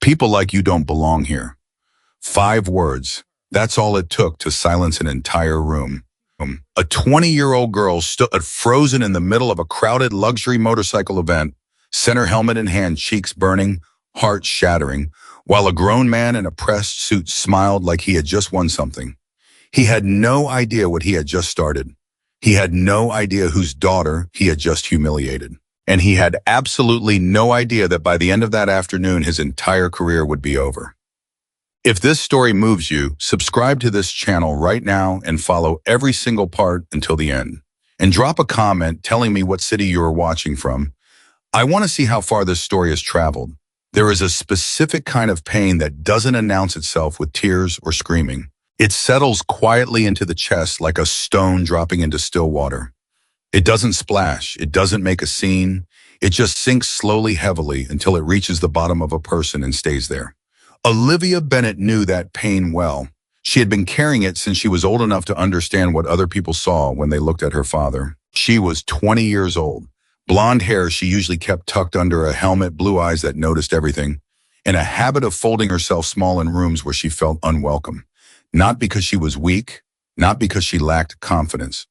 People like you don't belong here. 5 words. That's all it took to silence an entire room. A 20-year-old girl stood frozen in the middle of a crowded luxury motorcycle event, center helmet in hand, cheeks burning, heart shattering, while a grown man in a pressed suit smiled like he had just won something. He had no idea what he had just started. He had no idea whose daughter he had just humiliated. And he had absolutely no idea that by the end of that afternoon, his entire career would be over. If this story moves you, subscribe to this channel right now and follow every single part until the end. And drop a comment telling me what city you are watching from. I want to see how far this story has traveled. There is a specific kind of pain that doesn't announce itself with tears or screaming. It settles quietly into the chest like a stone dropping into still water. It doesn't splash, it doesn't make a scene, it just sinks slowly, heavily until it reaches the bottom of a person and stays there. Olivia Bennett knew that pain well. She had been carrying it since she was old enough to understand what other people saw when they looked at her father. She was 20 years old. Blonde hair she usually kept tucked under a helmet, blue eyes that noticed everything, and a habit of folding herself small in rooms where she felt unwelcome. Not because she was weak, not because she lacked confidence,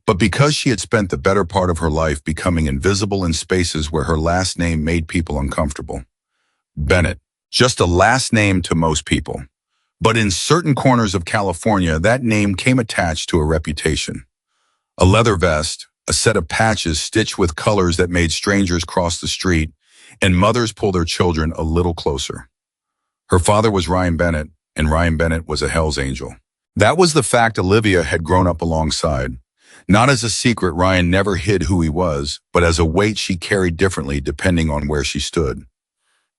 but because she had spent the better part of her life becoming invisible in spaces where her last name made people uncomfortable. Bennett, just a last name to most people. But in certain corners of California, that name came attached to a reputation. A leather vest, a set of patches stitched with colors that made strangers cross the street, and mothers pull their children a little closer. Her father was Ryan Bennett, and Ryan Bennett was a Hell's Angel. That was the fact Olivia had grown up alongside. Not as a secret, Ryan never hid who he was, but as a weight she carried differently depending on where she stood.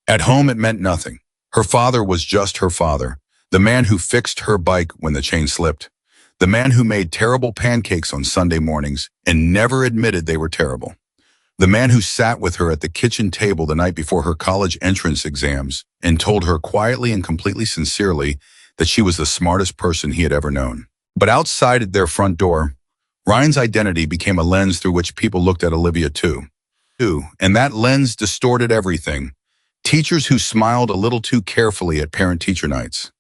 At home, it meant nothing. Her father was just her father, the man who fixed her bike when the chain slipped, the man who made terrible pancakes on Sunday mornings and never admitted they were terrible, the man who sat with her at the kitchen table the night before her college entrance exams and told her quietly and completely sincerely that she was the smartest person he had ever known. But outside their front door, Ryan's identity became a lens through which people looked at Olivia too. And that lens distorted everything. Teachers who smiled a little too carefully at parent-teacher nights.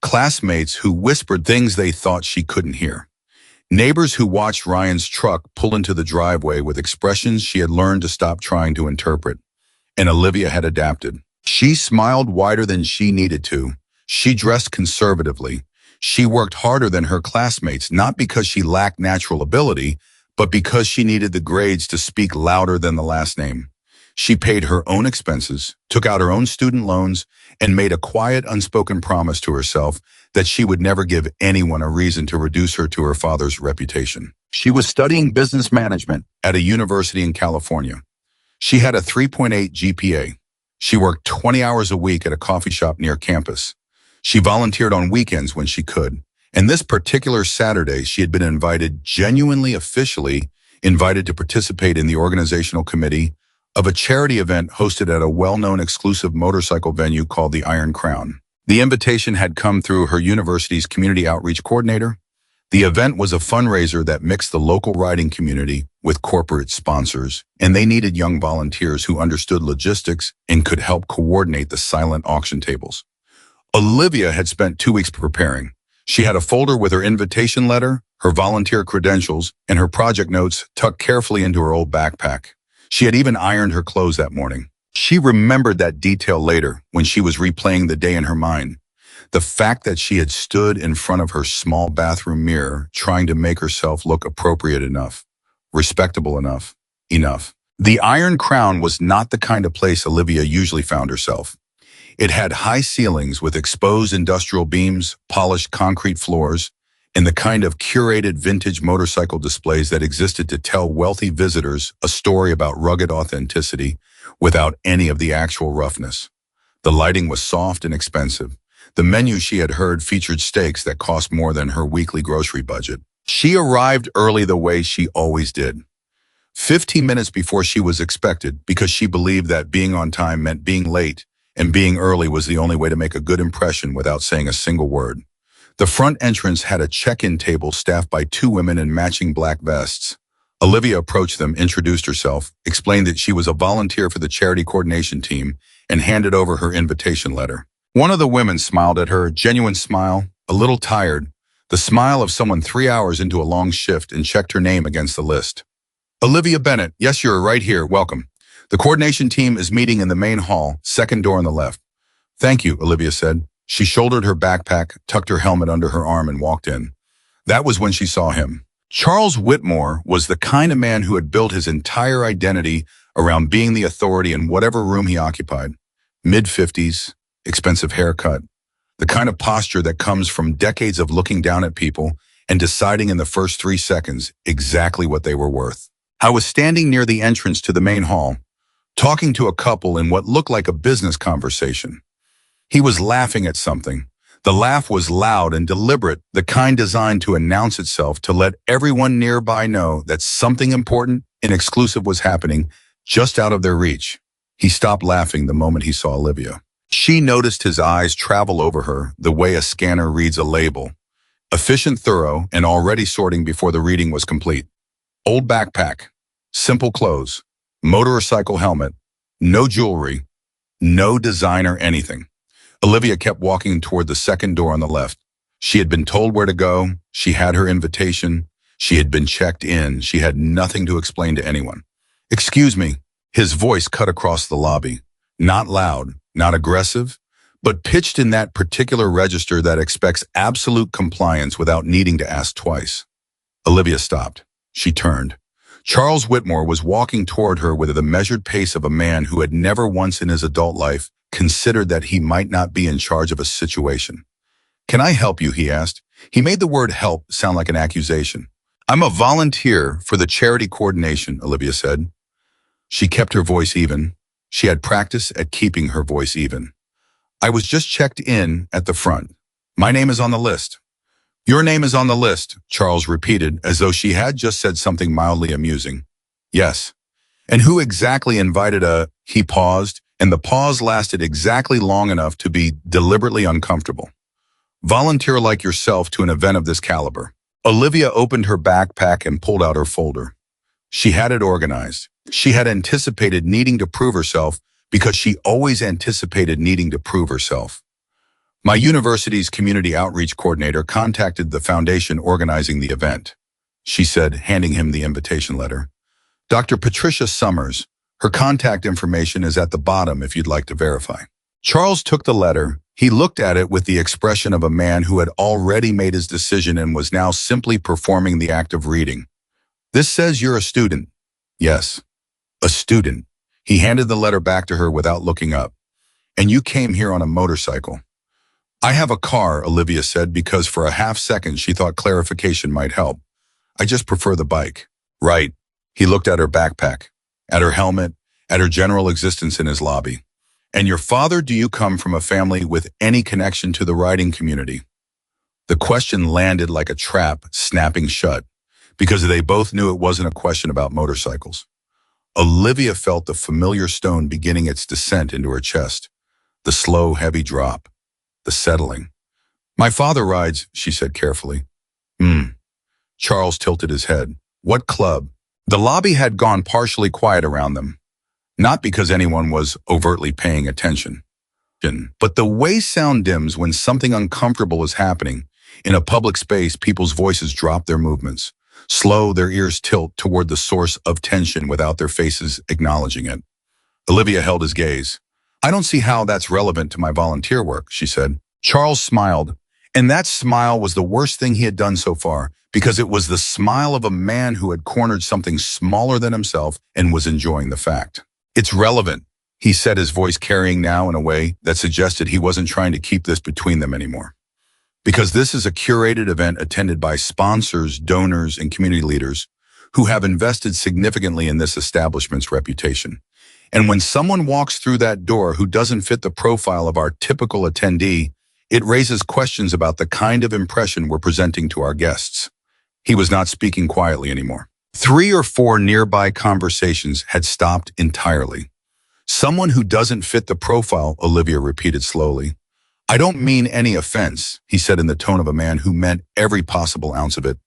Classmates who whispered things they thought she couldn't hear. Neighbors who watched Ryan's truck pull into the driveway with expressions she had learned to stop trying to interpret. And Olivia had adapted. She smiled wider than she needed to. She dressed conservatively. She worked harder than her classmates, not because she lacked natural ability, but because she needed the grades to speak louder than the last name. She paid her own expenses, took out her own student loans, and made a quiet, unspoken promise to herself that she would never give anyone a reason to reduce her to her father's reputation. She was studying business management at a university in California. She had a 3.8 GPA. She worked 20 hours a week at a coffee shop near campus. She volunteered on weekends when she could. And this particular Saturday, she had been genuinely officially invited to participate in the organizational committee of a charity event hosted at a well-known exclusive motorcycle venue called the Iron Crown. The invitation had come through her university's community outreach coordinator. The event was a fundraiser that mixed the local riding community with corporate sponsors, and they needed young volunteers who understood logistics and could help coordinate the silent auction tables. Olivia had spent 2 weeks preparing. She had a folder with her invitation letter, her volunteer credentials, and her project notes tucked carefully into her old backpack. She had even ironed her clothes that morning. She remembered that detail later when she was replaying the day in her mind. The fact that she had stood in front of her small bathroom mirror trying to make herself look appropriate enough, respectable enough. The Iron Crown was not the kind of place Olivia usually found herself. It had high ceilings with exposed industrial beams, polished concrete floors, and the kind of curated vintage motorcycle displays that existed to tell wealthy visitors a story about rugged authenticity without any of the actual roughness. The lighting was soft and expensive. The menu she had heard featured steaks that cost more than her weekly grocery budget. She arrived early the way she always did. 15 minutes before she was expected because she believed that being on time meant being late, and being early was the only way to make a good impression without saying a single word. The front entrance had a check-in table staffed by 2 women in matching black vests. Olivia approached them, introduced herself, explained that she was a volunteer for the charity coordination team, and handed over her invitation letter. One of the women smiled at her, a genuine smile, a little tired, the smile of someone 3 hours into a long shift, and checked her name against the list. Olivia Bennett, yes, you're right here, welcome. The coordination team is meeting in the main hall, second door on the left. Thank you, Olivia said. She shouldered her backpack, tucked her helmet under her arm, and walked in. That was when she saw him. Charles Whitmore was the kind of man who had built his entire identity around being the authority in whatever room he occupied. Mid-50s, expensive haircut, the kind of posture that comes from decades of looking down at people and deciding in the first 3 seconds exactly what they were worth. I was standing near the entrance to the main hall, talking to a couple in what looked like a business conversation. He was laughing at something. The laugh was loud and deliberate, the kind designed to announce itself to let everyone nearby know that something important and exclusive was happening just out of their reach. He stopped laughing the moment he saw Olivia. She noticed his eyes travel over her the way a scanner reads a label. Efficient, thorough, and already sorting before the reading was complete. Old backpack, simple clothes, motorcycle helmet, no jewelry, no designer anything. Olivia kept walking toward the second door on the left. She had been told where to go. She had her invitation. She had been checked in. She had nothing to explain to anyone. Excuse me. His voice cut across the lobby. Not loud, not aggressive, but pitched in that particular register that expects absolute compliance without needing to ask twice. Olivia stopped. She turned. Charles Whitmore was walking toward her with the measured pace of a man who had never once in his adult life considered that he might not be in charge of a situation. Can I help you? He asked. He made the word help sound like an accusation. I'm a volunteer for the charity coordination, Olivia said. She kept her voice even. She had practice at keeping her voice even. I was just checked in at the front. My name is on the list. Your name is on the list, Charles repeated, as though she had just said something mildly amusing. Yes. And who exactly invited He paused, and the pause lasted exactly long enough to be deliberately uncomfortable. Volunteer like yourself to an event of this caliber. Olivia opened her backpack and pulled out her folder. She had it organized. She had anticipated needing to prove herself because she always anticipated needing to prove herself. My university's community outreach coordinator contacted the foundation organizing the event, she said, handing him the invitation letter. Dr. Patricia Summers. Her contact information is at the bottom if you'd like to verify. Charles took the letter. He looked at it with the expression of a man who had already made his decision and was now simply performing the act of reading. This says you're a student. Yes, a student. He handed the letter back to her without looking up. And you came here on a motorcycle. I have a car, Olivia said, because for a half second she thought clarification might help. I just prefer the bike. Right. He looked at her backpack, at her helmet, at her general existence in his lobby. And your father, do you come from a family with any connection to the riding community? The question landed like a trap, snapping shut, because they both knew it wasn't a question about motorcycles. Olivia felt the familiar stone beginning its descent into her chest, the slow, heavy drop, the settling. My father rides, she said carefully. Charles tilted his head. What club? The lobby had gone partially quiet around them, not because anyone was overtly paying attention, but the way sound dims when something uncomfortable is happening. In a public space, people's voices drop their movements, slow, their ears tilt toward the source of tension without their faces acknowledging it. Olivia held his gaze. I don't see how that's relevant to my volunteer work, she said. Charles smiled, and that smile was the worst thing he had done so far, because it was the smile of a man who had cornered something smaller than himself and was enjoying the fact. It's relevant, he said, his voice carrying now in a way that suggested he wasn't trying to keep this between them anymore. Because this is a curated event attended by sponsors, donors, and community leaders who have invested significantly in this establishment's reputation. And when someone walks through that door who doesn't fit the profile of our typical attendee, it raises questions about the kind of impression we're presenting to our guests. He was not speaking quietly anymore. 3 or 4 nearby conversations had stopped entirely. Someone who doesn't fit the profile, Olivia repeated slowly. I don't mean any offense, he said in the tone of a man who meant every possible ounce of it.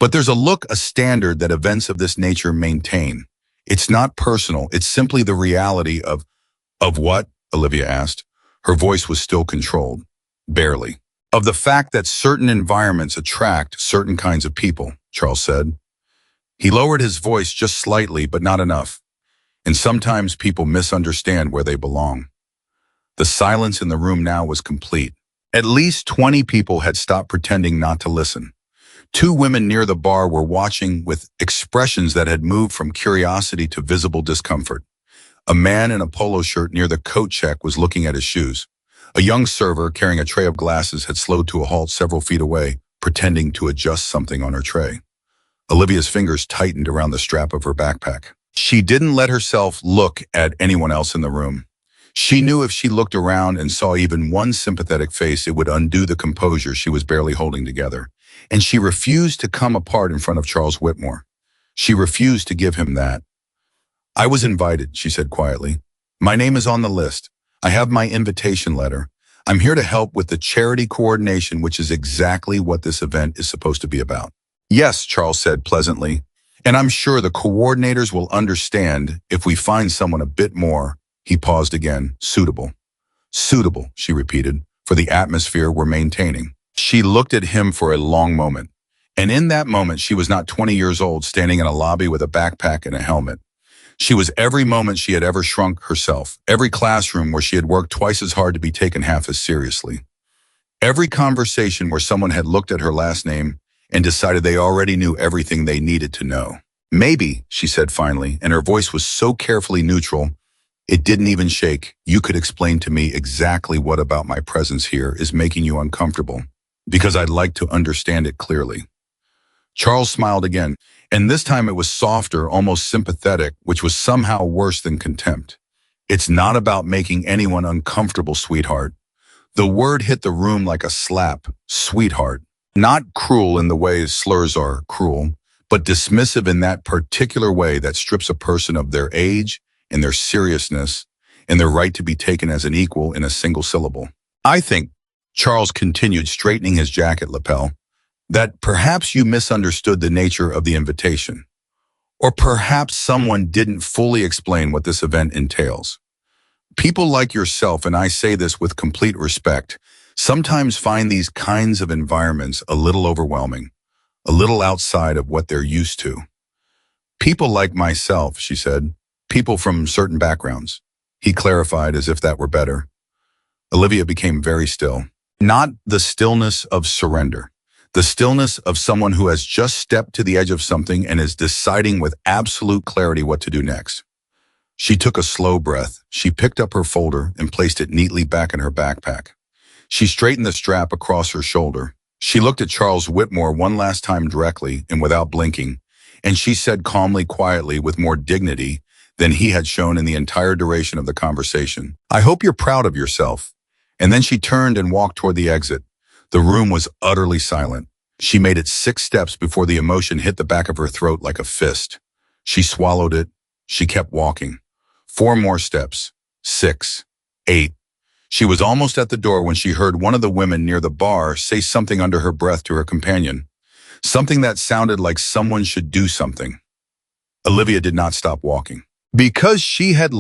But there's a standard that events of this nature maintain. It's not personal, it's simply the reality of what? Olivia asked. Her voice was still controlled. Barely. Of the fact that certain environments attract certain kinds of people, Charles said. He lowered his voice just slightly, but not enough. And sometimes people misunderstand where they belong. The silence in the room now was complete. At least 20 people had stopped pretending not to listen. Two women near the bar were watching with expressions that had moved from curiosity to visible discomfort. A man in a polo shirt near the coat check was looking at his shoes. A young server carrying a tray of glasses had slowed to a halt several feet away, pretending to adjust something on her tray. Olivia's fingers tightened around the strap of her backpack. She didn't let herself look at anyone else in the room. She knew if she looked around and saw even one sympathetic face, it would undo the composure she was barely holding together. And she refused to come apart in front of Charles Whitmore. She refused to give him that. I was invited, she said quietly. My name is on the list. I have my invitation letter. I'm here to help with the charity coordination, which is exactly what this event is supposed to be about. Yes, Charles said pleasantly. And I'm sure the coordinators will understand if we find someone a bit more. He paused again. Suitable. Suitable, she repeated, for the atmosphere we're maintaining. She looked at him for a long moment. And in that moment, she was not 20 years old, standing in a lobby with a backpack and a helmet. She was every moment she had ever shrunk herself, every classroom where she had worked twice as hard to be taken half as seriously. Every conversation where someone had looked at her last name and decided they already knew everything they needed to know. Maybe, she said finally, and her voice was so carefully neutral, it didn't even shake. You could explain to me exactly what about my presence here is making you uncomfortable, because I'd like to understand it clearly. Charles smiled again, and this time it was softer, almost sympathetic, which was somehow worse than contempt. It's not about making anyone uncomfortable, sweetheart. The word hit the room like a slap, sweetheart. Not cruel in the way slurs are cruel, but dismissive in that particular way that strips a person of their age and their seriousness and their right to be taken as an equal in a single syllable. I think, Charles continued, straightening his jacket lapel, that perhaps you misunderstood the nature of the invitation. Or perhaps someone didn't fully explain what this event entails. People like yourself, and I say this with complete respect, sometimes find these kinds of environments a little overwhelming, a little outside of what they're used to. People like myself, she said, people from certain backgrounds. He clarified as if that were better. Olivia became very still. Not the stillness of surrender. The stillness of someone who has just stepped to the edge of something and is deciding with absolute clarity what to do next. She took a slow breath. She picked up her folder and placed it neatly back in her backpack. She straightened the strap across her shoulder. She looked at Charles Whitmore one last time directly and without blinking, and she said calmly, quietly, with more dignity than he had shown in the entire duration of the conversation, I hope you're proud of yourself. And then she turned and walked toward the exit. The room was utterly silent. She made it 6 steps before the emotion hit the back of her throat like a fist. She swallowed it. She kept walking. 4 more steps. 6. 8. She was almost at the door when she heard one of the women near the bar say something under her breath to her companion. Something that sounded like someone should do something. Olivia did not stop walking. Because she had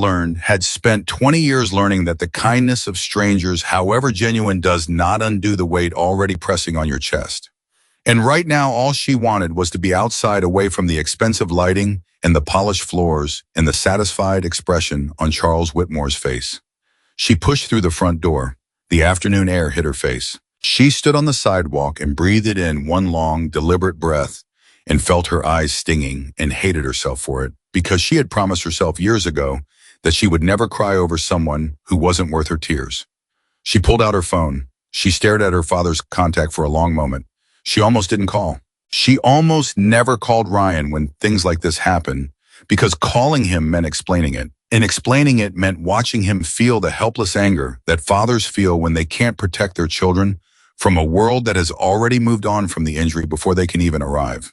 spent 20 years learning that the kindness of strangers, however genuine, does not undo the weight already pressing on your chest. And right now, all she wanted was to be outside, away from the expensive lighting and the polished floors and the satisfied expression on Charles Whitmore's face. She pushed through the front door. The afternoon air hit her face. She stood on the sidewalk and breathed in one long, deliberate breath and felt her eyes stinging and hated herself for it, because she had promised herself years ago that she would never cry over someone who wasn't worth her tears. She pulled out her phone. She stared at her father's contact for a long moment. She almost didn't call. She almost never called Ryan when things like this happen, because calling him meant explaining it. And explaining it meant watching him feel the helpless anger that fathers feel when they can't protect their children from a world that has already moved on from the injury before they can even arrive.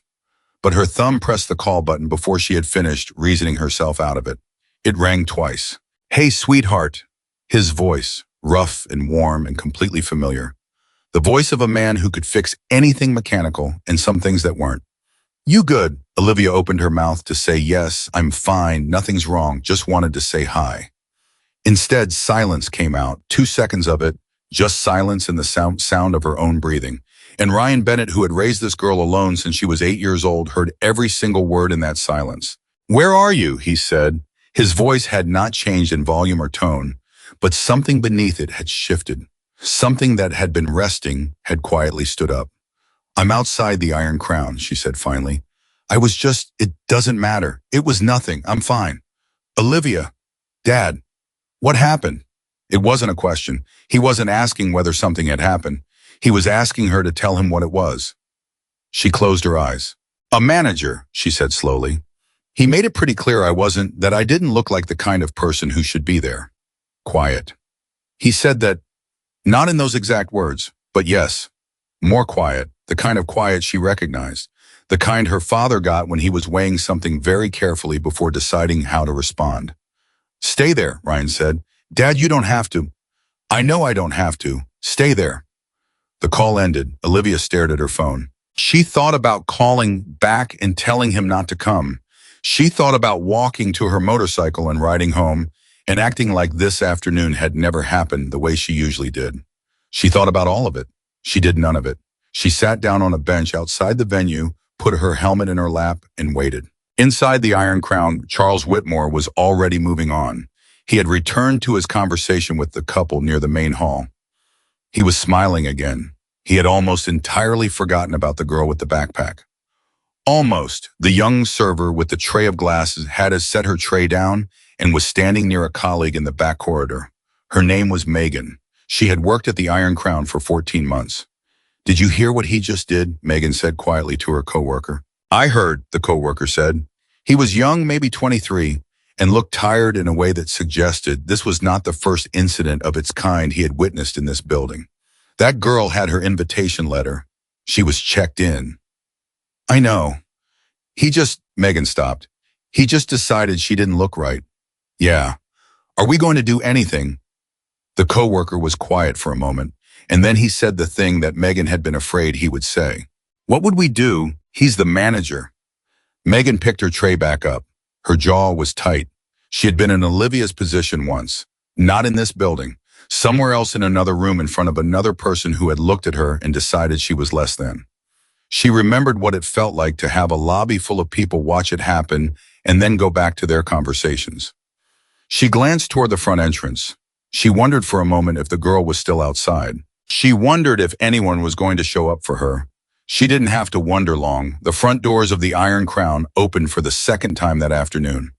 But her thumb pressed the call button before she had finished reasoning herself out of it. It rang twice. Hey, sweetheart. His voice, rough and warm and completely familiar. The voice of a man who could fix anything mechanical and some things that weren't. You good? Olivia opened her mouth to say yes, I'm fine, nothing's wrong, just wanted to say hi. Instead, silence came out, 2 seconds of it, just silence and the sound of her own breathing. And Ryan Bennett, who had raised this girl alone since she was 8 years old, heard every single word in that silence. "Where are you?" he said. His voice had not changed in volume or tone, but something beneath it had shifted. Something that had been resting had quietly stood up. "I'm outside the Iron Crown," she said finally. It doesn't matter. It was nothing. I'm fine." "Olivia, Dad, what happened?" It wasn't a question. He wasn't asking whether something had happened. He was asking her to tell him what it was. She closed her eyes. "A manager," she said slowly. "He made it pretty clear that I didn't look like the kind of person who should be there." Quiet. He said that, not in those exact words, but yes, more quiet, the kind of quiet she recognized, the kind her father got when he was weighing something very carefully before deciding how to respond. "Stay there," Ryan said. "Dad, you don't have to." "I know I don't have to. Stay there." The call ended. Olivia stared at her phone. She thought about calling back and telling him not to come. She thought about walking to her motorcycle and riding home and acting like this afternoon had never happened the way she usually did. She thought about all of it. She did none of it. She sat down on a bench outside the venue, put her helmet in her lap, and waited. Inside the Iron Crown, Charles Whitmore was already moving on. He had returned to his conversation with the couple near the main hall. He was smiling again. He had almost entirely forgotten about the girl with the backpack. Almost. The young server with the tray of glasses had set her tray down and was standing near a colleague in the back corridor. Her name was Megan. She had worked at the Iron Crown for 14 months. "Did you hear what he just did?" Megan said quietly to her coworker. "I heard," the coworker said. He was young, maybe 23, and looked tired in a way that suggested this was not the first incident of its kind he had witnessed in this building. "That girl had her invitation letter. She was checked in." "I know. Megan stopped. "He just decided she didn't look right." "Yeah. Are we going to do anything?" The coworker was quiet for a moment, and then he said the thing that Megan had been afraid he would say. "What would we do? He's the manager." Megan picked her tray back up. Her jaw was tight. She had been in Olivia's position once. Not in this building. Somewhere else in another room in front of another person who had looked at her and decided she was less than. She remembered what it felt like to have a lobby full of people watch it happen and then go back to their conversations. She glanced toward the front entrance. She wondered for a moment if the girl was still outside. She wondered if anyone was going to show up for her. She didn't have to wonder long. The front doors of the Iron Crown opened for the second time that afternoon.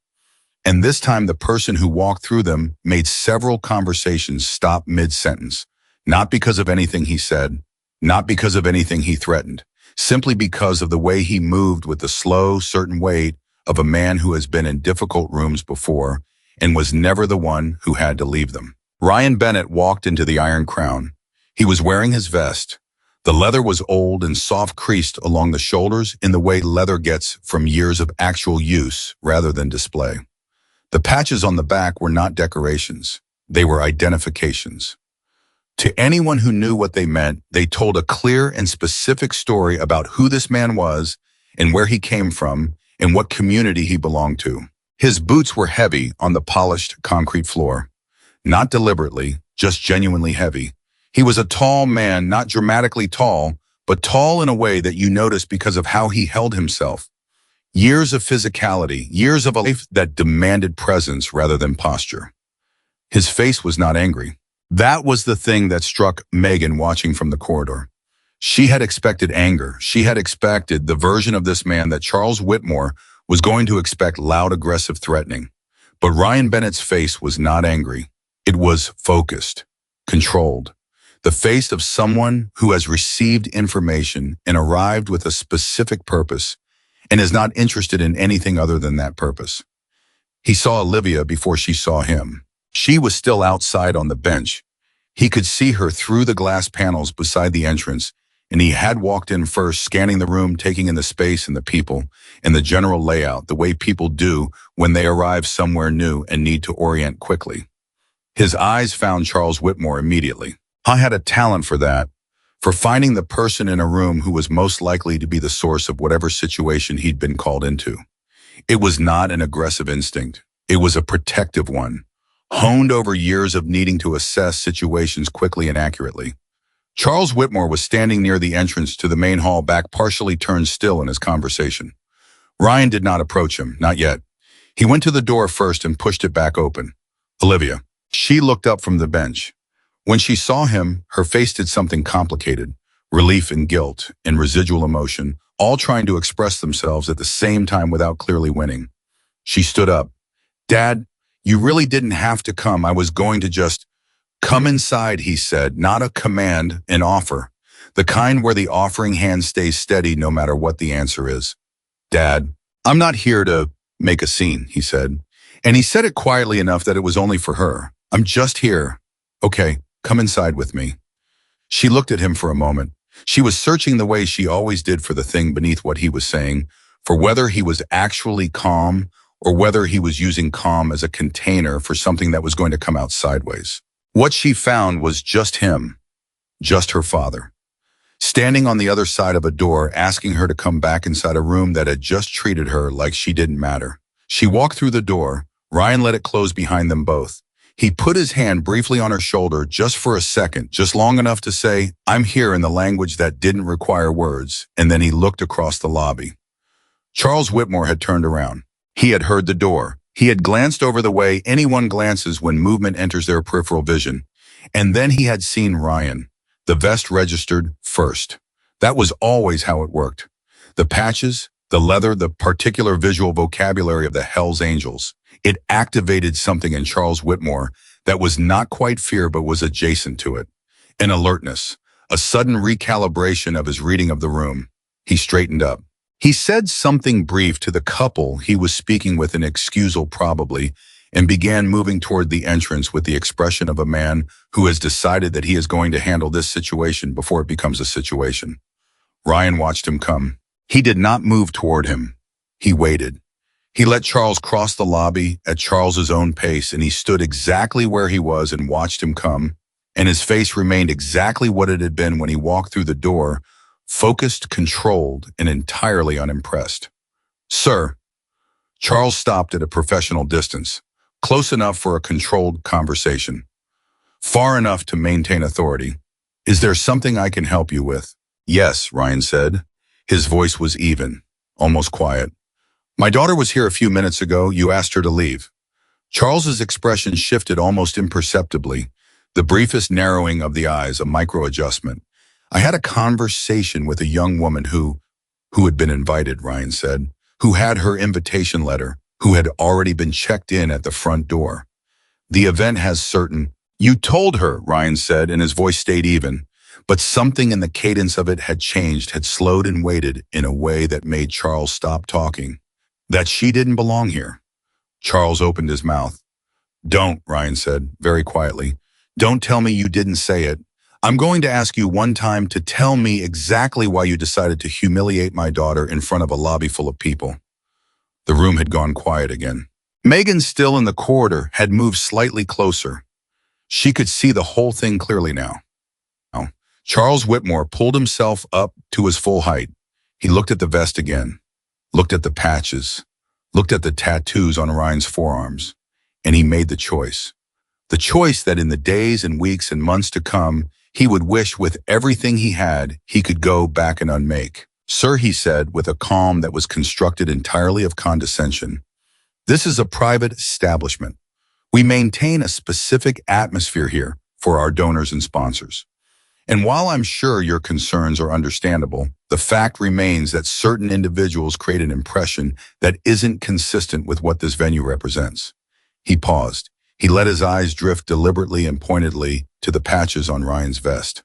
And this time the person who walked through them made several conversations stop mid-sentence, not because of anything he said, not because of anything he threatened, simply because of the way he moved with the slow, certain weight of a man who has been in difficult rooms before and was never the one who had to leave them. Ryan Bennett walked into the Iron Crown. He was wearing his vest. The leather was old and soft creased along the shoulders in the way leather gets from years of actual use rather than display. The patches on the back were not decorations. They were identifications. To anyone who knew what they meant, they told a clear and specific story about who this man was and where he came from and what community he belonged to. His boots were heavy on the polished concrete floor. Not deliberately, just genuinely heavy. He was a tall man, not dramatically tall, but tall in a way that you noticed because of how he held himself. Years of physicality, years of a life that demanded presence rather than posture. His face was not angry. That was the thing that struck Megan watching from the corridor. She had expected anger. She had expected the version of this man that Charles Whitmore was going to expect: loud, aggressive, threatening. But Ryan Bennett's face was not angry. It was focused, controlled. The face of someone who has received information and arrived with a specific purpose and is not interested in anything other than that purpose. He saw Olivia before she saw him. She was still outside on the bench. He could see her through the glass panels beside the entrance, and he had walked in first, scanning the room, taking in the space and the people and the general layout, the way people do when they arrive somewhere new and need to orient quickly. His eyes found Charles Whitmore immediately. I had a talent for that, for finding the person in a room who was most likely to be the source of whatever situation he'd been called into. It was not an aggressive instinct. It was a protective one. honed over years of needing to assess situations quickly and accurately. Charles Whitmore was standing near the entrance to the main hall, back partially turned, still in his conversation. Ryan did not approach him, not yet. He went to the door first and pushed it back open. Olivia. She looked up from the bench. When she saw him, her face did something complicated. Relief and guilt and residual emotion, all trying to express themselves at the same time without clearly winning. She stood up. Dad, you really didn't have to come. I was going to just come inside, he said, not a command, an offer. The kind where the offering hand stays steady no matter what the answer is. Dad, I'm not here to make a scene, he said. And he said it quietly enough that it was only for her. I'm just here. Okay, come inside with me. She looked at him for a moment. She was searching the way she always did for the thing beneath what he was saying, for whether he was actually calm or whether he was using calm as a container for something that was going to come out sideways. What she found was just him, just her father, standing on the other side of a door, asking her to come back inside a room that had just treated her like she didn't matter. She walked through the door. Ryan let it close behind them both. He put his hand briefly on her shoulder just for a second, just long enough to say, I'm here, in the language that didn't require words, and then he looked across the lobby. Charles Whitmore had turned around. He had heard the door. He had glanced over the way anyone glances when movement enters their peripheral vision. And then he had seen Ryan. The vest registered first. That was always how it worked. The patches, the leather, the particular visual vocabulary of the Hells Angels. It activated something in Charles Whitmore that was not quite fear but was adjacent to it. An alertness, a sudden recalibration of his reading of the room. He straightened up. He said something brief to the couple he was speaking with, an excusal probably, and began moving toward the entrance with the expression of a man who has decided that he is going to handle this situation before it becomes a situation. Ryan watched him come. He did not move toward him. He waited. He let Charles cross the lobby at Charles's own pace, and he stood exactly where he was and watched him come, and his face remained exactly what it had been when he walked through the door, focused, controlled, and entirely unimpressed. Sir. Charles stopped at a professional distance, close enough for a controlled conversation, far enough to maintain authority. Is there something I can help you with? Yes, Ryan said. His voice was even, almost quiet. My daughter was here a few minutes ago. You asked her to leave. Charles's expression shifted almost imperceptibly, the briefest narrowing of the eyes, a micro-adjustment. I had a conversation with a young woman who had been invited, Ryan said, who had her invitation letter, who had already been checked in at the front door. The event has certain... You told her, Ryan said, and his voice stayed even, but something in the cadence of it had changed, had slowed and waited in a way that made Charles stop talking. That she didn't belong here. Charles opened his mouth. Don't, Ryan said, very quietly. Don't tell me you didn't say it. I'm going to ask you one time to tell me exactly why you decided to humiliate my daughter in front of a lobby full of people. The room had gone quiet again. Megan, still in the corridor, had moved slightly closer. She could see the whole thing clearly now. Charles Whitmore pulled himself up to his full height. He looked at the vest again, looked at the patches, looked at the tattoos on Ryan's forearms, and he made the choice. The choice that in the days and weeks and months to come, he would wish with everything he had, he could go back and unmake. Sir, he said, with a calm that was constructed entirely of condescension, this is a private establishment. We maintain a specific atmosphere here for our donors and sponsors. And while I'm sure your concerns are understandable, the fact remains that certain individuals create an impression that isn't consistent with what this venue represents. He paused. He let his eyes drift deliberately and pointedly to the patches on Ryan's vest.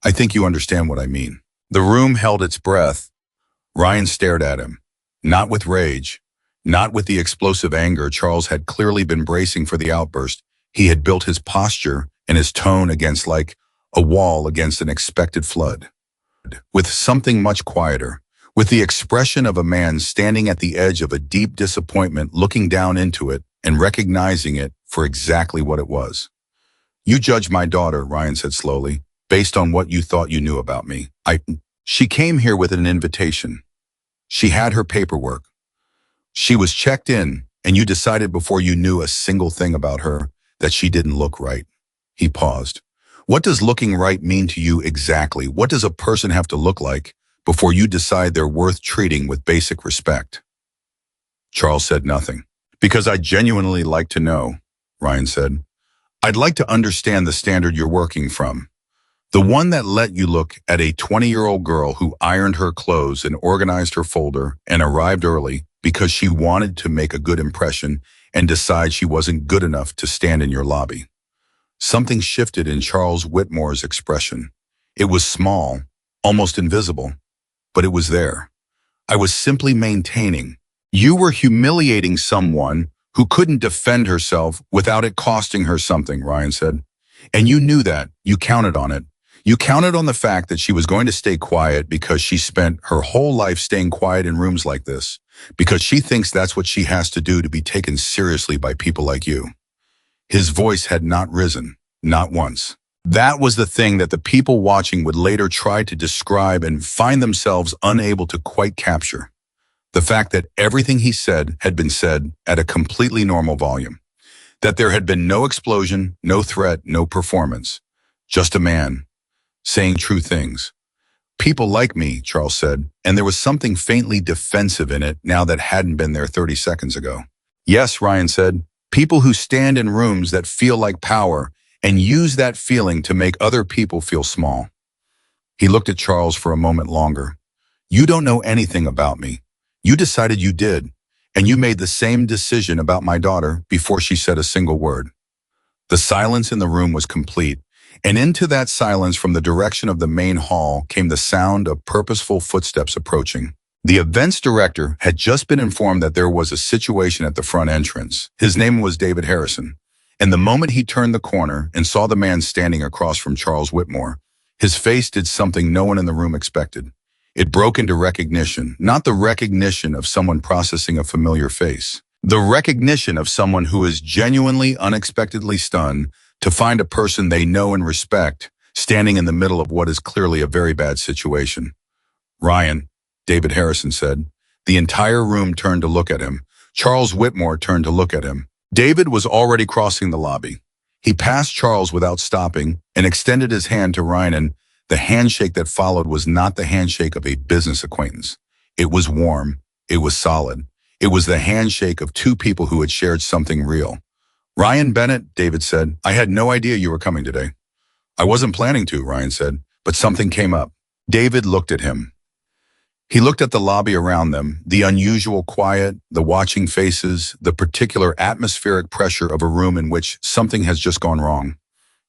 I think you understand what I mean. The room held its breath. Ryan stared at him, not with rage, not with the explosive anger Charles had clearly been bracing for the outburst. He had built his posture and his tone against like a wall against an expected flood. With something much quieter, with the expression of a man standing at the edge of a deep disappointment, looking down into it and recognizing it for exactly what it was. You judged my daughter, Ryan said slowly, based on what you thought you knew about me. She came here with an invitation. She had her paperwork. She was checked in, and you decided before you knew a single thing about her that she didn't look right. He paused. What does looking right mean to you exactly? What does a person have to look like before you decide they're worth treating with basic respect? Charles said nothing. Because I genuinely like to know, Ryan said. I'd like to understand the standard you're working from. The one that let you look at a 20-year-old girl who ironed her clothes and organized her folder and arrived early because she wanted to make a good impression and decide she wasn't good enough to stand in your lobby. Something shifted in Charles Whitmore's expression. It was small, almost invisible, but it was there. I was simply maintaining. You were humiliating someone who couldn't defend herself without it costing her something, Ryan said. And you knew that. You counted on it. You counted on the fact that she was going to stay quiet because she spent her whole life staying quiet in rooms like this, because she thinks that's what she has to do to be taken seriously by people like you. His voice had not risen, not once. That was the thing that the people watching would later try to describe and find themselves unable to quite capture. The fact that everything he said had been said at a completely normal volume. That there had been no explosion, no threat, no performance. Just a man saying true things. People like me, Charles said, and there was something faintly defensive in it now that hadn't been there 30 seconds ago. Yes, Ryan said, people who stand in rooms that feel like power and use that feeling to make other people feel small. He looked at Charles for a moment longer. You don't know anything about me. You decided you did, and you made the same decision about my daughter before she said a single word. The silence in the room was complete, and into that silence from the direction of the main hall came the sound of purposeful footsteps approaching. The events director had just been informed that there was a situation at the front entrance. His name was David Harrison, and the moment he turned the corner and saw the man standing across from Charles Whitmore, his face did something no one in the room expected. It broke into recognition, not the recognition of someone processing a familiar face. The recognition of someone who is genuinely, unexpectedly stunned to find a person they know and respect standing in the middle of what is clearly a very bad situation. Ryan, David Harrison said. The entire room turned to look at him. Charles Whitmore turned to look at him. David was already crossing the lobby. He passed Charles without stopping and extended his hand to Ryan, and the handshake that followed was not the handshake of a business acquaintance. It was warm. It was solid. It was the handshake of two people who had shared something real. Ryan Bennett, David said, I had no idea you were coming today. I wasn't planning to, Ryan said, but something came up. David looked at him. He looked at the lobby around them, the unusual quiet, the watching faces, the particular atmospheric pressure of a room in which something has just gone wrong.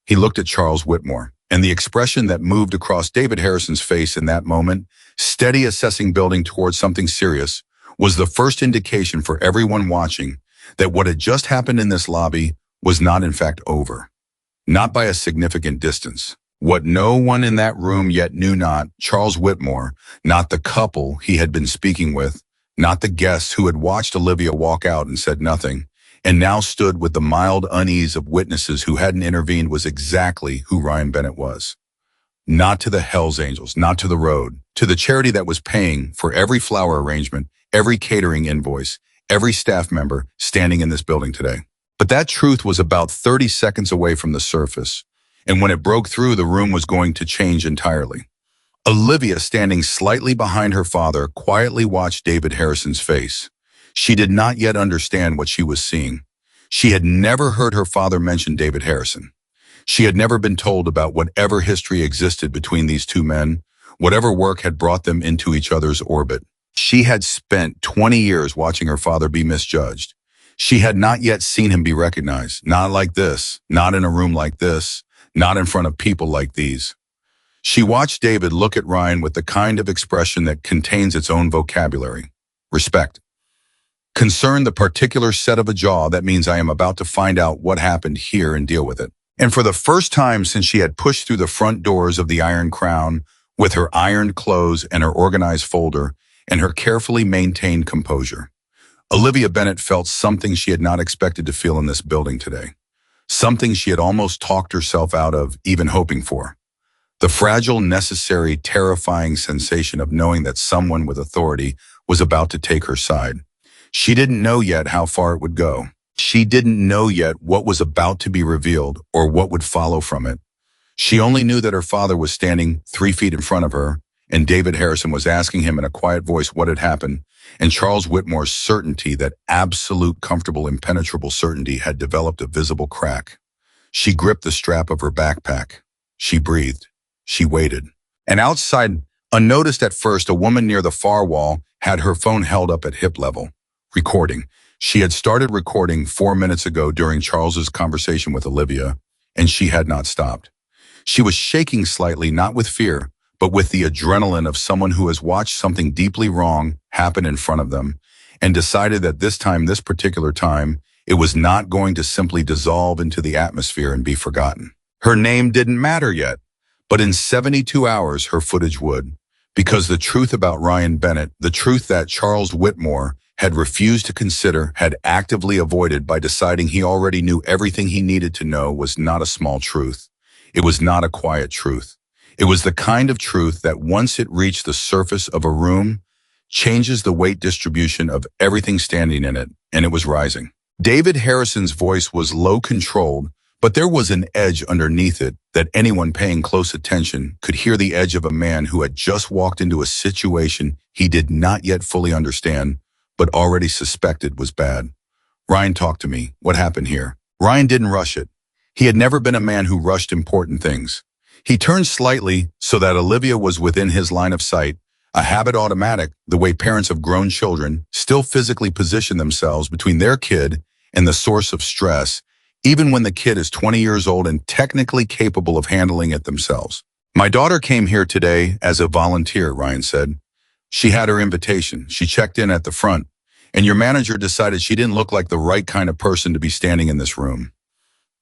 He looked at Charles Whitmore, and the expression that moved across David Harrison's face in that moment, steady assessing building towards something serious, was the first indication for everyone watching that what had just happened in this lobby was not in fact over. Not by a significant distance. What no one in that room yet knew not, Charles Whitmore, not the couple he had been speaking with, not the guests who had watched Olivia walk out and said nothing, and now stood with the mild unease of witnesses who hadn't intervened, was exactly who Ryan Bennett was. Not to the Hells Angels, not to the road, to the charity that was paying for every flower arrangement, every catering invoice, every staff member standing in this building today. But that truth was about 30 seconds away from the surface, and when it broke through, the room was going to change entirely. Olivia, standing slightly behind her father, quietly watched David Harrison's face. She did not yet understand what she was seeing. She had never heard her father mention David Harrison. She had never been told about whatever history existed between these two men, whatever work had brought them into each other's orbit. She had spent 20 years watching her father be misjudged. She had not yet seen him be recognized, not like this, not in a room like this, not in front of people like these. She watched David look at Ryan with the kind of expression that contains its own vocabulary. Respect. Concern, the particular set of a jaw that means I am about to find out what happened here and deal with it. And for the first time since she had pushed through the front doors of the Iron Crown with her ironed clothes and her organized folder and her carefully maintained composure, Olivia Bennett felt something she had not expected to feel in this building today. Something she had almost talked herself out of even hoping for. The fragile, necessary, terrifying sensation of knowing that someone with authority was about to take her side. She didn't know yet how far it would go. She didn't know yet what was about to be revealed or what would follow from it. She only knew that her father was standing 3 feet in front of her, and David Harrison was asking him in a quiet voice what had happened, and Charles Whitmore's certainty, that absolute, comfortable, impenetrable certainty, had developed a visible crack. She gripped the strap of her backpack. She breathed. She waited. And outside, unnoticed at first, a woman near the far wall had her phone held up at hip level, recording. She had started recording 4 minutes ago during Charles's conversation with Olivia, and she had not stopped. She was shaking slightly, not with fear, but with the adrenaline of someone who has watched something deeply wrong happen in front of them and decided that this particular time, it was not going to simply dissolve into the atmosphere and be forgotten. Her name didn't matter yet, but in 72 hours her footage would, because the truth about Ryan Bennett, the truth that Charles Whitmore had refused to consider, had actively avoided by deciding he already knew everything he needed to know, was not a small truth. It was not a quiet truth. It was the kind of truth that once it reached the surface of a room, changes the weight distribution of everything standing in it, and it was rising. David Harrison's voice was low controlled, but there was an edge underneath it that anyone paying close attention could hear, the edge of a man who had just walked into a situation he did not yet fully understand, but already suspected was bad. Ryan, talk to me. What happened here? Ryan didn't rush it. He had never been a man who rushed important things. He turned slightly so that Olivia was within his line of sight, a habit automatic, the way parents of grown children still physically position themselves between their kid and the source of stress, even when the kid is 20 years old and technically capable of handling it themselves. My daughter came here today as a volunteer, Ryan said. She had her invitation. She checked in at the front, and your manager decided she didn't look like the right kind of person to be standing in this room.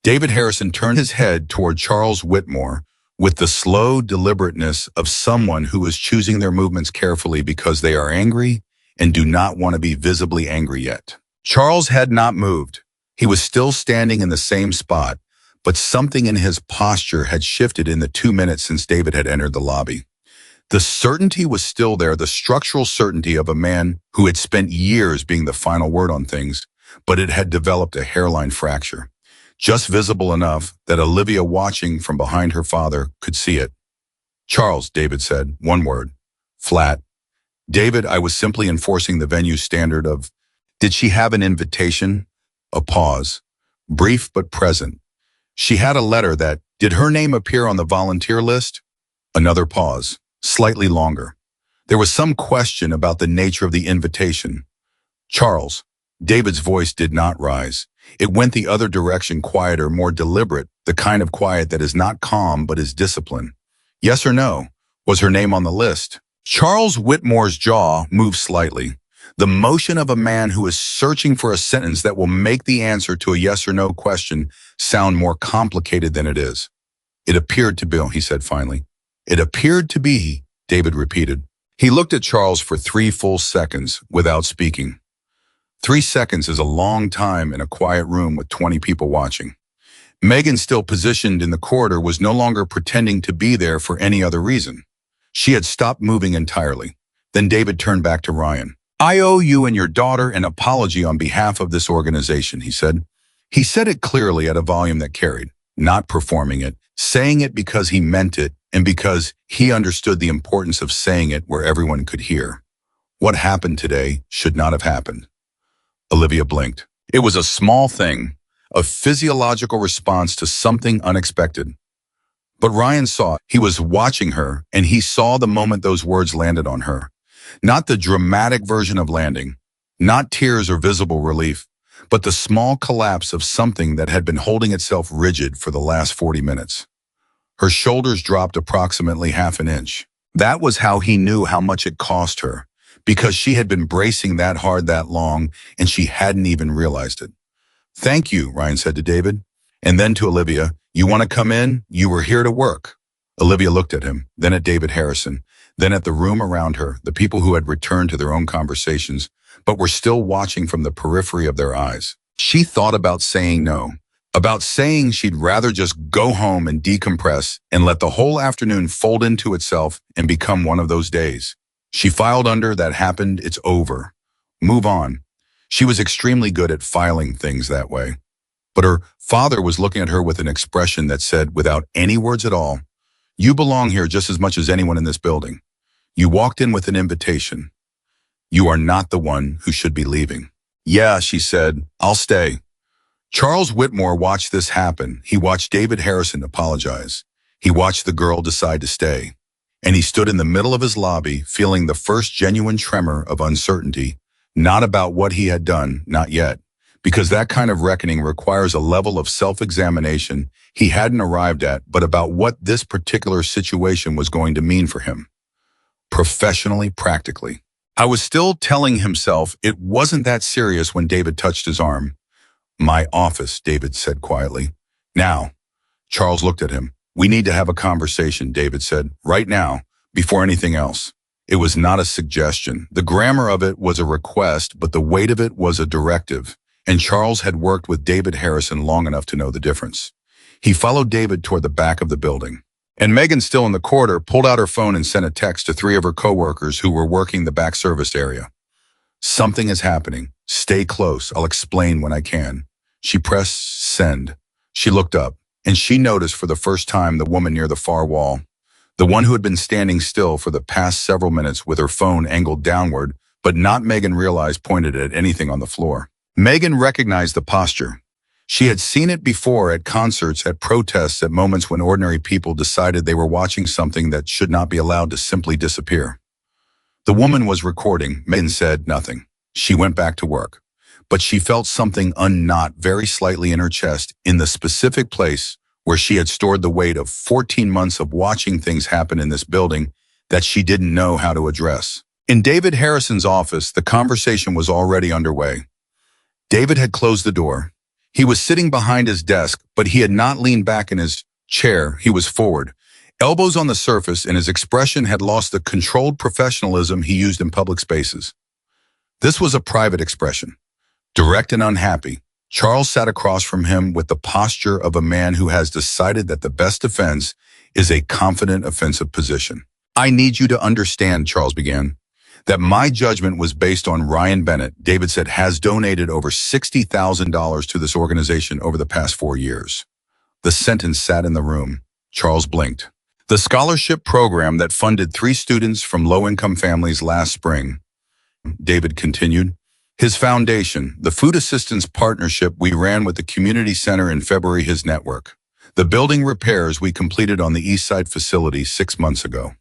David Harrison turned his head toward Charles Whitmore with the slow deliberateness of someone who is choosing their movements carefully because they are angry and do not want to be visibly angry yet. Charles had not moved. He was still standing in the same spot, but something in his posture had shifted in the 2 minutes since David had entered the lobby. The certainty was still there, the structural certainty of a man who had spent years being the final word on things, but it had developed a hairline fracture, just visible enough that Olivia, watching from behind her father, could see it. Charles, David said, one word, flat. David, I was simply enforcing the venue's standard of, did she have an invitation? A pause, brief but present. She had a letter that, did her name appear on the volunteer list? Another pause, slightly longer. There was some question about the nature of the invitation. Charles, David's voice did not rise. It went the other direction, quieter, more deliberate, the kind of quiet that is not calm but is discipline. Yes or no? Was her name on the list? Charles Whitmore's jaw moved slightly. The motion of a man who is searching for a sentence that will make the answer to a yes or no question sound more complicated than it is. It appeared to be, he said finally. It appeared to be, David repeated. He looked at Charles for 3 full seconds without speaking. 3 seconds is a long time in a quiet room with 20 people watching. Megan, still positioned in the corridor, was no longer pretending to be there for any other reason. She had stopped moving entirely. Then David turned back to Ryan. I owe you and your daughter an apology on behalf of this organization, he said. He said it clearly at a volume that carried, not performing it, saying it because he meant it and because he understood the importance of saying it where everyone could hear. What happened today should not have happened. Olivia blinked. It was a small thing, a physiological response to something unexpected. But Ryan saw it. He was watching her, and he saw the moment those words landed on her. Not the dramatic version of landing, not tears or visible relief, but the small collapse of something that had been holding itself rigid for the last 40 minutes. Her shoulders dropped approximately half an inch. That was how he knew how much it cost her, because she had been bracing that hard that long, and she hadn't even realized it. Thank you, Ryan said to David. And then to Olivia, you want to come in? You were here to work. Olivia looked at him, then at David Harrison, then at the room around her, the people who had returned to their own conversations, but were still watching from the periphery of their eyes. She thought about saying no, about saying she'd rather just go home and decompress and let the whole afternoon fold into itself and become one of those days. She filed under, that happened, it's over. Move on. She was extremely good at filing things that way. But her father was looking at her with an expression that said, without any words at all, "You belong here just as much as anyone in this building. You walked in with an invitation. You are not the one who should be leaving." "Yeah," she said, "I'll stay." Charles Whitmore watched this happen. He watched David Harrison apologize. He watched the girl decide to stay. And he stood in the middle of his lobby, feeling the first genuine tremor of uncertainty, not about what he had done, not yet, because that kind of reckoning requires a level of self-examination he hadn't arrived at, but about what this particular situation was going to mean for him. Professionally, practically. I was still telling himself it wasn't that serious when David touched his arm. "My office," David said quietly. "Now." Charles looked at him. "We need to have a conversation," David said, "right now, before anything else." It was not a suggestion. The grammar of it was a request, but the weight of it was a directive. And Charles had worked with David Harrison long enough to know the difference. He followed David toward the back of the building. And Megan, still in the corridor, pulled out her phone and sent a text to 3 of her coworkers who were working the back service area. "Something is happening. Stay close. I'll explain when I can." She pressed send. She looked up, and she noticed for the first time the woman near the far wall, the one who had been standing still for the past several minutes with her phone angled downward, but not, Megan realized, pointed at anything on the floor. Megan recognized the posture. She had seen it before at concerts, at protests, at moments when ordinary people decided they were watching something that should not be allowed to simply disappear. The woman was recording. Megan said nothing. She went back to work. But she felt something unknot very slightly in her chest, in the specific place where she had stored the weight of 14 months of watching things happen in this building that she didn't know how to address. In David Harrison's office, the conversation was already underway. David had closed the door. He was sitting behind his desk, but he had not leaned back in his chair. He was forward, elbows on the surface, and his expression had lost the controlled professionalism he used in public spaces. This was a private expression, direct and unhappy. Charles sat across from him with the posture of a man who has decided that the best defense is a confident, offensive position. "I need you to understand," Charles began, "that my judgment was based on Ryan Bennett," David said, "has donated over $60,000 to this organization over the past 4 years. The sentence sat in the room. Charles blinked. "The scholarship program that funded 3 students from low-income families last spring," David continued. "His foundation, the food assistance partnership we ran with the community center in February, his network. The building repairs we completed on the East Side facility 6 months ago."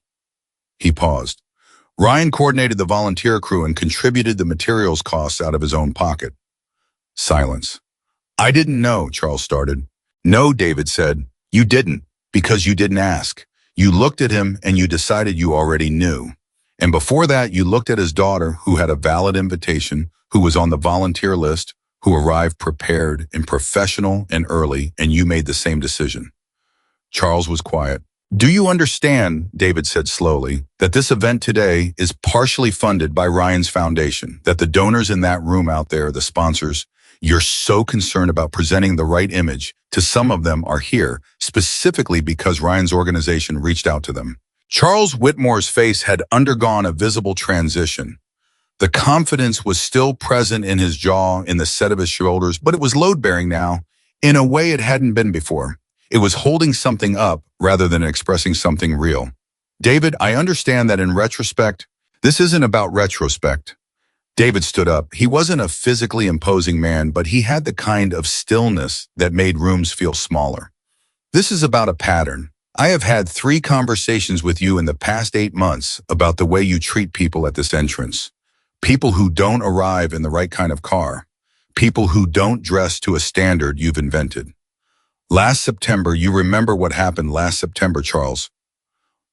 He paused. "Ryan coordinated the volunteer crew and contributed the materials costs out of his own pocket." Silence. "I didn't know," Charles started. "No," David said. "You didn't, because you didn't ask. You looked at him and you decided you already knew. And before that, you looked at his daughter, who had a valid invitation, who was on the volunteer list, who arrived prepared and professional and early, and you made the same decision." Charles was quiet. "Do you understand," David said slowly, "that this event today is partially funded by Ryan's foundation, that the donors in that room out there, the sponsors, you're so concerned about presenting the right image to some of them are here, specifically because Ryan's organization reached out to them." Charles Whitmore's face had undergone a visible transition. The confidence was still present in his jaw, in the set of his shoulders, but it was load-bearing now, in a way it hadn't been before. It was holding something up rather than expressing something real. "David, I understand that in retrospect, this isn't about retrospect." David stood up. He wasn't a physically imposing man, but he had the kind of stillness that made rooms feel smaller. "This is about a pattern. I have had 3 conversations with you in the past 8 months about the way you treat people at this entrance. People who don't arrive in the right kind of car. People who don't dress to a standard you've invented. Last September, you remember what happened last September, Charles?"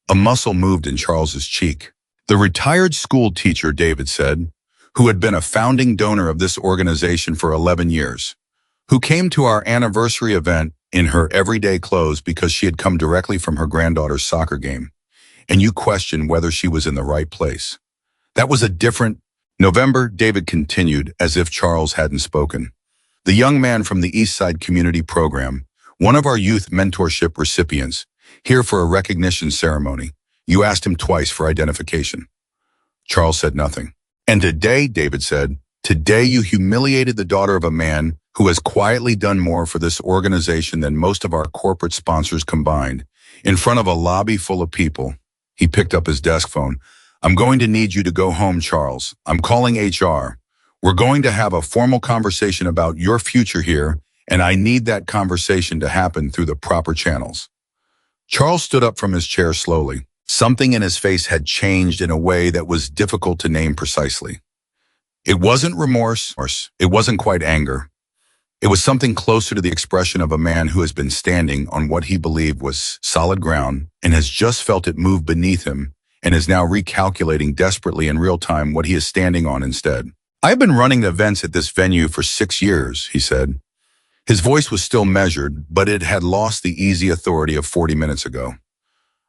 A muscle moved in Charles's cheek. "The retired school teacher," David said, "who had been a founding donor of this organization for 11 years, who came to our anniversary event in her everyday clothes because she had come directly from her granddaughter's soccer game, and you questioned whether she was in the right place. That was a different November," David continued, as if Charles hadn't spoken. "The young man from the East Side Community Program, one of our youth mentorship recipients, here for a recognition ceremony. You asked him twice for identification." Charles said nothing. "And today," David said, Today you humiliated the daughter of a man who has quietly done more for this organization than most of our corporate sponsors combined. In front of a lobby full of people, he picked up his desk phone. I'm going to need you to go home, Charles. I'm calling HR. We're going to have a formal conversation about your future here, and I need that conversation to happen through the proper channels. Charles stood up from his chair slowly. Something in his face had changed in a way that was difficult to name precisely. It wasn't remorse, or it wasn't quite anger. It was something closer to the expression of a man who has been standing on what he believed was solid ground and has just felt it move beneath him and is now recalculating desperately in real time what he is standing on instead. I've been running events at this venue for 6 years, he said. His voice was still measured, but it had lost the easy authority of 40 minutes ago.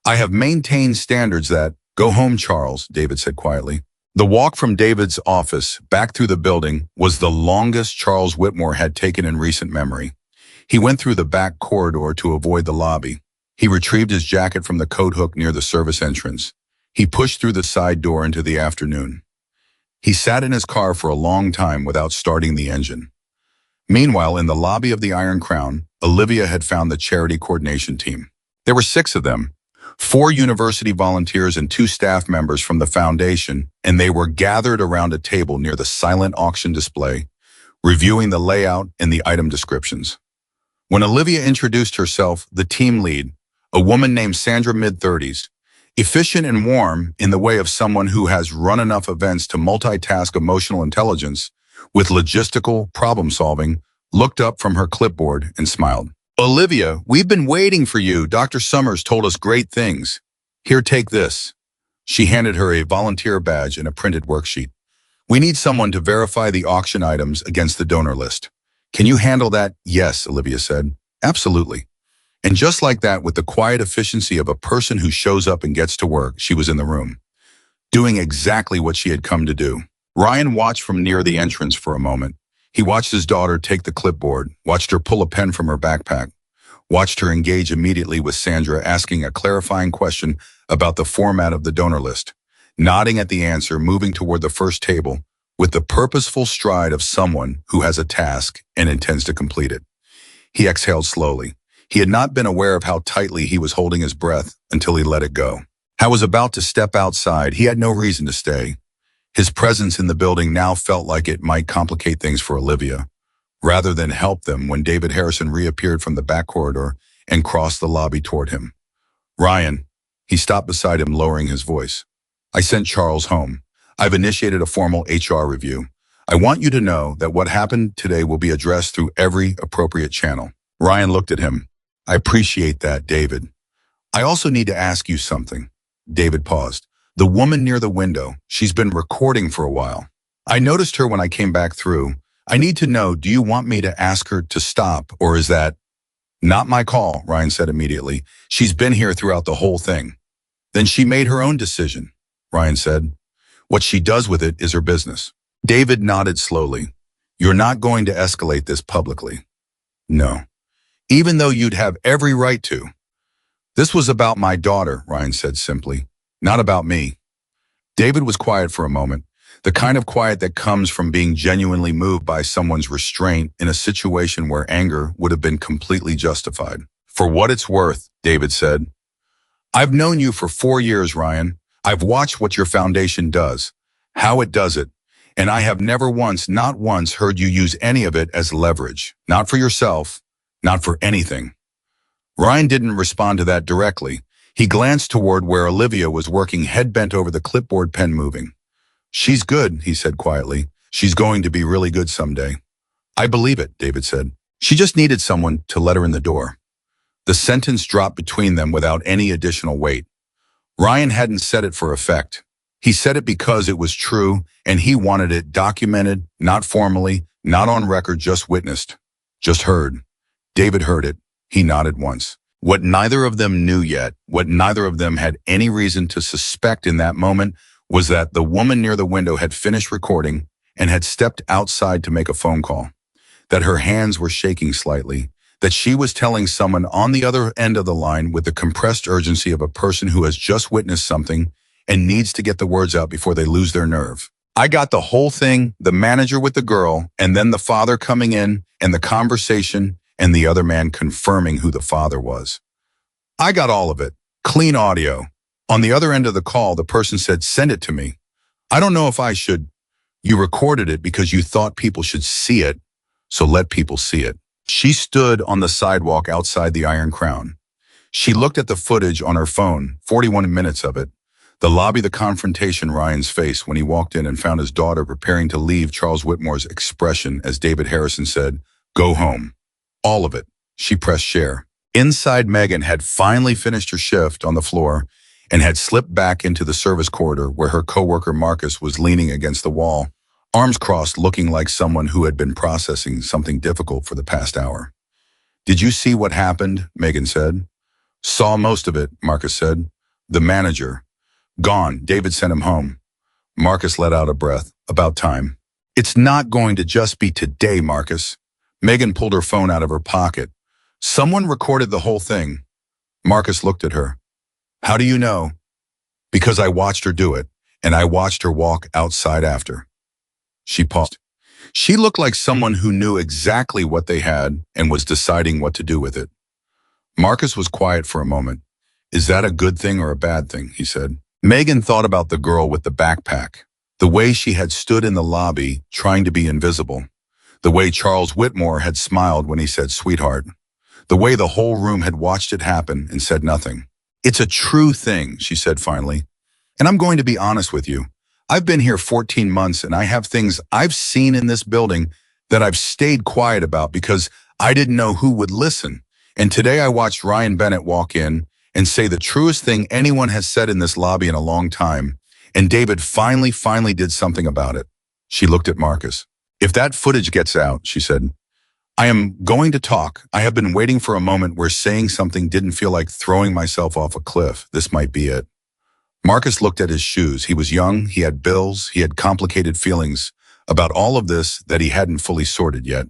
I have maintained standards that— Go home, Charles, David said quietly. The walk from David's office back through the building was the longest Charles Whitmore had taken in recent memory. He went through the back corridor to avoid the lobby. He retrieved his jacket from the coat hook near the service entrance. He pushed through the side door into the afternoon. He sat in his car for a long time without starting the engine. Meanwhile, in the lobby of the Iron Crown, Olivia had found the charity coordination team. There were 6 of them, 4 university volunteers and 2 staff members from the foundation, and they were gathered around a table near the silent auction display, reviewing the layout and the item descriptions. When Olivia introduced herself, the team lead, a woman named Sandra, mid-30s, efficient and warm in the way of someone who has run enough events to multitask emotional intelligence with logistical problem-solving, looked up from her clipboard and smiled. Olivia, we've been waiting for you. Dr. Summers told us great things. Here, take this. She handed her a volunteer badge and a printed worksheet. We need someone to verify the auction items against the donor list. Can you handle that? Yes, Olivia said. Absolutely. And just like that, with the quiet efficiency of a person who shows up and gets to work, she was in the room, doing exactly what she had come to do. Ryan watched from near the entrance for a moment. He watched his daughter take the clipboard, watched her pull a pen from her backpack, watched her engage immediately with Sandra, asking a clarifying question about the format of the donor list, nodding at the answer, moving toward the first table with the purposeful stride of someone who has a task and intends to complete it. He exhaled slowly. He had not been aware of how tightly he was holding his breath until he let it go. I was about to step outside. He had no reason to stay. His presence in the building now felt like it might complicate things for Olivia, rather than help them when David Harrison reappeared from the back corridor and crossed the lobby toward him. Ryan, he stopped beside him, lowering his voice. I sent Charles home. I've initiated a formal HR review. I want you to know that what happened today will be addressed through every appropriate channel. Ryan looked at him. I appreciate that, David. I also need to ask you something. David paused. The woman near the window, she's been recording for a while. I noticed her when I came back through. I need to know, do you want me to ask her to stop, or is that— Not my call, Ryan said immediately. She's been here throughout the whole thing. Then she made her own decision, Ryan said. What she does with it is her business. David nodded slowly. You're not going to escalate this publicly. No. Even though you'd have every right to. This was about my daughter, Ryan said simply. Not about me. David was quiet for a moment, the kind of quiet that comes from being genuinely moved by someone's restraint in a situation where anger would have been completely justified. For what it's worth, David said. I've known you for 4 years, Ryan. I've watched what your foundation does, how it does it, and I have never once, not once, heard you use any of it as leverage. Not for yourself, not for anything. Ryan didn't respond to that directly. He glanced toward where Olivia was working, head bent over the clipboard, pen moving. She's good, he said quietly. She's going to be really good someday. I believe it, David said. She just needed someone to let her in the door. The sentence dropped between them without any additional weight. Ryan hadn't said it for effect. He said it because it was true, and he wanted it documented, not formally, not on record, just witnessed, just heard. David heard it. He nodded once. What neither of them knew yet, what neither of them had any reason to suspect in that moment, was that the woman near the window had finished recording and had stepped outside to make a phone call, that her hands were shaking slightly, that she was telling someone on the other end of the line with the compressed urgency of a person who has just witnessed something and needs to get the words out before they lose their nerve. I got the whole thing, the manager with the girl, and then the father coming in, and the conversation, and the other man confirming who the father was. I got all of it. Clean audio. On the other end of the call, the person said, "Send it to me. I don't know if I should." "You recorded it because you thought people should see it, so let people see it." She stood on the sidewalk outside the Iron Crown. She looked at the footage on her phone, 41 minutes of it. The lobby, the confrontation, Ryan's face when he walked in and found his daughter preparing to leave, Charles Whitmore's expression as David Harrison said, "Go home." All of it. She pressed share. Inside, Megan had finally finished her shift on the floor and had slipped back into the service corridor where her coworker Marcus was leaning against the wall, arms crossed, looking like someone who had been processing something difficult for the past hour. "Did you see what happened?" Megan said. "Saw most of it," Marcus said. "The manager. Gone. David sent him home." Marcus let out a breath. About time. "It's not going to just be today, Marcus." Megan pulled her phone out of her pocket. "Someone recorded the whole thing." Marcus looked at her. "How do you know?" "Because I watched her do it, and I watched her walk outside after." She paused. She looked like someone who knew exactly what they had and was deciding what to do with it. Marcus was quiet for a moment. "Is that a good thing or a bad thing?" he said. Megan thought about the girl with the backpack, the way she had stood in the lobby trying to be invisible, the way Charles Whitmore had smiled when he said "sweetheart," the way the whole room had watched it happen and said nothing. "It's a true thing," she said finally. "And I'm going to be honest with you. I've been here 14 months and I have things I've seen in this building that I've stayed quiet about because I didn't know who would listen. And today I watched Ryan Bennett walk in and say the truest thing anyone has said in this lobby in a long time. And David finally did something about it." She looked at Marcus. "If that footage gets out," she said, "I am going to talk. I have been waiting for a moment where saying something didn't feel like throwing myself off a cliff. This might be it." Marcus looked at his shoes. He was young, he had bills, he had complicated feelings about all of this that he hadn't fully sorted yet.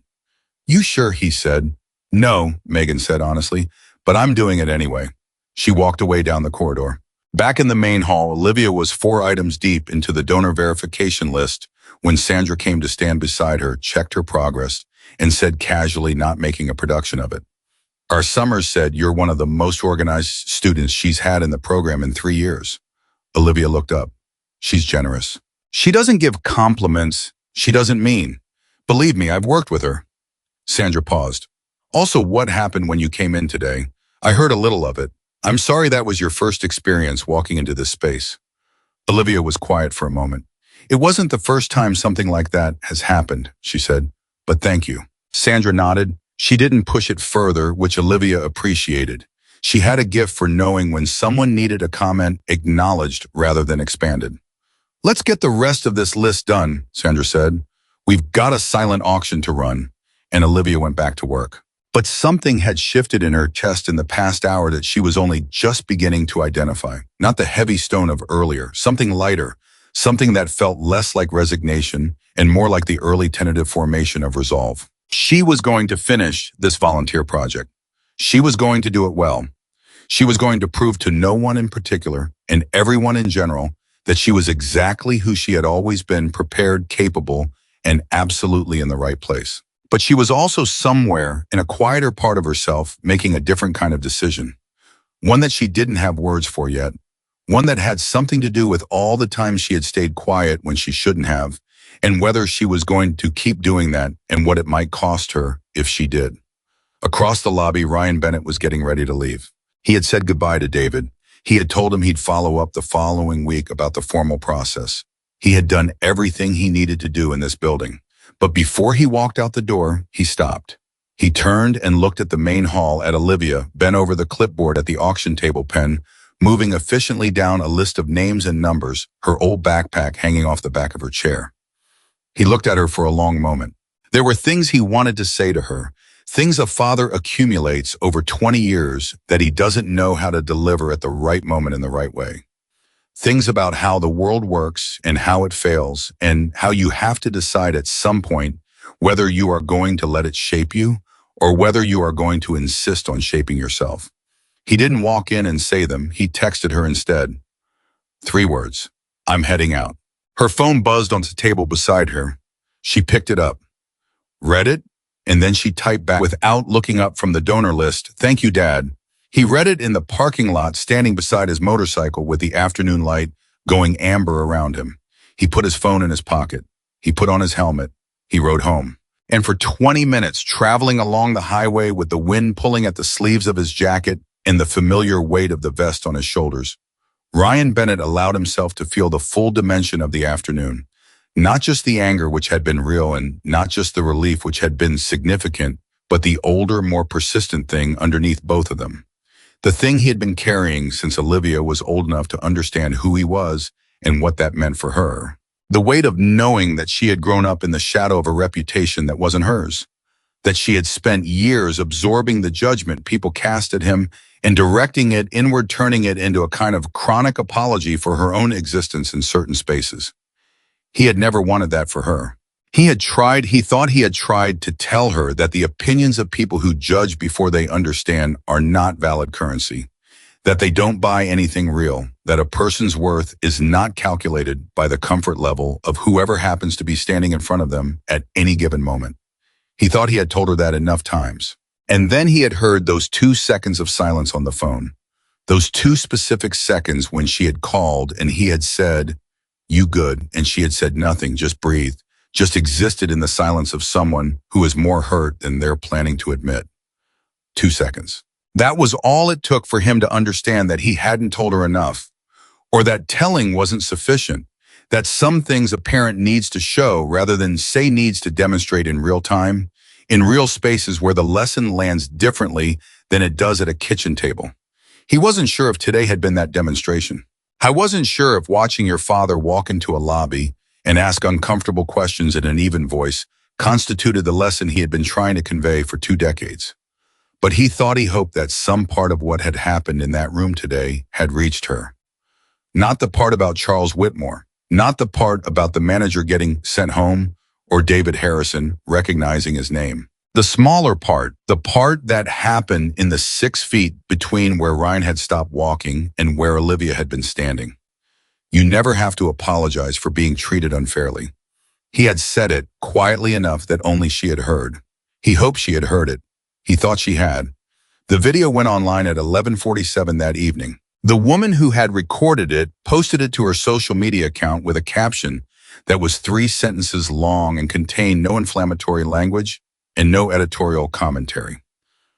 "You sure?" he said. "No," Megan said honestly, "but I'm doing it anyway." She walked away down the corridor. Back in the main hall, Olivia was 4 items deep into the donor verification list when Sandra came to stand beside her, checked her progress, and said casually, not making a production of it, "Our Summers said you're one of the most organized students she's had in the program in 3 years." Olivia looked up. "She's generous. She doesn't give compliments. She doesn't mean. Believe me, I've worked with her." Sandra paused. "Also, what happened when you came in today? I heard a little of it. I'm sorry that was your first experience walking into this space." Olivia was quiet for a moment. "It wasn't the first time something like that has happened," she said, "but thank you." Sandra nodded. She didn't push it further, which Olivia appreciated. She had a gift for knowing when someone needed a comment acknowledged rather than expanded. "Let's get the rest of this list done," Sandra said. "We've got a silent auction to run." And Olivia went back to work. But something had shifted in her chest in the past hour that she was only just beginning to identify. Not the heavy stone of earlier, something lighter, something that felt less like resignation and more like the early tentative formation of resolve. She was going to finish this volunteer project. She was going to do it well. She was going to prove to no one in particular, and everyone in general, that she was exactly who she had always been, prepared, capable, and absolutely in the right place. But she was also somewhere in a quieter part of herself making a different kind of decision. One that she didn't have words for yet. One that had something to do with all the times she had stayed quiet when she shouldn't have, and whether she was going to keep doing that and what it might cost her if she did. Across the lobby, Ryan Bennett was getting ready to leave. He had said goodbye to David. He had told him he'd follow up the following week about the formal process. He had done everything he needed to do in this building. But before he walked out the door, he stopped. He turned and looked at the main hall at Olivia, bent over the clipboard at the auction table pen, moving efficiently down a list of names and numbers, her old backpack hanging off the back of her chair. He looked at her for a long moment. There were things he wanted to say to her, things a father accumulates over 20 years that he doesn't know how to deliver at the right moment in the right way. Things about how the world works and how it fails, and how you have to decide at some point whether you are going to let it shape you or whether you are going to insist on shaping yourself. He didn't walk in and say them. He texted her instead. 3 words. "I'm heading out." Her phone buzzed on the table beside her. She picked it up, read it, and then she typed back without looking up from the donor list, "Thank you, Dad." He read it in the parking lot, standing beside his motorcycle with the afternoon light going amber around him. He put his phone in his pocket. He put on his helmet. He rode home. And for 20 minutes, traveling along the highway with the wind pulling at the sleeves of his jacket and the familiar weight of the vest on his shoulders, Ryan Bennett allowed himself to feel the full dimension of the afternoon. Not just the anger, which had been real, and not just the relief, which had been significant, but the older, more persistent thing underneath both of them. The thing he had been carrying since Olivia was old enough to understand who he was and what that meant for her. The weight of knowing that she had grown up in the shadow of a reputation that wasn't hers, that she had spent years absorbing the judgment people cast at him and directing it inward, turning it into a kind of chronic apology for her own existence in certain spaces. He had never wanted that for her. He thought he had tried to tell her that the opinions of people who judge before they understand are not valid currency, that they don't buy anything real, that a person's worth is not calculated by the comfort level of whoever happens to be standing in front of them at any given moment. He thought he had told her that enough times. And then he had heard those 2 seconds of silence on the phone, those 2 specific seconds when she had called and he had said, "You good?" and she had said nothing, just breathed, just existed in the silence of someone who is more hurt than they're planning to admit. 2 seconds. That was all it took for him to understand that he hadn't told her enough, or that telling wasn't sufficient, that some things a parent needs to show rather than say needs to demonstrate in real time, in real spaces where the lesson lands differently than it does at a kitchen table. He wasn't sure if today had been that demonstration. I wasn't sure if watching your father walk into a lobby and ask uncomfortable questions in an even voice constituted the lesson he had been trying to convey for 2 decades. But he hoped that some part of what had happened in that room today had reached her. Not the part about Charles Whitmore, not the part about the manager getting sent home or David Harrison recognizing his name. The smaller part, the part that happened in the 6 feet between where Ryan had stopped walking and where Olivia had been standing. You never have to apologize for being treated unfairly. He had said it quietly enough that only she had heard. He hoped she had heard it. He thought she had. The video went online at 11:47 that evening. The woman who had recorded it posted it to her social media account with a caption that was 3 sentences long and contained no inflammatory language and no editorial commentary.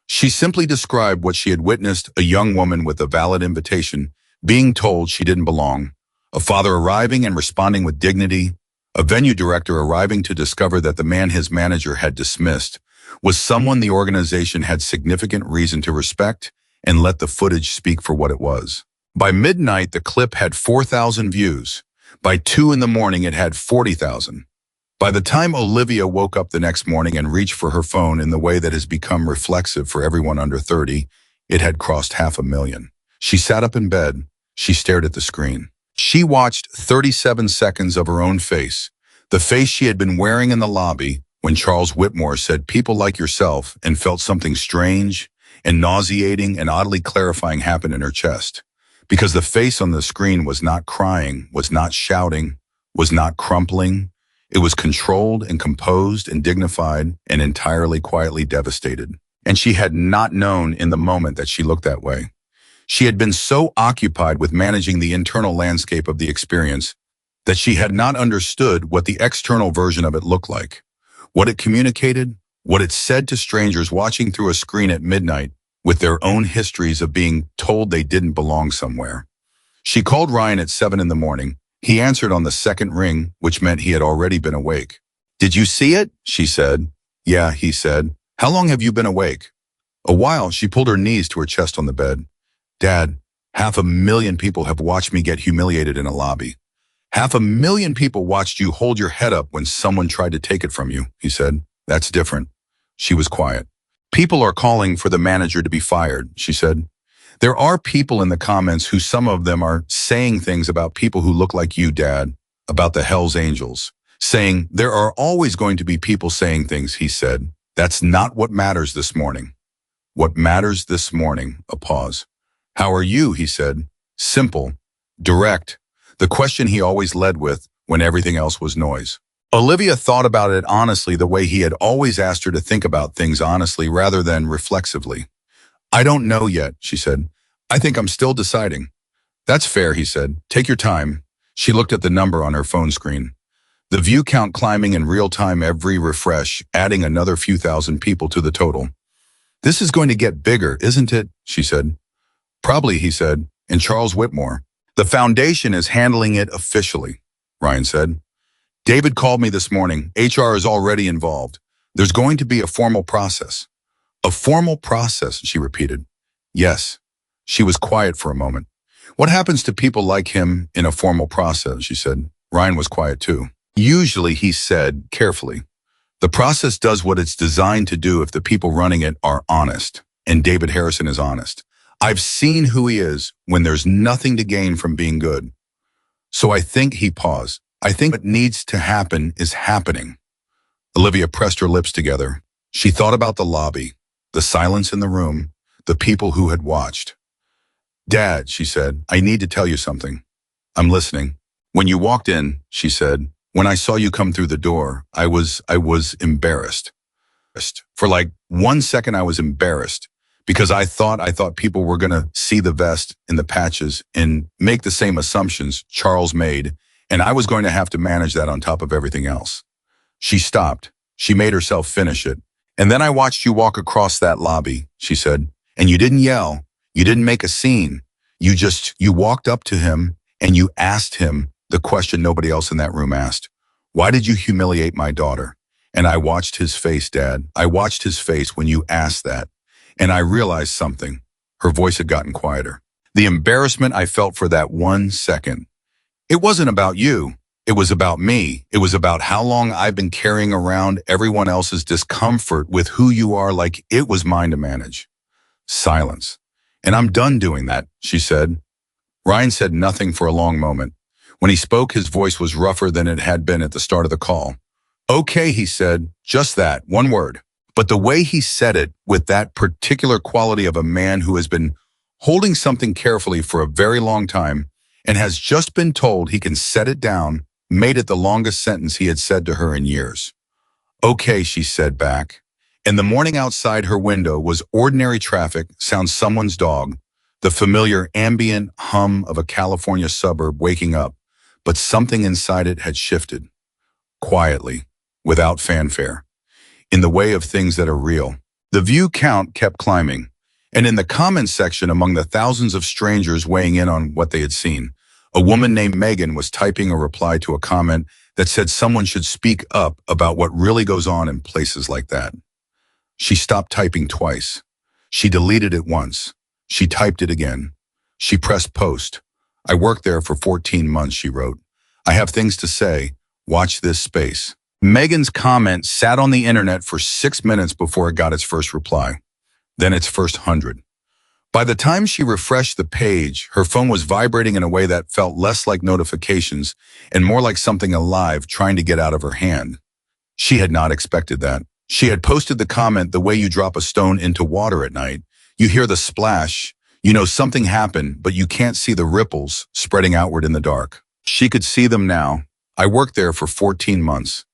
She simply described what she had witnessed: a young woman with a valid invitation being told she didn't belong, a father arriving and responding with dignity, a venue director arriving to discover that the man his manager had dismissed was someone the organization had significant reason to respect, and let the footage speak for what it was. By midnight, the clip had 4,000 views. By 2 in the morning, it had 40,000. By the time Olivia woke up the next morning and reached for her phone in the way that has become reflexive for everyone under 30, it had crossed 500,000. She sat up in bed. She stared at the screen. She watched 37 seconds of her own face, the face she had been wearing in the lobby when Charles Whitmore said "people like yourself," and felt something strange and nauseating and oddly clarifying happen in her chest. Because the face on the screen was not crying, was not shouting, was not crumpling. It was controlled and composed and dignified and entirely quietly devastated. And she had not known in the moment that she looked that way. She had been so occupied with managing the internal landscape of the experience that she had not understood what the external version of it looked like, what it communicated, what it said to strangers watching through a screen at midnight with their own histories of being told they didn't belong somewhere. She called Ryan at 7 in the morning. He answered on the second ring, which meant he had already been awake. "Did you see it?" she said. "Yeah," he said. "How long have you been awake?" "A while." She pulled her knees to her chest on the bed. "Dad, 500,000 people have watched me get humiliated in a lobby. 500,000 people watched you hold your head up when someone tried to take it from you," he said. "That's different." She was quiet. "People are calling for the manager to be fired," she said. "There are people in the comments who some of them are saying things about people who look like you, Dad, about the Hells Angels. Saying, there are always going to be people saying things," he said. "That's not what matters this morning. What matters this morning," a pause. "How are you?" he said. Simple, direct, the question he always led with, when everything else was noise. Olivia thought about it honestly the way he had always asked her to think about things honestly rather than reflexively. I don't know yet, she said. I think I'm still deciding. That's fair, he said. Take your time. She looked at the number on her phone screen. The view count climbing in real time every refresh, adding another few thousand people to the total. This is going to get bigger, isn't it? She said. Probably, he said, and Charles Whitmore. The foundation is handling it officially, Ryan said. David called me this morning. HR is already involved. There's going to be a formal process. A formal process, she repeated. Yes. She was quiet for a moment. What happens to people like him in a formal process, she said. Ryan was quiet too. Usually, he said, carefully, the process does what it's designed to do if the people running it are honest. And David Harrison is honest. I've seen who he is when there's nothing to gain from being good. So I think he paused. I think what needs to happen is happening. Olivia pressed her lips together. She thought about the lobby, the silence in the room, the people who had watched. Dad, she said, I need to tell you something. I'm listening. When you walked in, she said, when I saw you come through the door, I was embarrassed. For like 1 second, I was embarrassed because I thought people were going to see the vest in the patches and make the same assumptions Charles made, and I was going to have to manage that on top of everything else. She stopped. She made herself finish it. And then I watched you walk across that lobby, she said, and you didn't yell. You didn't make a scene. You walked up to him and you asked him the question nobody else in that room asked. Why did you humiliate my daughter? And I watched his face, Dad. I watched his face when you asked that. And I realized something. Her voice had gotten quieter. The embarrassment I felt for that 1 second. It wasn't about you. It was about me. It was about how long I've been carrying around everyone else's discomfort with who you are like it was mine to manage. Silence. And I'm done doing that, she said. Ryan said nothing for a long moment. When he spoke, his voice was rougher than it had been at the start of the call. Okay, he said, just that, one word. But the way he said it, with that particular quality of a man who has been holding something carefully for a very long time and has just been told he can set it down, made it the longest sentence he had said to her in years. Okay, she said back. And the morning outside her window was ordinary traffic, sounds someone's dog, the familiar ambient hum of a California suburb waking up, but something inside it had shifted. Quietly, without fanfare, in the way of things that are real. The view count kept climbing, and in the comments section among the thousands of strangers weighing in on what they had seen, a woman named Megan was typing a reply to a comment that said someone should speak up about what really goes on in places like that. She stopped typing twice. She deleted it once. She typed it again. She pressed post. I worked there for 14 months, she wrote. I have things to say. Watch this space. Megan's comment sat on the internet for 6 minutes before it got its first reply, then its first 100. By the time she refreshed the page, her phone was vibrating in a way that felt less like notifications and more like something alive trying to get out of her hand. She had not expected that. She had posted the comment the way you drop a stone into water at night. You hear the splash, you know something happened, but you can't see the ripples spreading outward in the dark. She could see them now. I worked there for 14 months.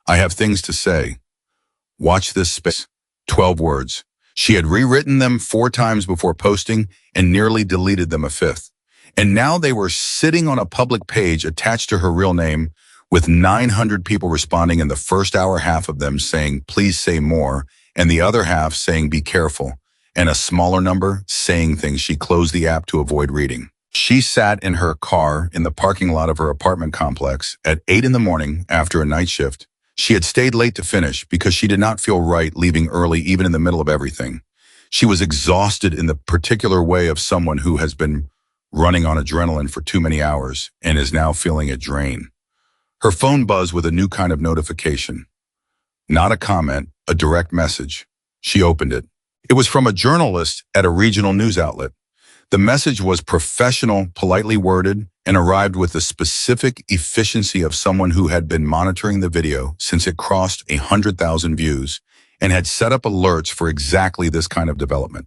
I have things to say. Watch this space. 12 words. She had rewritten them 4 times before posting and nearly deleted them a 5th. And now they were sitting on a public page attached to her real name, with 900 people responding in the first hour, half of them saying, please say more, and the other half saying, be careful, and a smaller number saying things she closed the app to avoid reading. She sat in her car in the parking lot of her apartment complex at 8 in the morning after a night shift. She had stayed late to finish because she did not feel right leaving early even in the middle of everything. She was exhausted in the particular way of someone who has been running on adrenaline for too many hours and is now feeling it drain. Her phone buzzed with a new kind of notification. Not a comment, a direct message. She opened it. It was from a journalist at a regional news outlet. The message was professional, politely worded, and arrived with the specific efficiency of someone who had been monitoring the video since it crossed 100,000 views and had set up alerts for exactly this kind of development.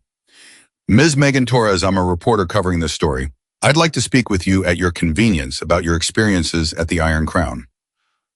Ms. Megan Torres, I'm a reporter covering this story. I'd like to speak with you at your convenience about your experiences at the Iron Crown.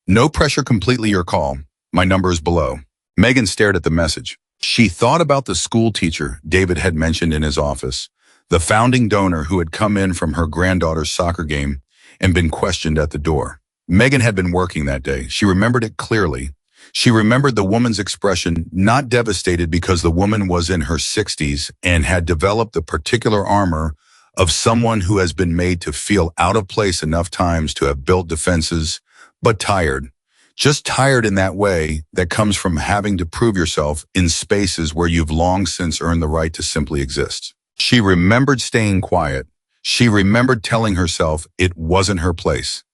No pressure, completely your call. My number is below. Megan stared at the message. She thought about the school teacher David had mentioned in his office, the founding donor who had come in from her granddaughter's soccer game and been questioned at the door. Megan had been working that day. She remembered it clearly. She remembered the woman's expression, not devastated because the woman was in her 60s and had developed the particular armor of someone who has been made to feel out of place enough times to have built defenses, but tired. Just tired in that way that comes from having to prove yourself in spaces where you've long since earned the right to simply exist. She remembered staying quiet. She remembered telling herself it wasn't her place,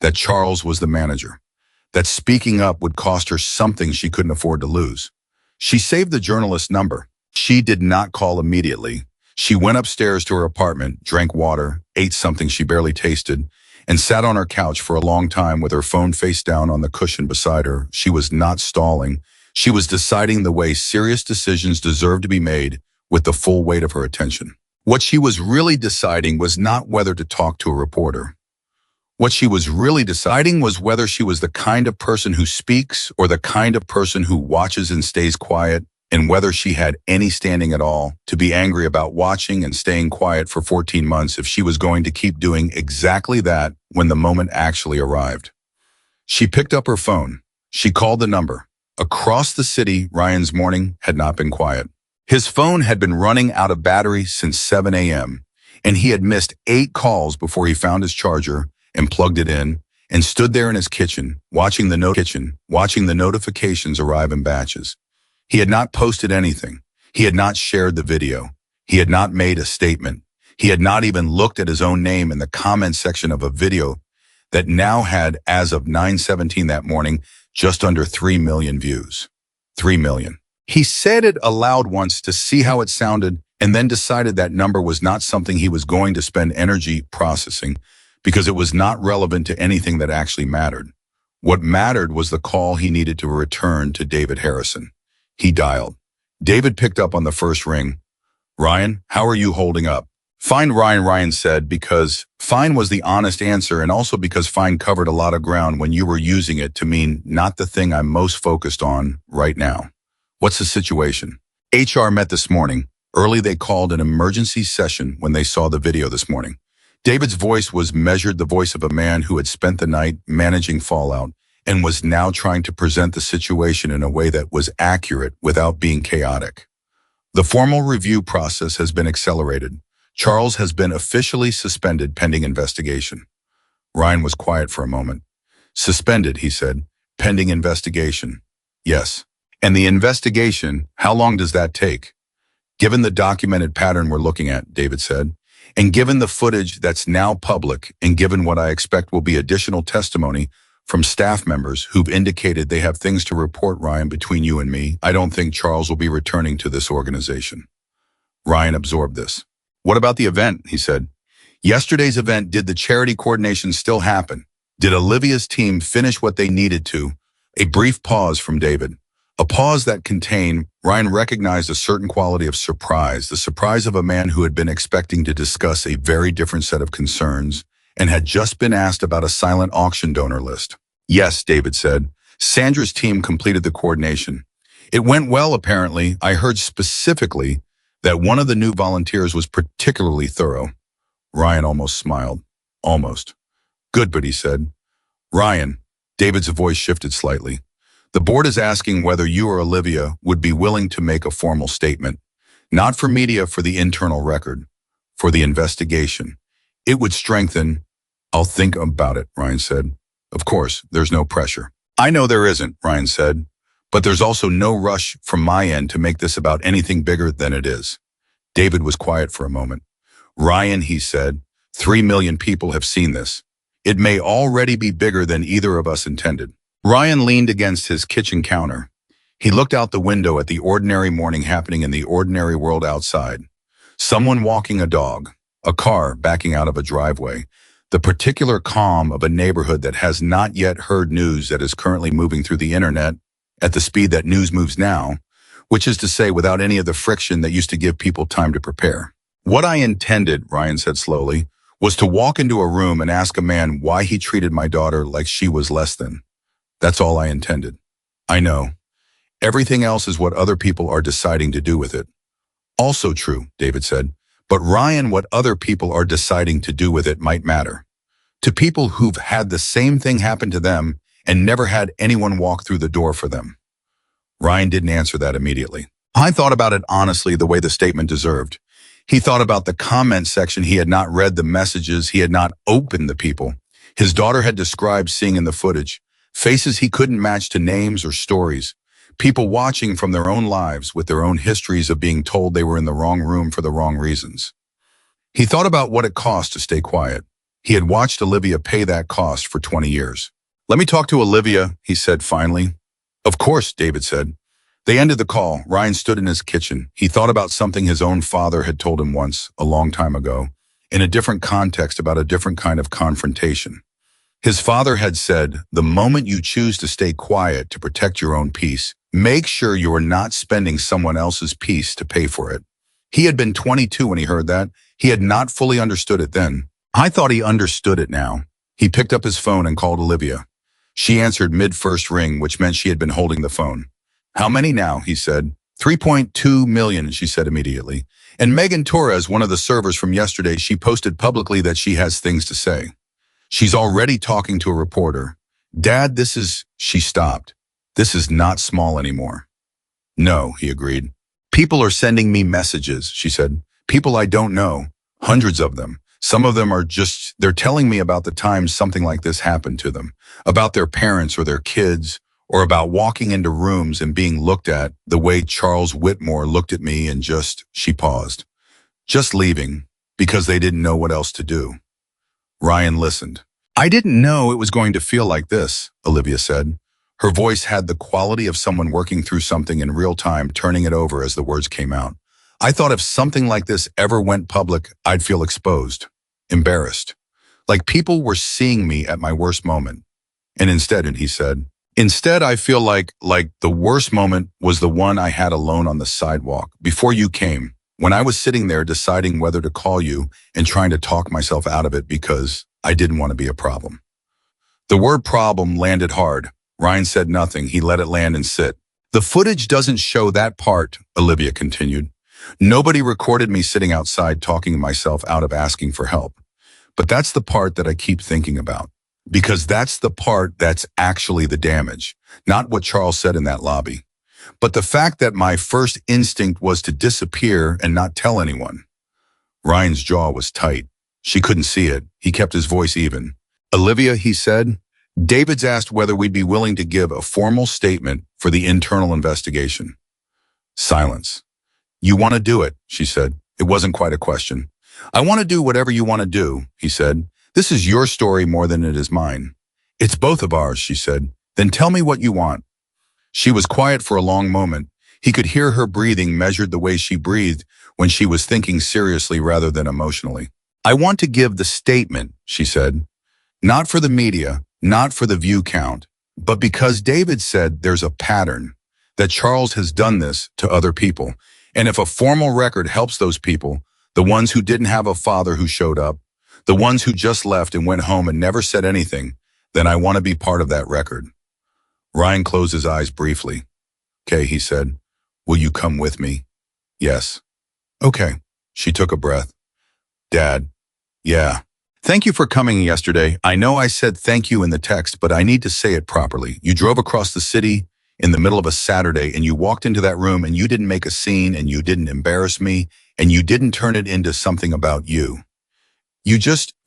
that Charles was the manager, that speaking up would cost her something she couldn't afford to lose. She saved the journalist's number. She did not call immediately. She went upstairs to her apartment, drank water, ate something she barely tasted, and sat on her couch for a long time with her phone face down on the cushion beside her. She was not stalling. She was deciding the way serious decisions deserved to be made with the full weight of her attention. What she was really deciding was not whether to talk to a reporter. What she was really deciding was whether she was the kind of person who speaks or the kind of person who watches and stays quiet, and whether she had any standing at all to be angry about watching and staying quiet for 14 months if she was going to keep doing exactly that when the moment actually arrived. She picked up her phone. She called the number. Across the city, Ryan's morning had not been quiet. His phone had been running out of battery since 7 a.m., and he had missed 8 calls before he found his charger and plugged it in and stood there in his kitchen, watching the notifications arrive in batches. He had not posted anything. He had not shared the video. He had not made a statement. He had not even looked at his own name in the comment section of a video that now had, as of 9:17 that morning, just under 3 million views. 3 million. He said it aloud once to see how it sounded and then decided that number was not something he was going to spend energy processing because it was not relevant to anything that actually mattered. What mattered was the call he needed to return to David Harrison. He dialed. David picked up on the first ring. "Ryan, how are you holding up?" "Fine, Ryan said, because fine was the honest answer, and also because fine covered a lot of ground when you were using it to mean not the thing I'm most focused on right now. What's the situation?" HR met this morning. Early they called an emergency session when they saw the video this morning. David's voice was measured, the voice of a man who had spent the night managing fallout and was now trying to present the situation in a way that was accurate without being chaotic. "The formal review process has been accelerated. Charles has been officially suspended pending investigation." Ryan was quiet for a moment. "Suspended," he said. "Pending investigation." "Yes." "And the investigation, how long does that take?" "Given the documented pattern we're looking at," David said, "and given the footage that's now public, and given what I expect will be additional testimony from staff members who've indicated they have things to report, Ryan, between you and me, I don't think Charles will be returning to this organization." Ryan absorbed this. "What about the event?" he said. "Yesterday's event, did the charity coordination still happen? Did Olivia's team finish what they needed to?" A brief pause from David. A pause that contained, Ryan recognized a certain quality of surprise, the surprise of a man who had been expecting to discuss a very different set of concerns and had just been asked about a silent auction donor list. "Yes," David said. "Sandra's team completed the coordination. It went well, apparently. I heard specifically that one of the new volunteers was particularly thorough." Ryan almost smiled. "Almost." "Good," but he said. "Ryan," David's voice shifted slightly. "The board is asking whether you or Olivia would be willing to make a formal statement. Not for media, for the internal record. For the investigation. It would strengthen—" "I'll think about it," Ryan said. "Of course, there's no pressure." "I know there isn't," Ryan said. "But there's also no rush from my end to make this about anything bigger than it is." David was quiet for a moment. "Ryan," he said, 3 million people have seen this. It may already be bigger than either of us intended." Ryan leaned against his kitchen counter. He looked out the window at the ordinary morning happening in the ordinary world outside. Someone walking a dog, a car backing out of a driveway, the particular calm of a neighborhood that has not yet heard news that is currently moving through the internet at the speed that news moves now, which is to say without any of the friction that used to give people time to prepare. "What I intended," Ryan said slowly, was to walk into a room and ask a man why he treated my daughter like she was less than. That's all I intended. I know. Everything else is what other people are deciding to do with it. Also true, David said. But Ryan, what other people are deciding to do with it might matter. To people who've had the same thing happen to them and never had anyone walk through the door for them. Ryan didn't answer that immediately. I thought about it honestly the way the statement deserved. He thought about the comment section. He had not read the messages. He had not opened the people. His daughter had described seeing in the footage. Faces he couldn't match to names or stories. People watching from their own lives with their own histories of being told they were in the wrong room for the wrong reasons. He thought about what it cost to stay quiet. He had watched Olivia pay that cost for 20 years. Let me talk to Olivia, he said finally. Of course, David said. They ended the call. Ryan stood in his kitchen. He thought about something his own father had told him once, a long time ago, in a different context about a different kind of confrontation. His father had said, the moment you choose to stay quiet to protect your own peace, make sure you are not spending someone else's peace to pay for it. He had been 22 when he heard that. He had not fully understood it then. I thought he understood it now. He picked up his phone and called Olivia. She answered mid-first ring, which meant she had been holding the phone. How many now? He said. 3.2 million, she said immediately. And Megan Torres, one of the servers from yesterday, she posted publicly that she has things to say. She's already talking to a reporter. Dad, she stopped. This is not small anymore. No, he agreed. People are sending me messages, she said. People I don't know. Hundreds of them. Some of them they're telling me about the times something like this happened to them, about their parents or their kids, or about walking into rooms and being looked at the way Charles Whitmore looked at me and she paused. Just leaving, because they didn't know what else to do. Ryan listened. I didn't know it was going to feel like this, Olivia said. Her voice had the quality of someone working through something in real time, turning it over as the words came out. I thought if something like this ever went public, I'd feel exposed, embarrassed, like people were seeing me at my worst moment. And instead, he said, I feel like the worst moment was the one I had alone on the sidewalk before you came, when I was sitting there deciding whether to call you and trying to talk myself out of it because I didn't want to be a problem. The word problem landed hard. Ryan said nothing. He let it land and sit. The footage doesn't show that part, Olivia continued. Nobody recorded me sitting outside talking myself out of asking for help. But that's the part that I keep thinking about. Because that's the part that's actually the damage, not what Charles said in that lobby. But the fact that my first instinct was to disappear and not tell anyone. Ryan's jaw was tight. She couldn't see it. He kept his voice even. Olivia, he said, David's asked whether we'd be willing to give a formal statement for the internal investigation. Silence. You want to do it, she said. It wasn't quite a question. I want to do whatever you want to do, he said. This is your story more than it is mine. It's both of ours, she said. Then tell me what you want. She was quiet for a long moment. He could hear her breathing measured the way she breathed when she was thinking seriously rather than emotionally. I want to give the statement, she said. Not for the media, not for the view count, but because David said there's a pattern, that Charles has done this to other people. And if a formal record helps those people, the ones who didn't have a father who showed up, the ones who just left and went home and never said anything, then I want to be part of that record. Ryan closed his eyes briefly. Okay, he said. Will you come with me? Yes. Okay. She took a breath. Dad. Yeah. Thank you for coming yesterday. I know I said thank you in the text, but I need to say it properly. You drove across the city in the middle of a Saturday and you walked into that room and you didn't make a scene and you didn't embarrass me and you didn't turn it into something about you.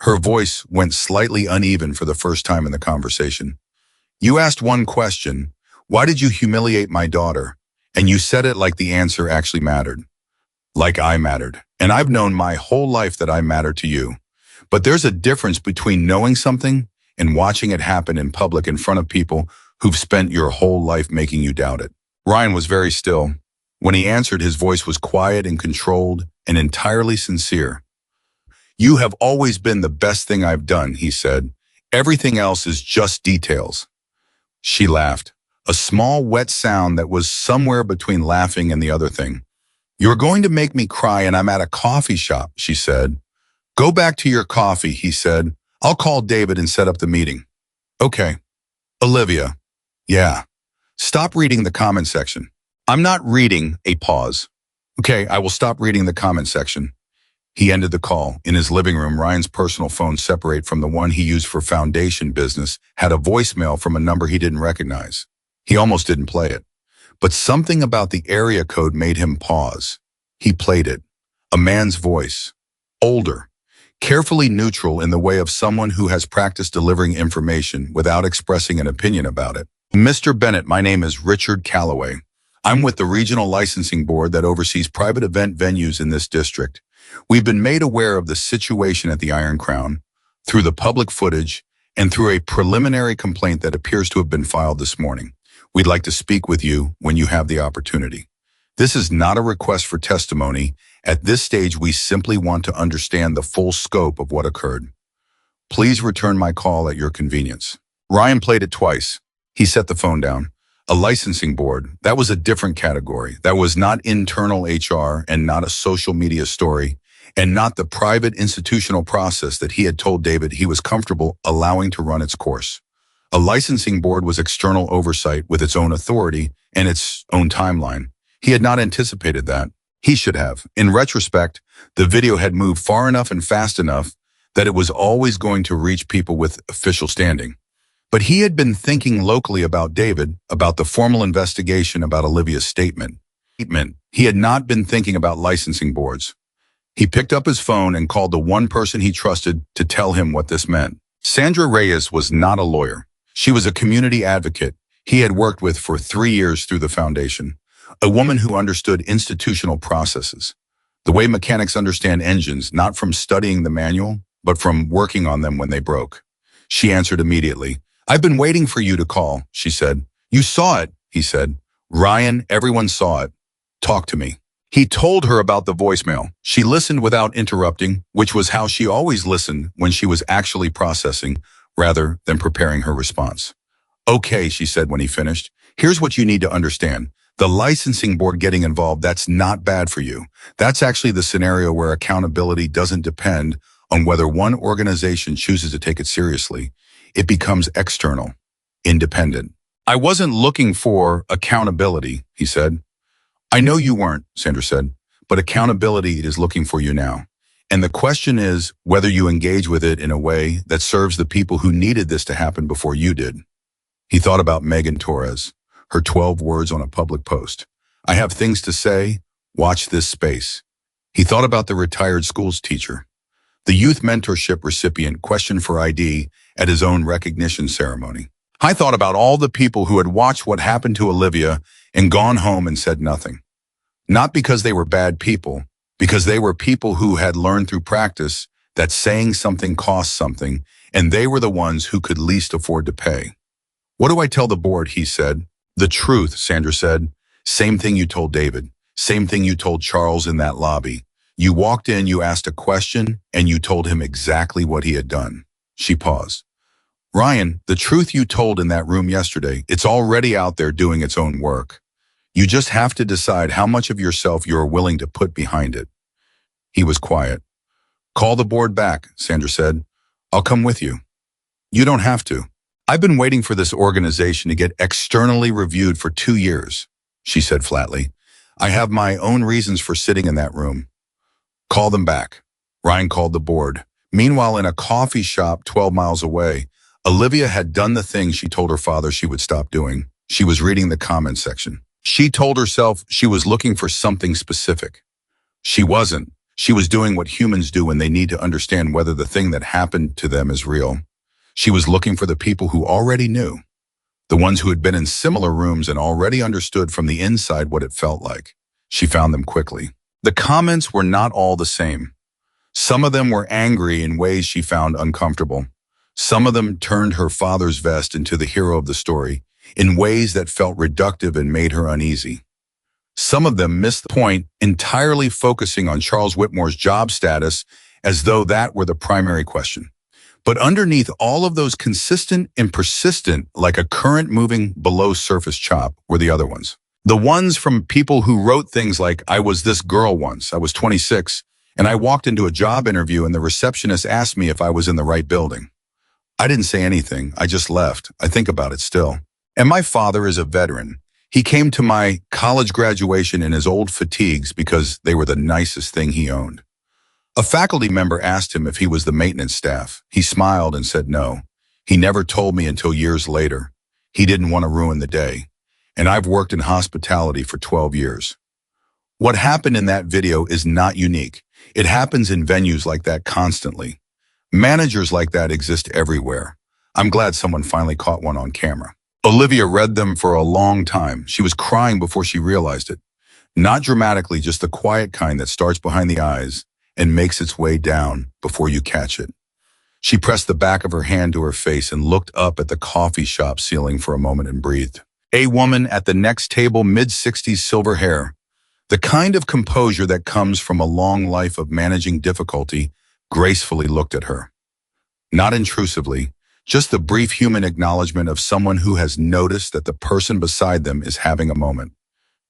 Her voice went slightly uneven for the first time in the conversation. You asked one question, why did you humiliate my daughter? And you said it like the answer actually mattered. Like I mattered. And I've known my whole life that I matter to you. But there's a difference between knowing something and watching it happen in public in front of people who've spent your whole life making you doubt it. Ryan was very still. When he answered, his voice was quiet and controlled and entirely sincere. You have always been the best thing I've done, he said. Everything else is just details. She laughed, a small wet sound that was somewhere between laughing and the other thing. You're going to make me cry and I'm at a coffee shop, she said. Go back to your coffee, he said. I'll call David and set up the meeting. Okay. Olivia. Yeah. Stop reading the comment section. I'm not reading a pause. Okay, I will stop reading the comment section. He ended the call. In his living room, Ryan's personal phone, separate from the one he used for foundation business, had a voicemail from a number he didn't recognize. He almost didn't play it. But something about the area code made him pause. He played it. A man's voice. Older. Carefully neutral in the way of someone who has practiced delivering information without expressing an opinion about it. Mr. Bennett, my name is Richard Calloway. I'm with the Regional Licensing Board that oversees private event venues in this district. We've been made aware of the situation at the Iron Crown through the public footage and through a preliminary complaint that appears to have been filed this morning. We'd like to speak with you when you have the opportunity. This is not a request for testimony. At this stage, we simply want to understand the full scope of what occurred. Please return my call at your convenience. Ryan played it twice. He set the phone down. A licensing board, that was a different category. That was not internal HR and not a social media story and not the private institutional process that he had told David he was comfortable allowing to run its course. A licensing board was external oversight with its own authority and its own timeline. He had not anticipated that. He should have. In retrospect, the video had moved far enough and fast enough that it was always going to reach people with official standing. But he had been thinking locally about David, about the formal investigation, about Olivia's statement. He had not been thinking about licensing boards. He picked up his phone and called the one person he trusted to tell him what this meant. Sandra Reyes was not a lawyer. She was a community advocate he had worked with for 3 years through the foundation, a woman who understood institutional processes, the way mechanics understand engines, not from studying the manual, but from working on them when they broke. She answered immediately. I've been waiting for you to call, she said. You saw it, he said. Ryan, everyone saw it. Talk to me. He told her about the voicemail. She listened without interrupting, which was how she always listened when she was actually processing, rather than preparing her response. Okay, she said when he finished. Here's what you need to understand. The licensing board getting involved, that's not bad for you. That's actually the scenario where accountability doesn't depend on whether one organization chooses to take it seriously. It becomes external, independent. I wasn't looking for accountability, he said. I know you weren't, Sandra said, but accountability is looking for you now. And the question is whether you engage with it in a way that serves the people who needed this to happen before you did. He thought about Megan Torres, her 12 words on a public post. I have things to say, watch this space. He thought about the retired schools teacher, the youth mentorship recipient questioned for ID at his own recognition ceremony. I thought about all the people who had watched what happened to Olivia and gone home and said nothing. Not because they were bad people, because they were people who had learned through practice that saying something costs something, and they were the ones who could least afford to pay. What do I tell the board, he said. The truth, Sandra said. Same thing you told David. Same thing you told Charles in that lobby. You walked in, you asked a question, and you told him exactly what he had done. She paused. Ryan, the truth you told in that room yesterday, it's already out there doing its own work. You just have to decide how much of yourself you are willing to put behind it. He was quiet. Call the board back, Sandra said. I'll come with you. You don't have to. I've been waiting for this organization to get externally reviewed for 2 years, she said flatly. I have my own reasons for sitting in that room. Call them back. Ryan called the board. Meanwhile, in a coffee shop 12 miles away, Olivia had done the thing she told her father she would stop doing. She was reading the comments section. She told herself she was looking for something specific. She wasn't. She was doing what humans do when they need to understand whether the thing that happened to them is real. She was looking for the people who already knew, the ones who had been in similar rooms and already understood from the inside what it felt like. She found them quickly. The comments were not all the same. Some of them were angry in ways she found uncomfortable. Some of them turned her father's vest into the hero of the story in ways that felt reductive and made her uneasy. Some of them missed the point, entirely focusing on Charles Whitmore's job status as though that were the primary question. But underneath all of those consistent and persistent, like a current moving below surface chop, were the other ones. The ones from people who wrote things like, I was this girl once, I was 26, And I walked into a job interview and the receptionist asked me if I was in the right building. I didn't say anything. I just left. I think about it still. And my father is a veteran. He came to my college graduation in his old fatigues because they were the nicest thing he owned. A faculty member asked him if he was the maintenance staff. He smiled and said no. He never told me until years later. He didn't want to ruin the day. And I've worked in hospitality for 12 years. What happened in that video is not unique. It happens in venues like that constantly. Managers like that exist everywhere. I'm glad someone finally caught one on camera. Olivia read them for a long time. She was crying before she realized it. Not dramatically, just the quiet kind that starts behind the eyes and makes its way down before you catch it. She pressed the back of her hand to her face and looked up at the coffee shop ceiling for a moment and breathed. A woman at the next table, mid-60s, silver hair. The kind of composure that comes from a long life of managing difficulty, gracefully looked at her. Not intrusively, just the brief human acknowledgement of someone who has noticed that the person beside them is having a moment.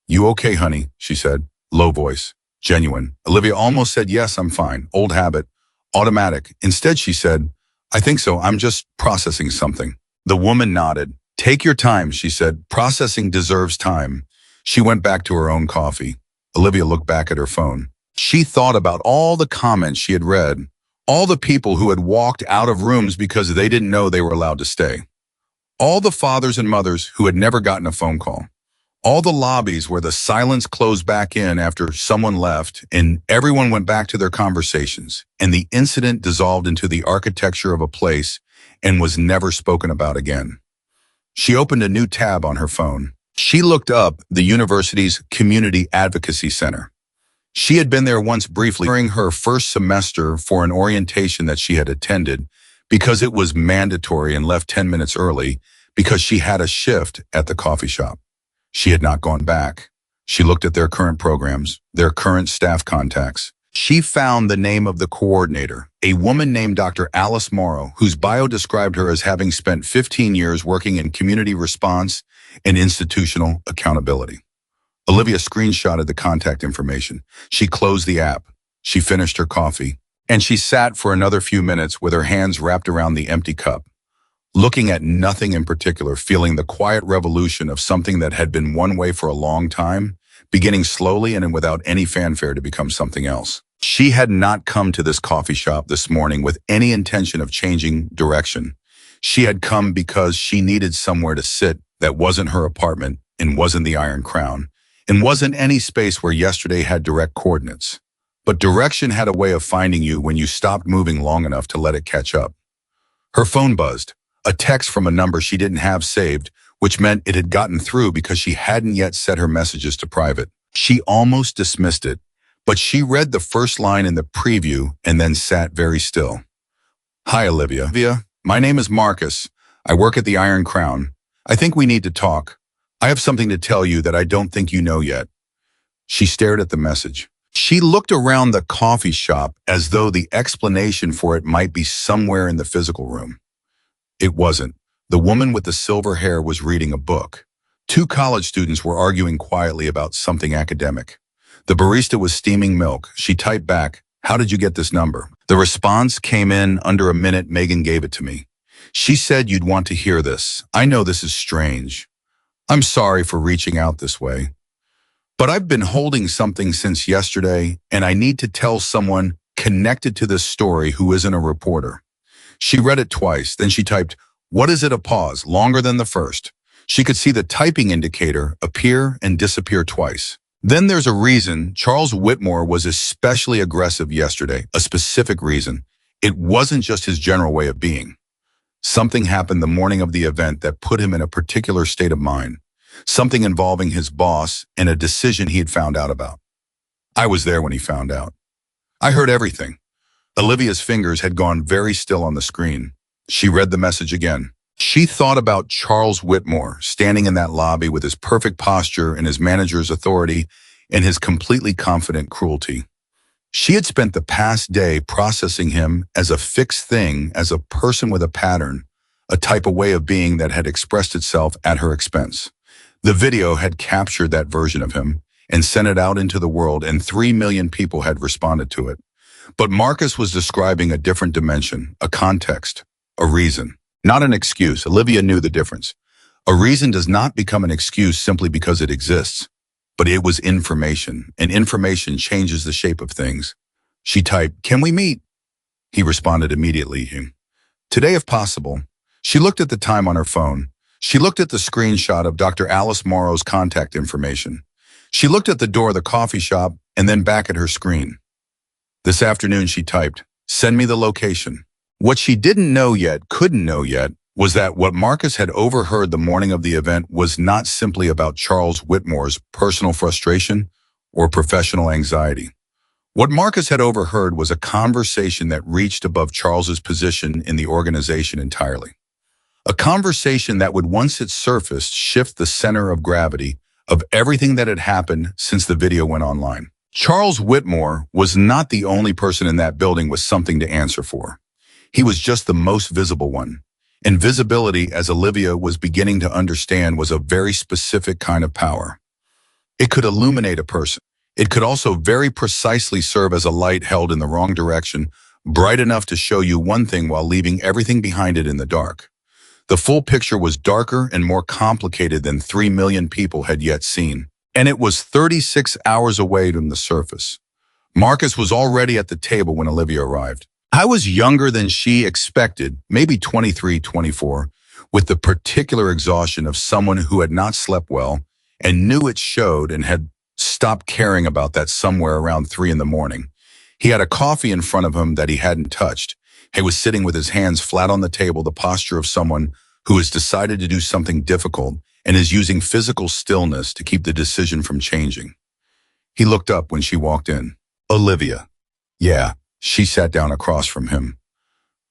"You okay, honey?" she said, low voice, genuine. Olivia almost said, "Yes, I'm fine." Old habit, automatic. Instead, she said, "I think so. I'm just processing something." The woman nodded. "Take your time," she said. "Processing deserves time." She went back to her own coffee. Olivia looked back at her phone. She thought about all the comments she had read, all the people who had walked out of rooms because they didn't know they were allowed to stay, all the fathers and mothers who had never gotten a phone call, all the lobbies where the silence closed back in after someone left and everyone went back to their conversations, and the incident dissolved into the architecture of a place and was never spoken about again. She opened a new tab on her phone. She looked up the university's Community Advocacy Center. She had been there once briefly during her first semester for an orientation that she had attended because it was mandatory and left 10 minutes early because she had a shift at the coffee shop. She had not gone back. She looked at their current programs, their current staff contacts. She found the name of the coordinator, a woman named Dr. Alice Morrow, whose bio described her as having spent 15 years working in community response and institutional accountability. Olivia screenshotted the contact information. She closed the app. She finished her coffee. And she sat for another few minutes with her hands wrapped around the empty cup, looking at nothing in particular, feeling the quiet revolution of something that had been one way for a long time, beginning slowly and without any fanfare to become something else. She had not come to this coffee shop this morning with any intention of changing direction. She had come because she needed somewhere to sit that wasn't her apartment and wasn't the Iron Crown, and wasn't any space where yesterday had direct coordinates. But direction had a way of finding you when you stopped moving long enough to let it catch up. Her phone buzzed, a text from a number she didn't have saved, which meant it had gotten through because she hadn't yet set her messages to private. She almost dismissed it, but she read the first line in the preview and then sat very still. "Hi, Olivia. My name is Marcus. I work at the Iron Crown. I think we need to talk. I have something to tell you that I don't think you know yet." She stared at the message. She looked around the coffee shop as though the explanation for it might be somewhere in the physical room. It wasn't. The woman with the silver hair was reading a book. Two college students were arguing quietly about something academic. The barista was steaming milk. She typed back, "How did you get this number?" The response came in under a minute. "Megan gave it to me. She said you'd want to hear this. I know this is strange. I'm sorry for reaching out this way. But I've been holding something since yesterday, and I need to tell someone connected to this story who isn't a reporter." She read it twice, then she typed, "What is it?" a pause, longer than the first. She could see the typing indicator appear and disappear twice. "Then there's a reason Charles Whitmore was especially aggressive yesterday, a specific reason. It wasn't just his general way of being. Something happened the morning of the event that put him in a particular state of mind. Something involving his boss and a decision he had found out about. I was there when he found out. I heard everything." Olivia's fingers had gone very still on the screen. She read the message again. She thought about Charles Whitmore standing in that lobby with his perfect posture and his manager's authority and his completely confident cruelty. She had spent the past day processing him as a fixed thing, as a person with a pattern, a type of way of being that had expressed itself at her expense. The video had captured that version of him and sent it out into the world, and 3 million people had responded to it. But Marcus was describing a different dimension, a context, a reason. Not an excuse. Olivia knew the difference. A reason does not become an excuse simply because it exists. But it was information, and information changes the shape of things. She typed, "Can we meet?" He responded immediately, "Today if possible." She looked at the time on her phone. She looked at the screenshot of Dr. Alice Morrow's contact information. She looked at the door of the coffee shop and then back at her screen. This afternoon, she typed, "Send me the location." What she didn't know yet, couldn't know yet, was that what Marcus had overheard the morning of the event was not simply about Charles Whitmore's personal frustration or professional anxiety. What Marcus had overheard was a conversation that reached above Charles's position in the organization entirely. A conversation that would, once it surfaced, shift the center of gravity of everything that had happened since the video went online. Charles Whitmore was not the only person in that building with something to answer for. He was just the most visible one. And visibility, as Olivia was beginning to understand, was a very specific kind of power. It could illuminate a person. It could also very precisely serve as a light held in the wrong direction, bright enough to show you one thing while leaving everything behind it in the dark. The full picture was darker and more complicated than 3 million people had yet seen. And it was 36 hours away from the surface. Marcus was already at the table when Olivia arrived. I was younger than she expected, maybe 23, 24, with the particular exhaustion of someone who had not slept well and knew it showed and had stopped caring about that somewhere around 3 in the morning. He had a coffee in front of him that he hadn't touched. He was sitting with his hands flat on the table, the posture of someone who has decided to do something difficult and is using physical stillness to keep the decision from changing. He looked up when she walked in. "Olivia." "Yeah." She sat down across from him.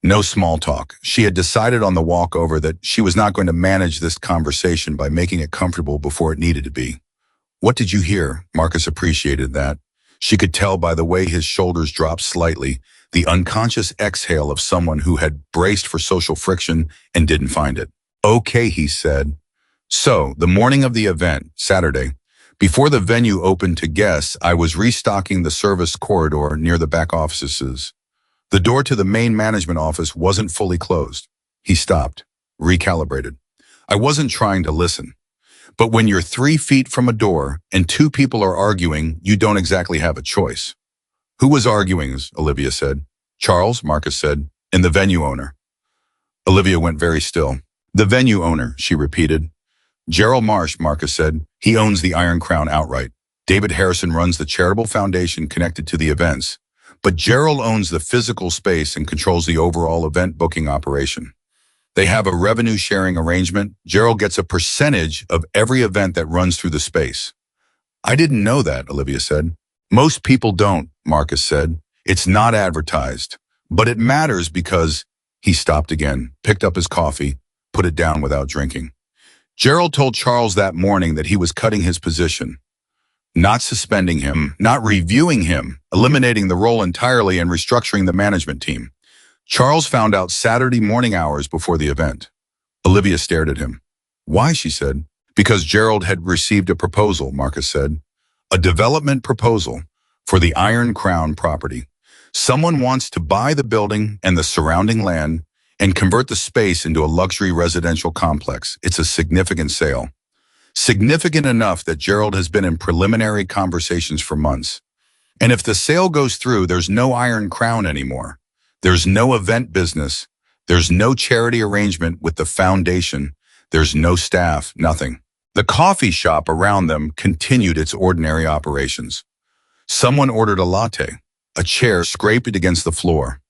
No small talk. She had decided on the walk over that she was not going to manage this conversation by making it comfortable before it needed to be. "What did you hear?" Marcus appreciated that. She could tell by the way his shoulders dropped slightly, the unconscious exhale of someone who had braced for social friction and didn't find it. "Okay," he said. "So, the morning of the event, Saturday, before the venue opened to guests, I was restocking the service corridor near the back offices. The door to the main management office wasn't fully closed." He stopped, recalibrated. "I wasn't trying to listen. But when you're 3 feet from a door and 2 people are arguing, you don't exactly have a choice." "Who was arguing?" Olivia said. "Charles," Marcus said, "and the venue owner." Olivia went very still. "The venue owner," she repeated. "Gerald Marsh," Marcus said. "He owns the Iron Crown outright. David Harrison runs the charitable foundation connected to the events. But Gerald owns the physical space and controls the overall event booking operation. They have a revenue-sharing arrangement. Gerald gets a percentage of every event that runs through the space." "I didn't know that," Olivia said. "Most people don't," Marcus said. "It's not advertised. But it matters because—" He stopped again, picked up his coffee, put it down without drinking. "Gerald told Charles that morning that he was cutting his position. Not suspending him, not reviewing him, eliminating the role entirely and restructuring the management team. Charles found out Saturday morning hours before the event." Olivia stared at him. "Why?" she said. "Because Gerald had received a proposal," Marcus said. "A development proposal for the Iron Crown property. Someone wants to buy the building and the surrounding land and convert the space into a luxury residential complex. It's a significant sale. Significant enough that Gerald has been in preliminary conversations for months. And if the sale goes through, there's no Iron Crown anymore. There's no event business. There's no charity arrangement with the foundation. There's no staff, nothing." The coffee shop around them continued its ordinary operations. Someone ordered a latte. A chair scraped against the floor.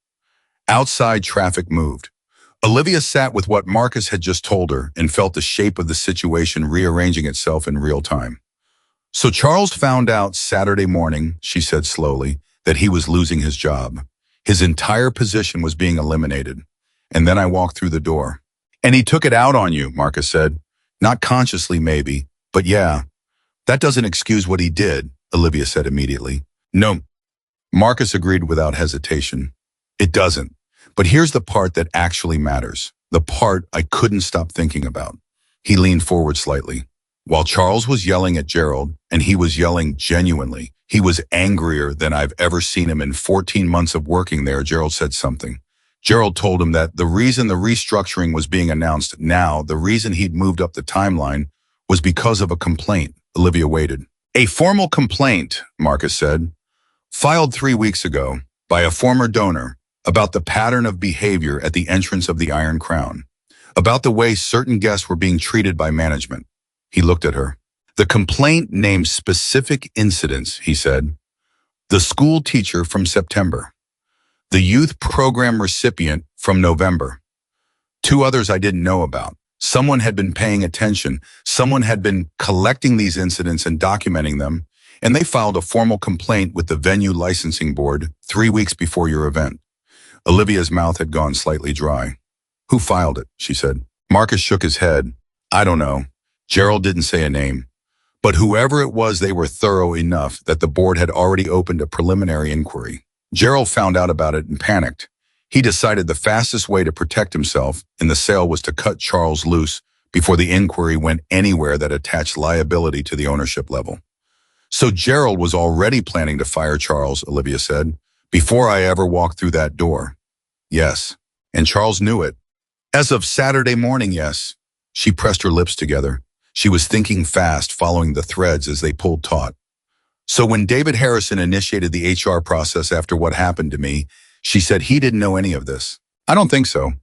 Outside, traffic moved. Olivia sat with what Marcus had just told her and felt the shape of the situation rearranging itself in real time. "So Charles found out Saturday morning," she said slowly, "that he was losing his job. His entire position was being eliminated. And then I walked through the door. And he took it out on you," Marcus said. "Not consciously, maybe, but yeah." "That doesn't excuse what he did," Olivia said immediately. "No," Marcus agreed without hesitation. "It doesn't. But here's the part that actually matters. The part I couldn't stop thinking about." He leaned forward slightly. "While Charles was yelling at Gerald, and he was yelling genuinely, He was angrier than I've ever seen him in 14 months of working there. Gerald said something. Gerald told him that the reason the restructuring was being announced now, the reason he'd moved up the timeline, was because of a complaint. Olivia waited. A formal complaint, Marcus said, filed 3 weeks ago by a former donor about the pattern of behavior at the entrance of the Iron Crown, about the way certain guests were being treated by management. He looked at her. The complaint named specific incidents, he said. The school teacher from September. The youth program recipient from November. 2 others I didn't know about. Someone had been paying attention. Someone had been collecting these incidents and documenting them, and they filed a formal complaint with the venue licensing board 3 weeks before your event. Olivia's mouth had gone slightly dry. Who filed it? She said. Marcus shook his head. I don't know. Gerald didn't say a name. But whoever it was, they were thorough enough that the board had already opened a preliminary inquiry. Gerald found out about it and panicked. He decided the fastest way to protect himself in the sale was to cut Charles loose before the inquiry went anywhere that attached liability to the ownership level. So Gerald was already planning to fire Charles, Olivia said, before I ever walked through that door. Yes, and Charles knew it. As of Saturday morning, yes. She pressed her lips together. She was thinking fast, following the threads as they pulled taut. So when David Harrison initiated the HR process after what happened to me, she said he didn't know any of this. I don't think so.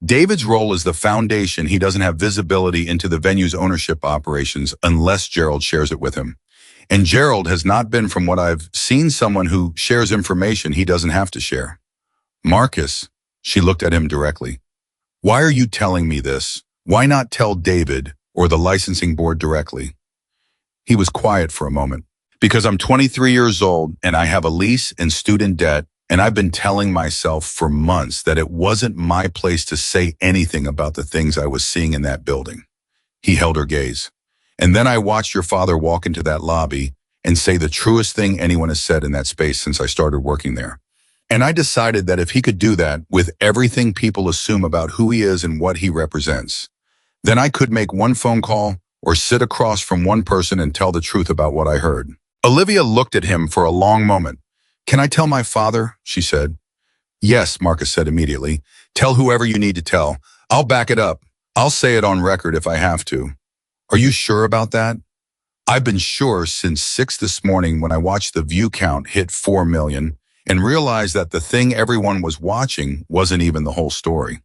David's role is the foundation. He doesn't have visibility into the venue's ownership operations unless Gerald shares it with him. And Gerald has not been, from what I've seen, someone who shares information he doesn't have to share. Marcus, she looked at him directly. Why are you telling me this? Why not tell David or the licensing board directly? He was quiet for a moment. Because I'm 23 years old and I have a lease and student debt, and I've been telling myself for months that it wasn't my place to say anything about the things I was seeing in that building. He held her gaze. And then I watched your father walk into that lobby and say the truest thing anyone has said in that space since I started working there. And I decided that if he could do that with everything people assume about who he is and what he represents, then I could make one phone call or sit across from one person and tell the truth about what I heard. Olivia looked at him for a long moment. Can I tell my father? She said. Yes, Marcus said immediately. Tell whoever you need to tell. I'll back it up. I'll say it on record if I have to. Are you sure about that? I've been sure since 6 this morning when I watched the view count hit 4 million and realized that the thing everyone was watching wasn't even the whole story.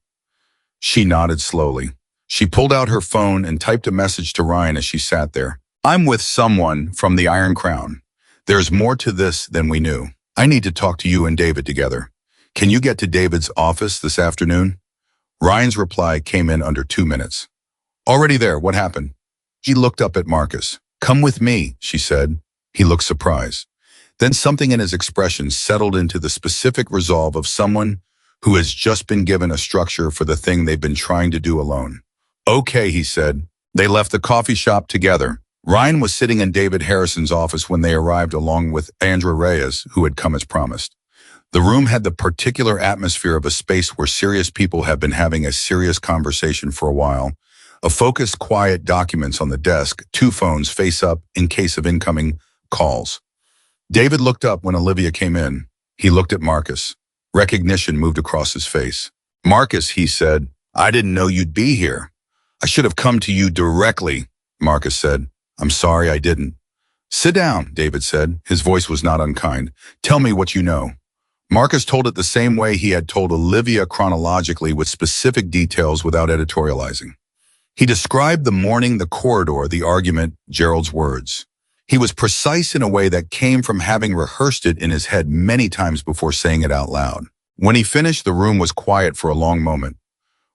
She nodded slowly. She pulled out her phone and typed a message to Ryan as she sat there. I'm with someone from the Iron Crown. There's more to this than we knew. I need to talk to you and David together. Can you get to David's office this afternoon? Ryan's reply came in under 2 minutes. Already there, what happened? She looked up at Marcus. Come with me, she said. He looked surprised. Then something in his expression settled into the specific resolve of someone who has just been given a structure for the thing they've been trying to do alone. Okay, he said. They left the coffee shop together. Ryan was sitting in David Harrison's office when they arrived along with Andra Reyes, who had come as promised. The room had the particular atmosphere of a space where serious people have been having a serious conversation for a while. A focused, quiet documents on the desk, 2 phones face up in case of incoming calls. David looked up when Olivia came in. He looked at Marcus. Recognition moved across his face. Marcus, he said, I didn't know you'd be here. I should have come to you directly, Marcus said. I'm sorry I didn't. Sit down, David said. His voice was not unkind. Tell me what you know. Marcus told it the same way he had told Olivia, chronologically with specific details without editorializing. He described the morning, the corridor, the argument, Gerald's words. He was precise in a way that came from having rehearsed it in his head many times before saying it out loud. When he finished, the room was quiet for a long moment.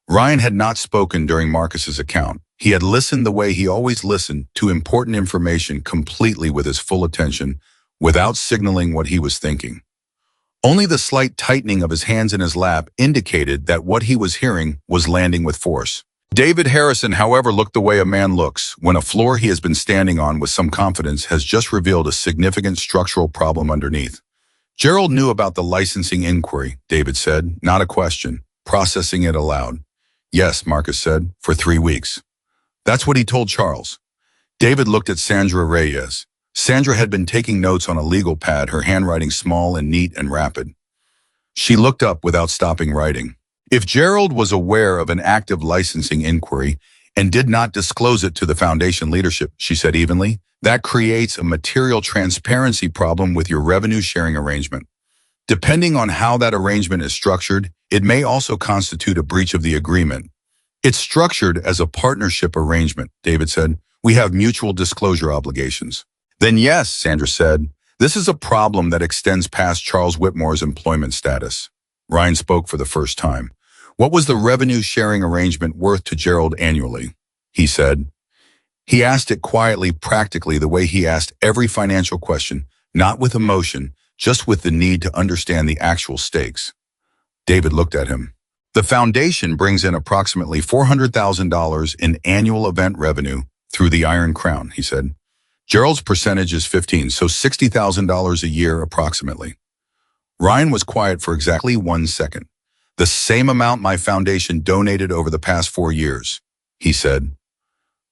Ryan had not spoken during Marcus's account. He had listened the way he always listened to important information completely with his full attention, without signaling what he was thinking. Only the slight tightening of his hands in his lap indicated that what he was hearing was landing with force. David Harrison, however, looked the way a man looks when a floor he has been standing on with some confidence has just revealed a significant structural problem underneath. Gerald knew about the licensing inquiry, David said, not a question, processing it aloud. Yes, Marcus said, for 3 weeks. That's what he told Charles. David looked at Sandra Reyes. Sandra had been taking notes on a legal pad, her handwriting small and neat and rapid. She looked up without stopping writing. If Gerald was aware of an active licensing inquiry and did not disclose it to the foundation leadership, she said evenly, that creates a material transparency problem with your revenue sharing arrangement. Depending on how that arrangement is structured, it may also constitute a breach of the agreement. It's structured as a partnership arrangement, David said. We have mutual disclosure obligations. Then yes, Sandra said, this is a problem that extends past Charles Whitmore's employment status. Ryan spoke for the first time. What was the revenue sharing arrangement worth to Gerald annually? He said. He asked it quietly, practically, the way he asked every financial question, not with emotion, just with the need to understand the actual stakes. David looked at him. The foundation brings in approximately $400,000 in annual event revenue through the Iron Crown, he said. Gerald's percentage is 15, so $60,000 a year approximately. Ryan was quiet for exactly 1 second. The same amount my foundation donated over the past 4 years, he said.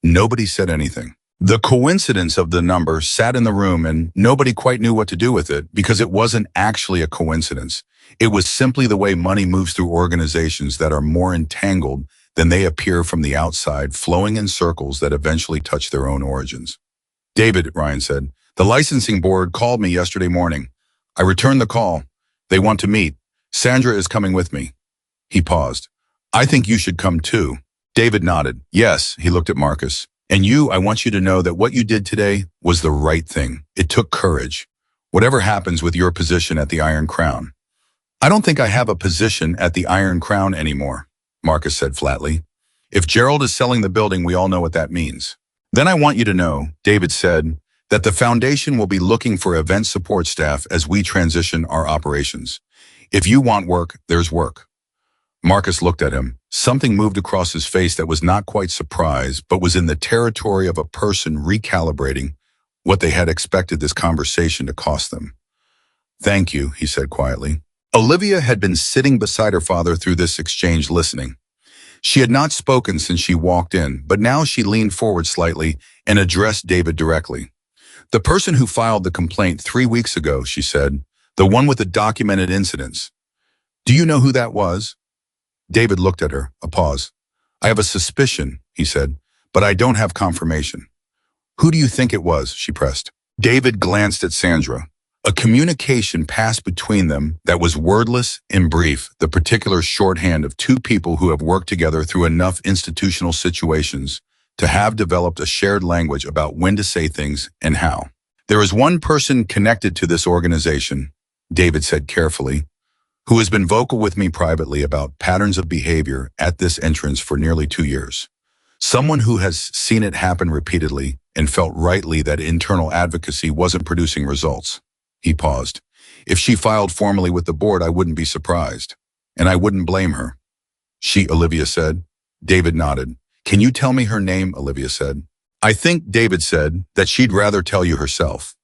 Nobody said anything. The coincidence of the number sat in the room and nobody quite knew what to do with it because it wasn't actually a coincidence. It was simply the way money moves through organizations that are more entangled than they appear from the outside, flowing in circles that eventually touch their own origins. David, Ryan said, the licensing board called me yesterday morning. I returned the call. They want to meet. Sandra is coming with me. He paused. I think you should come too. David nodded. Yes, he looked at Marcus. And you, I want you to know that what you did today was the right thing. It took courage. Whatever happens with your position at the Iron Crown. I don't think I have a position at the Iron Crown anymore, Marcus said flatly. If Gerald is selling the building, we all know what that means. Then I want you to know, David said, that the foundation will be looking for event support staff as we transition our operations. If you want work, there's work. Marcus looked at him. Something moved across his face that was not quite surprise, but was in the territory of a person recalibrating what they had expected this conversation to cost them. Thank you, he said quietly. Olivia had been sitting beside her father through this exchange, listening. She had not spoken since she walked in, but now she leaned forward slightly and addressed David directly. The person who filed the complaint 3 weeks ago, she said, the one with the documented incidents. Do you know who that was? David looked at her, a pause. I have a suspicion, he said, but I don't have confirmation. Who do you think it was? She pressed. David glanced at Sandra. A communication passed between them that was wordless and brief, the particular shorthand of two people who have worked together through enough institutional situations to have developed a shared language about when to say things and how. There is one person connected to this organization, David said carefully, who has been vocal with me privately about patterns of behavior at this entrance for nearly 2 years. Someone who has seen it happen repeatedly and felt rightly that internal advocacy wasn't producing results. He paused. If she filed formally with the board, I wouldn't be surprised. And I wouldn't blame her. She, Olivia said. David nodded. Can you tell me her name? Olivia said. I think, David said, that she'd rather tell you herself.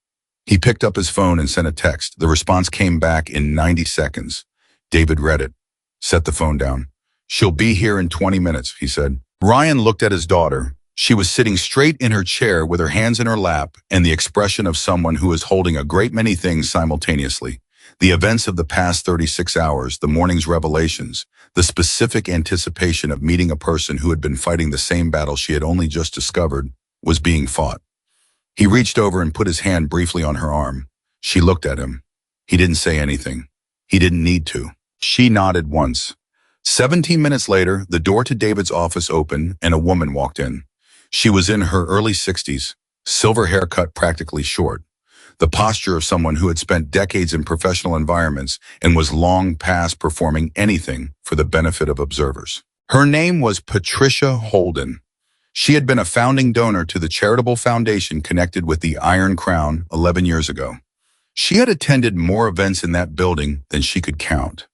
He picked up his phone and sent a text. The response came back in 90 seconds. David read it. Set the phone down. She'll be here in 20 minutes, he said. Ryan looked at his daughter. She was sitting straight in her chair with her hands in her lap and the expression of someone who is holding a great many things simultaneously. The events of the past 36 hours, the morning's revelations, the specific anticipation of meeting a person who had been fighting the same battle she had only just discovered was being fought. He reached over and put his hand briefly on her arm. She looked at him. He didn't say anything. He didn't need to. She nodded once. 17 minutes later, the door to David's office opened and a woman walked in. She was in her early 60s, silver hair cut practically short, the posture of someone who had spent decades in professional environments and was long past performing anything for the benefit of observers. Her name was Patricia Holden. She had been a founding donor to the charitable foundation connected with the Iron Crown 11 years ago. She had attended more events in that building than she could count.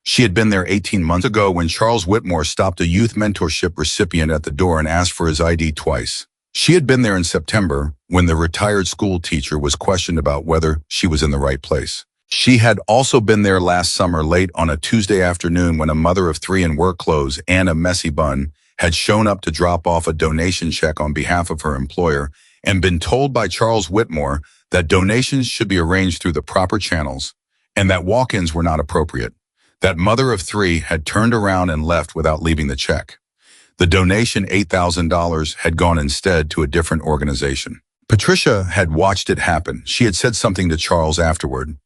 She had been there 18 months ago when Charles Whitmore stopped a youth mentorship recipient at the door and asked for his ID twice. She had been there in September when the retired school teacher was questioned about whether she was in the right place. She had also been there last summer late on a Tuesday afternoon when a mother of 3 in work clothes and a messy bun had shown up to drop off a donation check on behalf of her employer and been told by Charles Whitmore that donations should be arranged through the proper channels and that walk-ins were not appropriate. That mother of three had turned around and left without leaving the check. The donation, $8,000, had gone instead to a different organization. Patricia had watched it happen. She had said something to Charles afterward.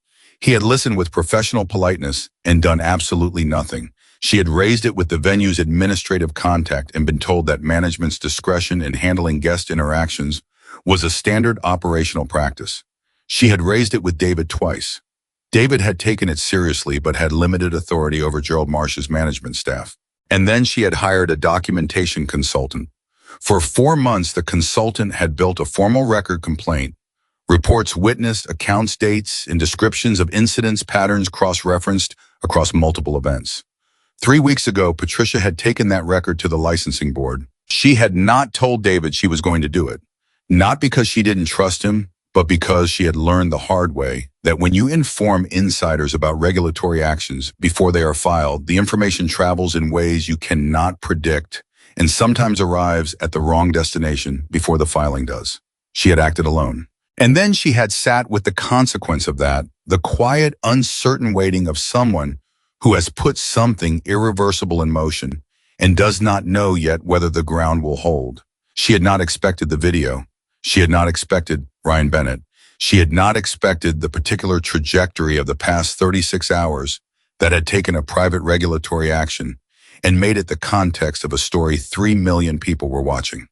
He had listened with professional politeness and done absolutely nothing. She had raised it with the venue's administrative contact and been told that management's discretion in handling guest interactions was a standard operational practice. She had raised it with David twice. David had taken it seriously but had limited authority over Gerald Marsh's management staff. And then she had hired a documentation consultant. For 4 months, the consultant had built a formal record complaint, reports witnessed, accounts dates, and descriptions of incidents patterns cross-referenced across multiple events. 3 weeks ago, Patricia had taken that record to the licensing board. She had not told David she was going to do it, not because she didn't trust him, but because she had learned the hard way that when you inform insiders about regulatory actions before they are filed, the information travels in ways you cannot predict and sometimes arrives at the wrong destination before the filing does. She had acted alone. And then she had sat with the consequence of that, the quiet, uncertain waiting of someone who has put something irreversible in motion and does not know yet whether the ground will hold. She had not expected the video. She had not expected Ryan Bennett. She had not expected the particular trajectory of the past 36 hours that had taken a private regulatory action and made it the context of a story 3 million people were watching.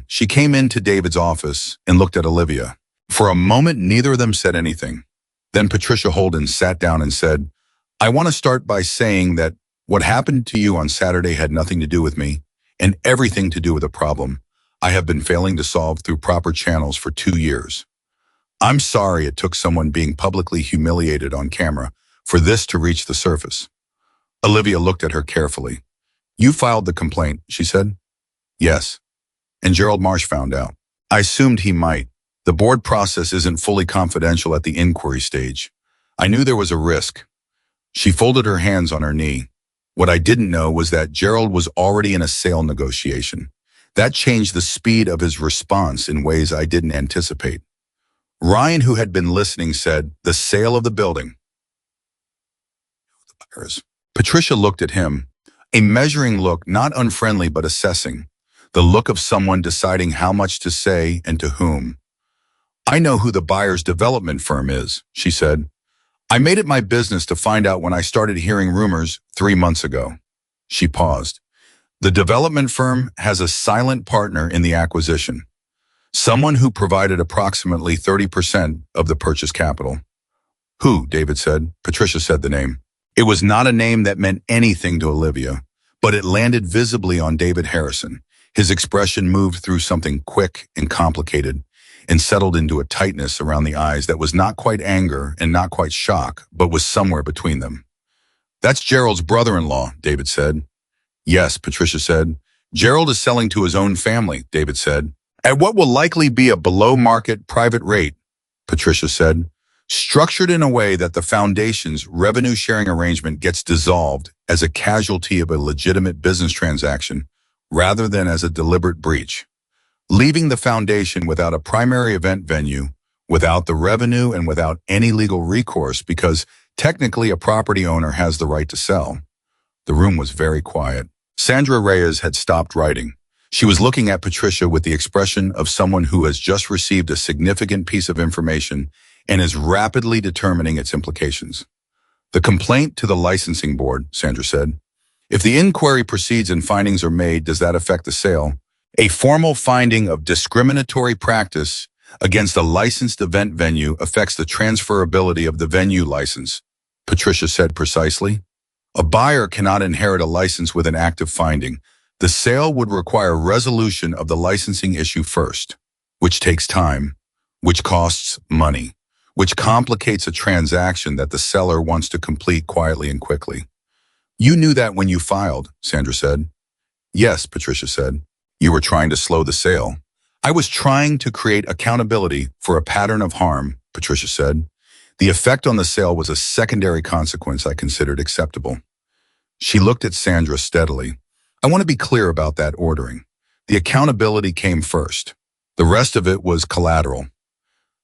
She came into David's office and looked at Olivia. For a moment, neither of them said anything. Then Patricia Holden sat down and said, "I want to start by saying that what happened to you on Saturday had nothing to do with me and everything to do with a problem I have been failing to solve through proper channels for 2 years. I'm sorry it took someone being publicly humiliated on camera for this to reach the surface." Olivia looked at her carefully. "You filed the complaint," she said. "Yes. And Gerald Marsh found out. I assumed he might. The board process isn't fully confidential at the inquiry stage. I knew there was a risk." She folded her hands on her knee. "What I didn't know was that Gerald was already in a sale negotiation. That changed the speed of his response in ways I didn't anticipate." Ryan, who had been listening, said, "The sale of the building." Patricia looked at him, a measuring look, not unfriendly but assessing, the look of someone deciding how much to say and to whom. "I know who the buyer's development firm is," she said. "I made it my business to find out when I started hearing rumors 3 months ago." She paused. "The development firm has a silent partner in the acquisition, someone who provided approximately 30% of the purchase capital." "Who?" David said. Patricia said the name. It was not a name that meant anything to Olivia, but it landed visibly on David Harrison. His expression moved through something quick and complicated and settled into a tightness around the eyes that was not quite anger and not quite shock, but was somewhere between them. "That's Gerald's brother-in-law," David said. "Yes," Patricia said. "Gerald is selling to his own family," David said. "At what will likely be a below-market private rate," Patricia said. "Structured in a way that the foundation's revenue-sharing arrangement gets dissolved as a casualty of a legitimate business transaction rather than as a deliberate breach, leaving the foundation without a primary event venue, without the revenue, and without any legal recourse because technically a property owner has the right to sell." The room was very quiet. Sandra Reyes had stopped writing. She was looking at Patricia with the expression of someone who has just received a significant piece of information and is rapidly determining its implications. "The complaint to the licensing board," Sandra said. "If the inquiry proceeds and findings are made, does that affect the sale?" "A formal finding of discriminatory practice against a licensed event venue affects the transferability of the venue license," Patricia said precisely. "A buyer cannot inherit a license with an active finding. The sale would require resolution of the licensing issue first, which takes time, which costs money, which complicates a transaction that the seller wants to complete quietly and quickly." "You knew that when you filed," Sandra said. "Yes," Patricia said. "You were trying to slow the sale." "I was trying to create accountability for a pattern of harm," Patricia said. "The effect on the sale was a secondary consequence I considered acceptable." She looked at Sandra steadily. "I want to be clear about that ordering. The accountability came first. The rest of it was collateral.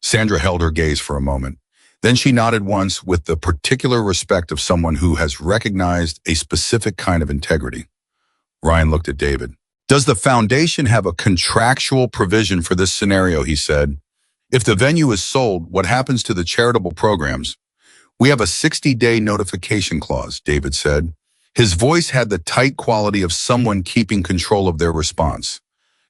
Sandra held her gaze for a moment. Then she nodded once with the particular respect of someone who has recognized a specific kind of integrity. Ryan looked at David. Does the foundation have a contractual provision for this scenario, he said. If the venue is sold, what happens to the charitable programs? We have a 60-day notification clause, David said. His voice had the tight quality of someone keeping control of their response.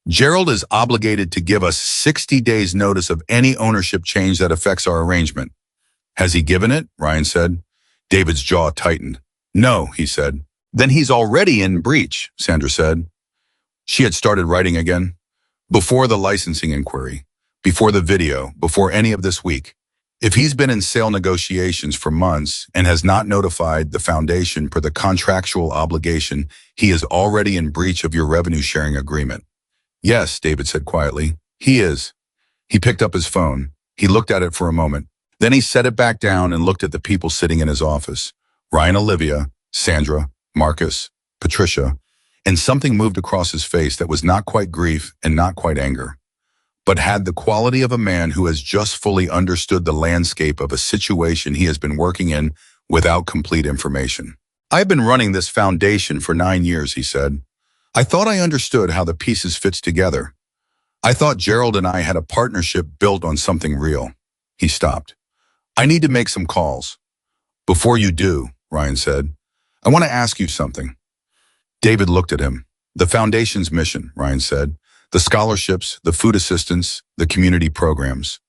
Gerald is obligated to give us 60 days notice of any ownership change that affects our arrangement. Has he given it? Ryan said. David's jaw tightened. No, he said. Then he's already in breach, Sandra said. She had started writing again. Before the licensing inquiry, before the video, before any of this week. If he's been in sale negotiations for months and has not notified the foundation per the contractual obligation, he is already in breach of your revenue sharing agreement. Yes, David said quietly. He is. He picked up his phone. He looked at it for a moment. Then he set it back down and looked at the people sitting in his office. Ryan, Olivia, Sandra, Marcus, Patricia, and something moved across his face that was not quite grief and not quite anger, but had the quality of a man who has just fully understood the landscape of a situation he has been working in without complete information. I've been running this foundation for 9 years, he said. I thought I understood how the pieces fits together. I thought Gerald and I had a partnership built on something real. He stopped. I need to make some calls. Before you do, Ryan said, I want to ask you something. David looked at him. The foundation's mission, Ryan said. The scholarships, the food assistance, the community programs.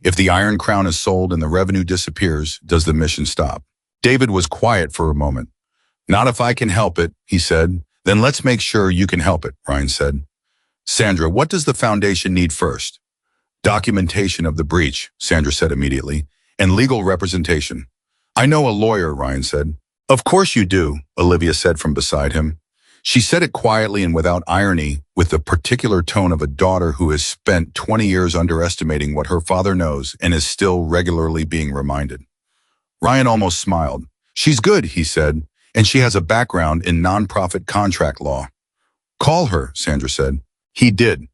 If the Iron Crown is sold and the revenue disappears, does the mission stop? David was quiet for a moment. Not if I can help it, he said. Then let's make sure you can help it, Ryan said. Sandra, what does the foundation need first? Documentation of the breach, Sandra said immediately, and legal representation. I know a lawyer, Ryan said. Of course you do, Olivia said from beside him. She said it quietly and without irony, with the particular tone of a daughter who has spent 20 years underestimating what her father knows and is still regularly being reminded. Ryan almost smiled. She's good, he said, and she has a background in nonprofit contract law. Call her, Sandra said. He did,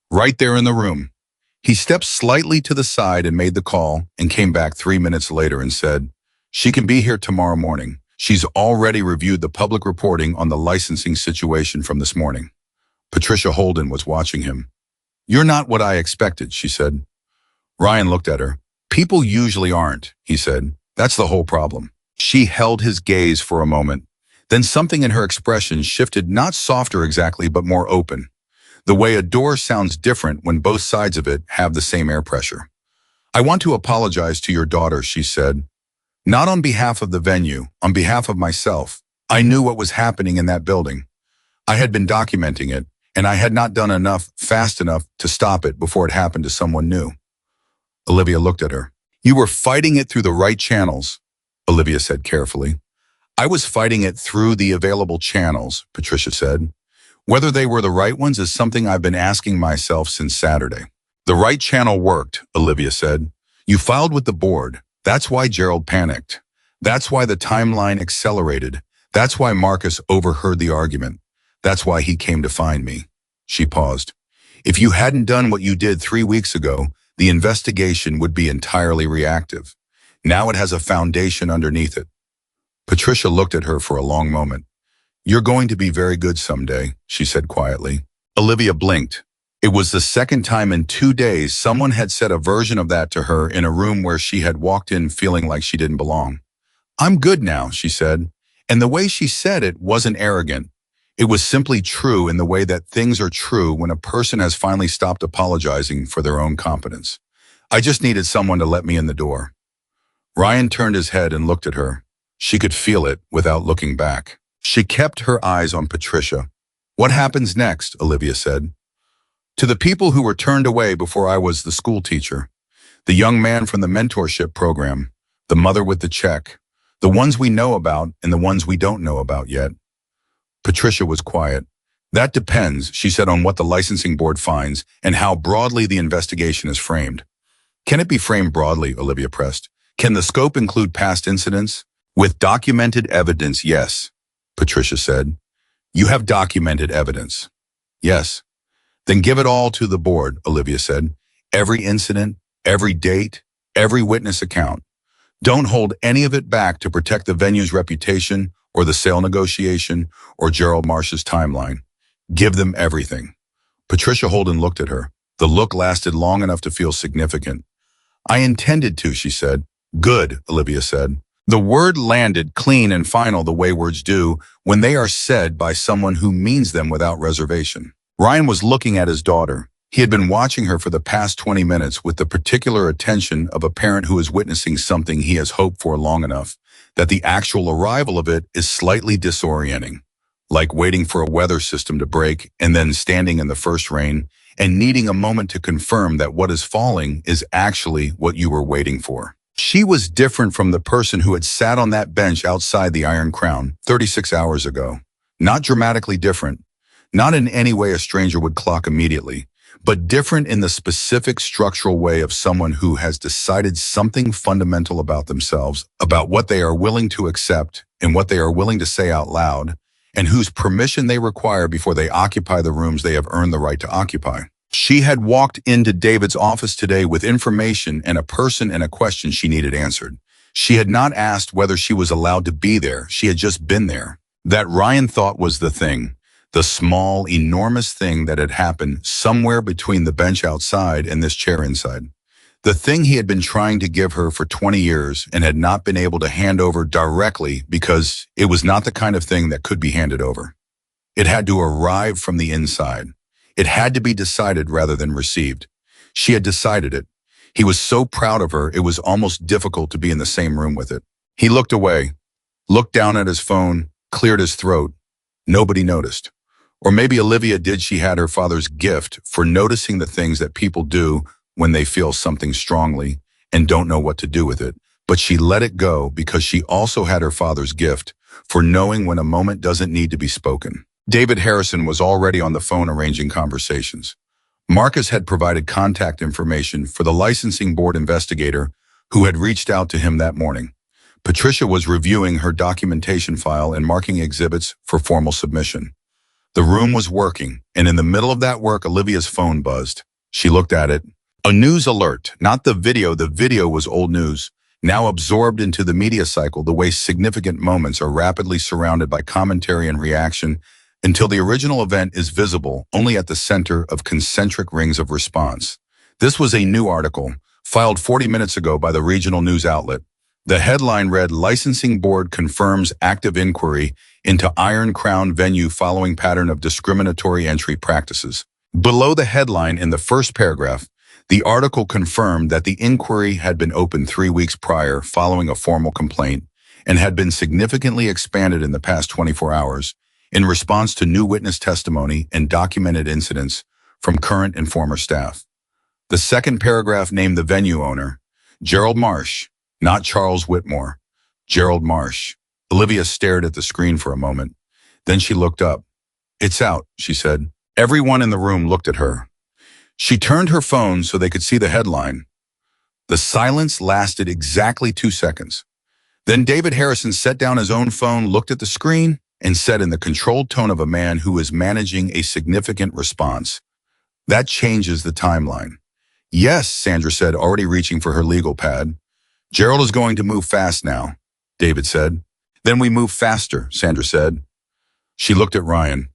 right there in the room. He stepped slightly to the side and made the call and came back 3 minutes later and said, she can be here tomorrow morning. She's already reviewed the public reporting on the licensing situation from this morning. Patricia Holden was watching him. You're not what I expected, she said. Ryan looked at her. People usually aren't, he said. That's the whole problem. She held his gaze for a moment. Then something in her expression shifted, not softer exactly, but more open. The way a door sounds different when both sides of it have the same air pressure. I want to apologize to your daughter, she said. Not on behalf of the venue, on behalf of myself. I knew what was happening in that building. I had been documenting it, and I had not done enough, fast enough, to stop it before it happened to someone new. Olivia looked at her. You were fighting it through the right channels, Olivia said carefully. I was fighting it through the available channels, Patricia said. Whether they were the right ones is something I've been asking myself since Saturday. The right channel worked, Olivia said. You filed with the board. That's why Gerald panicked. That's why the timeline accelerated. That's why Marcus overheard the argument. That's why he came to find me. She paused. If you hadn't done what you did 3 weeks ago, the investigation would be entirely reactive. Now it has a foundation underneath it. Patricia looked at her for a long moment. You're going to be very good someday, she said quietly. Olivia blinked. It was the second time in 2 days someone had said a version of that to her in a room where she had walked in feeling like she didn't belong. I'm good now, she said. And the way she said it wasn't arrogant. It was simply true in the way that things are true when a person has finally stopped apologizing for their own competence. I just needed someone to let me in the door. Ryan turned his head and looked at her. She could feel it without looking back. She kept her eyes on Patricia. What happens next? Olivia said. To the people who were turned away before I was the school teacher, the young man from the mentorship program, the mother with the check, the ones we know about and the ones we don't know about yet. Patricia was quiet. That depends, she said, on what the licensing board finds and how broadly the investigation is framed. Can it be framed broadly? Olivia pressed. Can the scope include past incidents? With documented evidence, yes, Patricia said. You have documented evidence. Yes. Then give it all to the board, Olivia said. Every incident, every date, every witness account. Don't hold any of it back to protect the venue's reputation or the sale negotiation or Gerald Marsh's timeline. Give them everything. Patricia Holden looked at her. The look lasted long enough to feel significant. I intended to, she said. Good, Olivia said. The word landed clean and final the way words do when they are said by someone who means them without reservation. Ryan was looking at his daughter. He had been watching her for the past 20 minutes with the particular attention of a parent who is witnessing something he has hoped for long enough that the actual arrival of it is slightly disorienting, like waiting for a weather system to break and then standing in the first rain and needing a moment to confirm that what is falling is actually what you were waiting for. She was different from the person who had sat on that bench outside the Iron Crown 36 hours ago. Not dramatically different, not in any way a stranger would clock immediately, but different in the specific structural way of someone who has decided something fundamental about themselves, about what they are willing to accept and what they are willing to say out loud, and whose permission they require before they occupy the rooms they have earned the right to occupy. She had walked into David's office today with information and a person and a question she needed answered. She had not asked whether she was allowed to be there. She had just been there. That Ryan thought was the thing, the small, enormous thing that had happened somewhere between the bench outside and this chair inside. The thing he had been trying to give her for 20 years and had not been able to hand over directly because it was not the kind of thing that could be handed over. It had to arrive from the inside. It had to be decided rather than received. She had decided it. He was so proud of her, it was almost difficult to be in the same room with it. He looked away, looked down at his phone, cleared his throat. Nobody noticed. Or maybe Olivia did. She had her father's gift for noticing the things that people do when they feel something strongly and don't know what to do with it. But she let it go because she also had her father's gift for knowing when a moment doesn't need to be spoken. David Harrison was already on the phone arranging conversations. Marcus had provided contact information for the licensing board investigator who had reached out to him that morning. Patricia was reviewing her documentation file and marking exhibits for formal submission. The room was working, and in the middle of that work, Olivia's phone buzzed. She looked at it. A news alert, not the video. The video was old news, now absorbed into the media cycle the way significant moments are rapidly surrounded by commentary and reaction until the original event is visible only at the center of concentric rings of response. This was a new article, filed 40 minutes ago by the regional news outlet. The headline read, Licensing Board confirms active inquiry into Iron Crown venue following pattern of discriminatory entry practices. Below the headline in the first paragraph, the article confirmed that the inquiry had been opened 3 weeks prior following a formal complaint and had been significantly expanded in the past 24 hours in response to new witness testimony and documented incidents from current and former staff. The second paragraph named the venue owner, Gerald Marsh, not Charles Whitmore, Gerald Marsh. Olivia stared at the screen for a moment. Then she looked up. It's out, she said. Everyone in the room looked at her. She turned her phone so they could see the headline. The silence lasted exactly 2 seconds. Then David Harrison set down his own phone, looked at the screen, and said in the controlled tone of a man who is managing a significant response, That changes the timeline. Yes, Sandra said, already reaching for her legal pad. Gerald is going to move fast now, David said. Then we move faster, Sandra said. She looked at Ryan.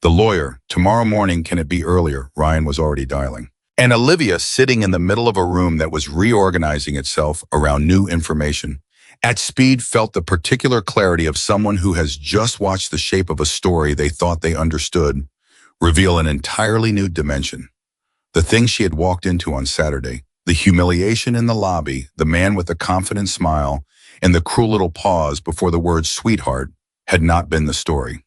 The lawyer, tomorrow morning, can it be earlier? Ryan was already dialing. And Olivia, sitting in the middle of a room that was reorganizing itself around new information, at speed felt the particular clarity of someone who has just watched the shape of a story they thought they understood reveal an entirely new dimension. The thing she had walked into on Saturday, the humiliation in the lobby, the man with the confident smile, and the cruel little pause before the word sweetheart, had not been the story.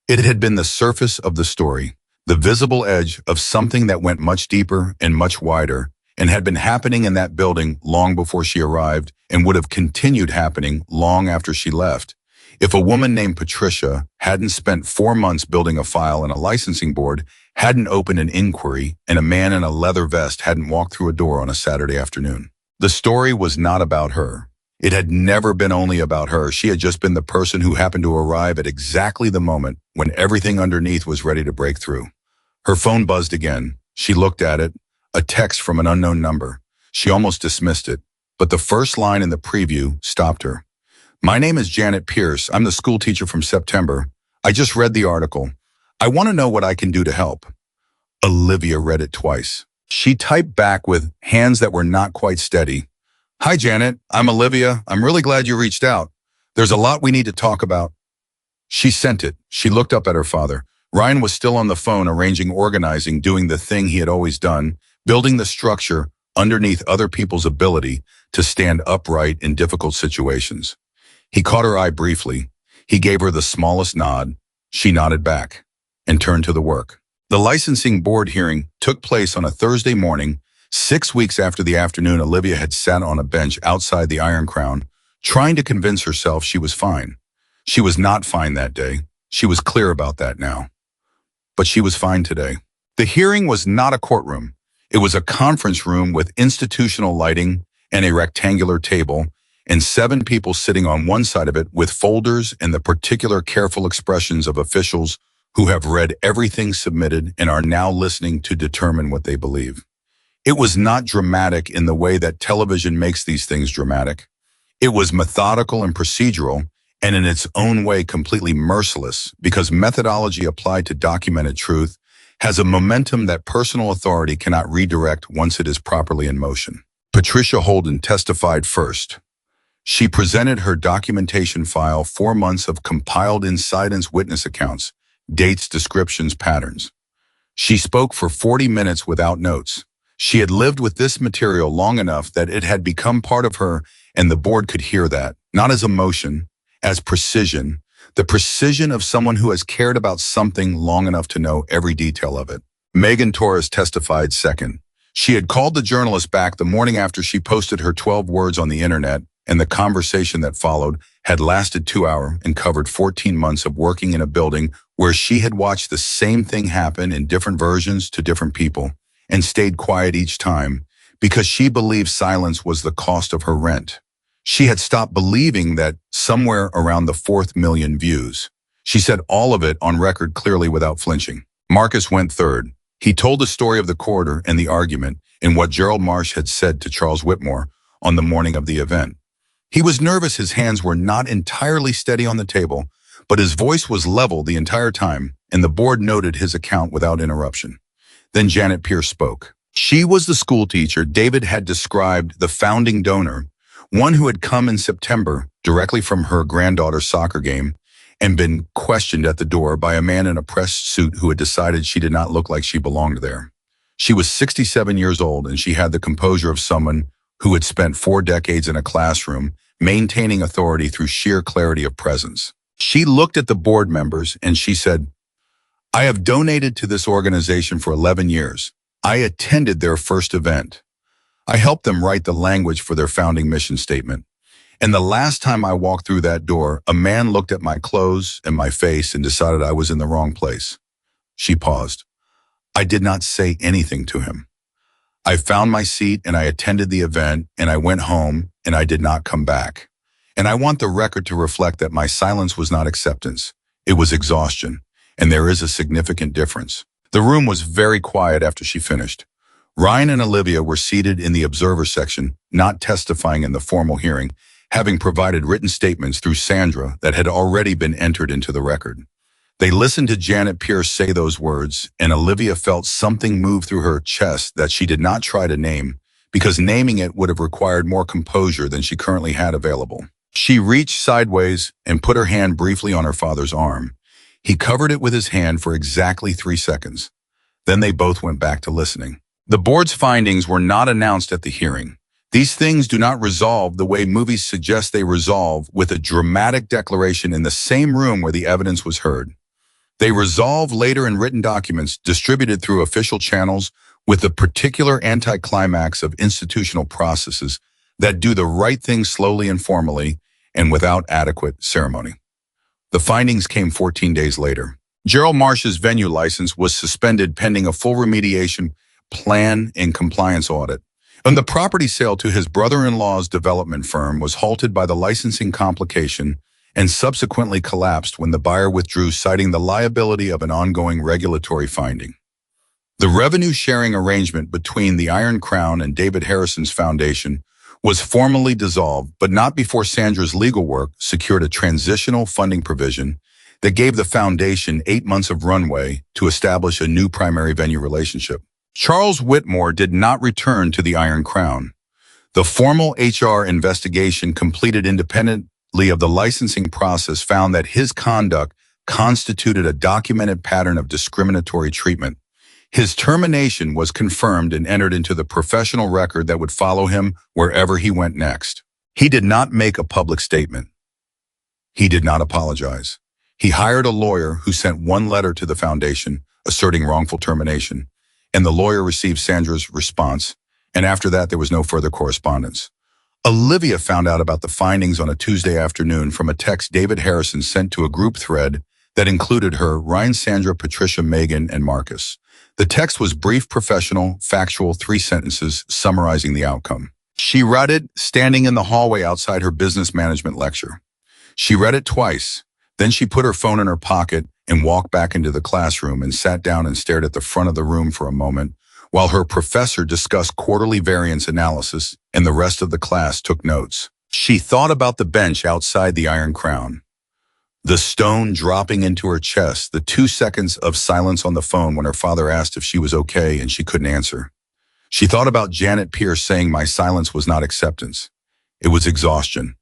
It had been the surface of the story, the visible edge of something that went much deeper and much wider, and had been happening in that building long before she arrived and would have continued happening long after she left. If a woman named Patricia hadn't spent 4 months building a file in a licensing board, hadn't opened an inquiry, and a man in a leather vest hadn't walked through a door on a Saturday afternoon. The story was not about her. It had never been only about her. She had just been the person who happened to arrive at exactly the moment when everything underneath was ready to break through. Her phone buzzed again. She looked at it, a text from an unknown number. She almost dismissed it, but the first line in the preview stopped her. My name is Janet Pierce. I'm the school teacher from September. I just read the article. I want to know what I can do to help. Olivia read it twice. She typed back with hands that were not quite steady. Hi, Janet. I'm Olivia. I'm really glad you reached out. There's a lot we need to talk about. She sent it. She looked up at her father. Ryan was still on the phone arranging, organizing, doing the thing he had always done, building the structure underneath other people's ability to stand upright in difficult situations. He caught her eye briefly. He gave her the smallest nod. She nodded back and turned to the work. The licensing board hearing took place on a Thursday morning, 6 weeks after the afternoon Olivia had sat on a bench outside the Iron Crown, trying to convince herself she was fine. She was not fine that day. She was clear about that now. But she was fine today. The hearing was not a courtroom. It was a conference room with institutional lighting and a rectangular table, and 7 people sitting on one side of it with folders and the particular careful expressions of officials who have read everything submitted and are now listening to determine what they believe. It was not dramatic in the way that television makes these things dramatic. It was methodical and procedural, and in its own way completely merciless, because methodology applied to documented truth has a momentum that personal authority cannot redirect once it is properly in motion. Patricia Holden testified first. She presented her documentation file, 4 months of compiled incidents, witness accounts, dates, descriptions, patterns. She spoke for 40 minutes without notes. She had lived with this material long enough that it had become part of her, and the board could hear that, not as emotion, as precision, the precision of someone who has cared about something long enough to know every detail of it. Megan Torres testified second. She had called the journalist back the morning after she posted her 12 words on the internet, and the conversation that followed had lasted 2 hours and covered 14 months of working in a building where she had watched the same thing happen in different versions to different people and stayed quiet each time because she believed silence was the cost of her rent. She had stopped believing that somewhere around the 4th million views. She said all of it on record clearly without flinching. Marcus went third. He told the story of the corridor and the argument and what Gerald Marsh had said to Charles Whitmore on the morning of the event. He was nervous. His hands were not entirely steady on the table, but his voice was level the entire time, and the board noted his account without interruption. Then Janet Pierce spoke. She was the school teacher David had described, the founding donor, one who had come in September directly from her granddaughter's soccer game and been questioned at the door by a man in a pressed suit who had decided she did not look like she belonged there. She was 67 years old, and she had the composure of someone who had spent 4 decades in a classroom, maintaining authority through sheer clarity of presence. She looked at the board members and she said, I have donated to this organization for 11 years. I attended their first event. I helped them write the language for their founding mission statement. And the last time I walked through that door, a man looked at my clothes and my face and decided I was in the wrong place. She paused. I did not say anything to him. I found my seat and I attended the event and I went home and I did not come back. And I want the record to reflect that my silence was not acceptance. It was exhaustion. And there is a significant difference. The room was very quiet after she finished. Ryan and Olivia were seated in the observer section, not testifying in the formal hearing, having provided written statements through Sandra that had already been entered into the record. They listened to Janet Pierce say those words, and Olivia felt something move through her chest that she did not try to name, because naming it would have required more composure than she currently had available. She reached sideways and put her hand briefly on her father's arm. He covered it with his hand for exactly 3 seconds. Then they both went back to listening. The board's findings were not announced at the hearing. These things do not resolve the way movies suggest they resolve, with a dramatic declaration in the same room where the evidence was heard. They resolve later in written documents distributed through official channels with the particular anticlimax of institutional processes that do the right thing slowly and formally and without adequate ceremony. The findings came 14 days later. Gerald Marsh's venue license was suspended pending a full remediation plan and compliance audit. And the property sale to his brother-in-law's development firm was halted by the licensing complication and subsequently collapsed when the buyer withdrew, citing the liability of an ongoing regulatory finding. The revenue-sharing arrangement between the Iron Crown and David Harrison's foundation was formally dissolved, but not before Sandra's legal work secured a transitional funding provision that gave the foundation 8 months of runway to establish a new primary venue relationship. Charles Whitmore did not return to the Iron Crown. The formal HR investigation completed independently of the licensing process found that his conduct constituted a documented pattern of discriminatory treatment. His termination was confirmed and entered into the professional record that would follow him wherever he went next. He did not make a public statement. He did not apologize. He hired a lawyer who sent one letter to the foundation asserting wrongful termination, and the lawyer received Sandra's response, and after that there was no further correspondence. Olivia found out about the findings on a Tuesday afternoon from a text David Harrison sent to a group thread that included her, Ryan, Sandra, Patricia, Megan, and Marcus. The text was brief, professional, factual, 3 sentences summarizing the outcome. She read it standing in the hallway outside her business management lecture. She read it twice. Then she put her phone in her pocket and walked back into the classroom and sat down and stared at the front of the room for a moment while her professor discussed quarterly variance analysis and the rest of the class took notes. She thought about the bench outside the Iron Crown. The stone dropping into her chest, the 2 seconds of silence on the phone when her father asked if she was okay and she couldn't answer. She thought about Janet Pierce saying my silence was not acceptance. It was exhaustion.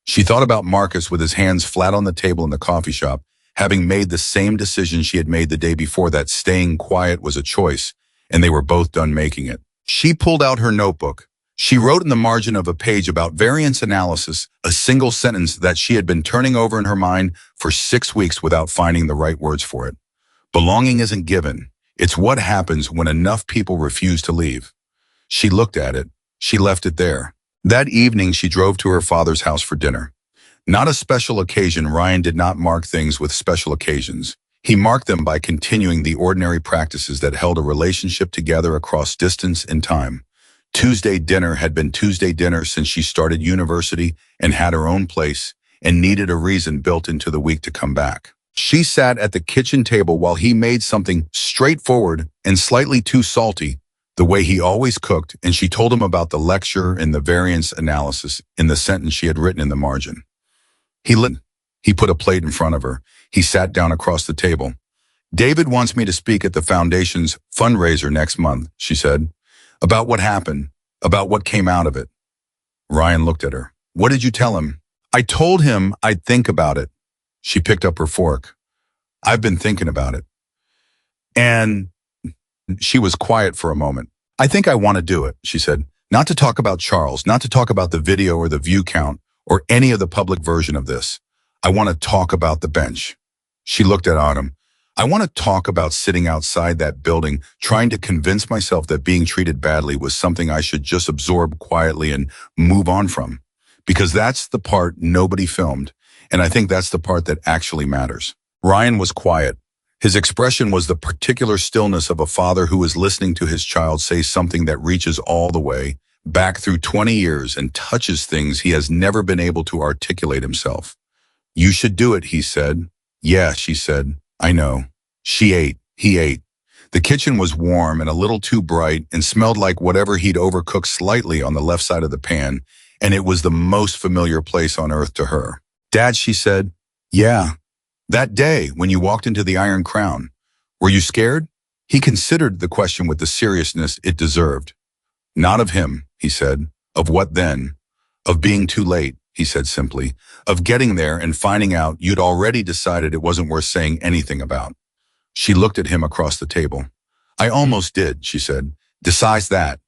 She thought about Marcus with his hands flat on the table in the coffee shop, having made the same decision she had made the day before, that staying quiet was a choice, and they were both done making it. She pulled out her notebook. She wrote in the margin of a page about variance analysis, a single sentence that she had been turning over in her mind for 6 weeks without finding the right words for it. Belonging isn't given. It's what happens when enough people refuse to leave. She looked at it. She left it there. That evening, she drove to her father's house for dinner. Not a special occasion. Ryan did not mark things with special occasions. He marked them by continuing the ordinary practices that held a relationship together across distance and time. Tuesday dinner had been Tuesday dinner since she started university and had her own place and needed a reason built into the week to come back. She sat at the kitchen table while he made something straightforward and slightly too salty, the way he always cooked, and she told him about the lecture and the variance analysis in the sentence she had written in the margin. He put a plate in front of her. He sat down across the table. David wants me to speak at the foundation's fundraiser next month, she said. About what happened, about what came out of it. Ryan looked at her. What did you tell him? I told him I'd think about it. She picked up her fork. I've been thinking about it. And she was quiet for a moment. I think I want to do it, she said. Not to talk about Charles, not to talk about the video or the view count or any of the public version of this. I want to talk about the bench. She looked at Autumn. I want to talk about sitting outside that building, trying to convince myself that being treated badly was something I should just absorb quietly and move on from. Because that's the part nobody filmed, and I think that's the part that actually matters. Ryan was quiet. His expression was the particular stillness of a father who is listening to his child say something that reaches all the way back through 20 years and touches things he has never been able to articulate himself. You should do it, he said. Yeah, she said. I know. She ate. He ate. The kitchen was warm and a little too bright and smelled like whatever he'd overcooked slightly on the left side of the pan, and it was the most familiar place on earth to her. Dad, she said. Yeah. That day when you walked into the Iron Crown, were you scared? He considered the question with the seriousness it deserved. Not of him, he said. Of what then? Of being too late, he said simply. Of getting there and finding out you'd already decided it wasn't worth saying anything about. She looked at him across the table. I almost did, she said. Decides that.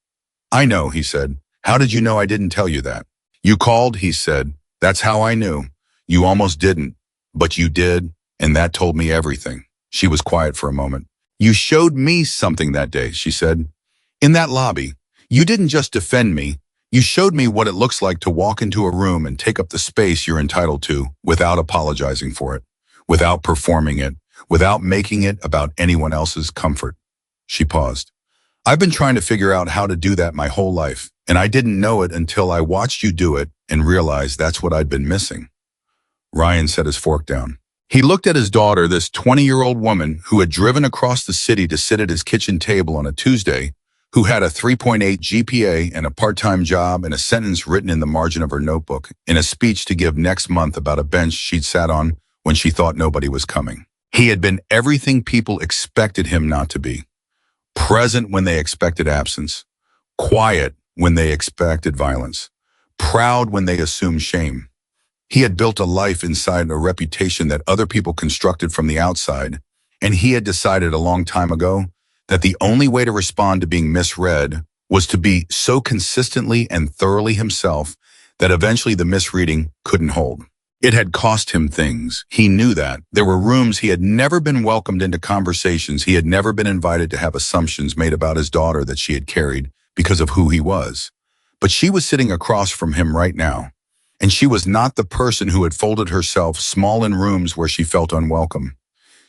I know, he said. How did you know I didn't tell you that? You called, he said. That's how I knew. You almost didn't, but you did, and that told me everything. She was quiet for a moment. You showed me something that day, she said. In that lobby, you didn't just defend me. You showed me what it looks like to walk into a room and take up the space you're entitled to without apologizing for it, without performing it, without making it about anyone else's comfort. She paused. I've been trying to figure out how to do that my whole life, and I didn't know it until I watched you do it and realized that's what I'd been missing. Ryan set his fork down. He looked at his daughter, this 20-year-old woman who had driven across the city to sit at his kitchen table on a Tuesday, who had a 3.8 GPA and a part-time job and a sentence written in the margin of her notebook in a speech to give next month about a bench she'd sat on when she thought nobody was coming. He had been everything people expected him not to be. Present when they expected absence. Quiet when they expected violence. Proud when they assumed shame. He had built a life inside a reputation that other people constructed from the outside, and he had decided a long time ago that the only way to respond to being misread was to be so consistently and thoroughly himself that eventually the misreading couldn't hold. It had cost him things. He knew that. There were rooms he had never been welcomed into, conversations he had never been invited to, have assumptions made about his daughter that she had carried because of who he was. But she was sitting across from him right now, and she was not the person who had folded herself small in rooms where she felt unwelcome.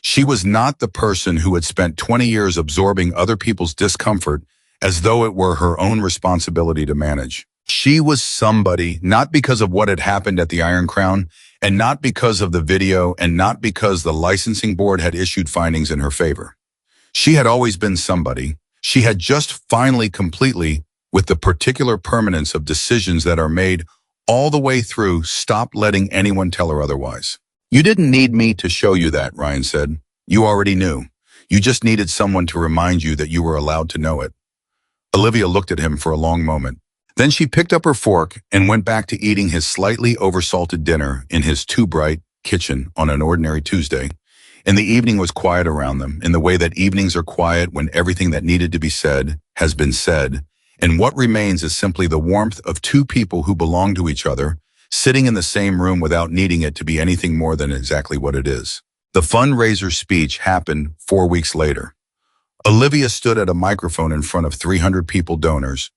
She was not the person who had spent 20 years absorbing other people's discomfort as though it were her own responsibility to manage. She was somebody, not because of what had happened at the Iron Crown, and not because of the video, and not because the licensing board had issued findings in her favor. She had always been somebody. She had just finally completely, with the particular permanence of decisions that are made all the way through, stopped letting anyone tell her otherwise. You didn't need me to show you that, Ryan said. You already knew. You just needed someone to remind you that you were allowed to know it. Olivia looked at him for a long moment. Then she picked up her fork and went back to eating his slightly oversalted dinner in his too bright kitchen on an ordinary Tuesday. And the evening was quiet around them, in the way that evenings are quiet when everything that needed to be said has been said, and what remains is simply the warmth of two people who belong to each other, sitting in the same room without needing it to be anything more than exactly what it is. The fundraiser speech happened 4 weeks later. Olivia stood at a microphone in front of 300 people, donors,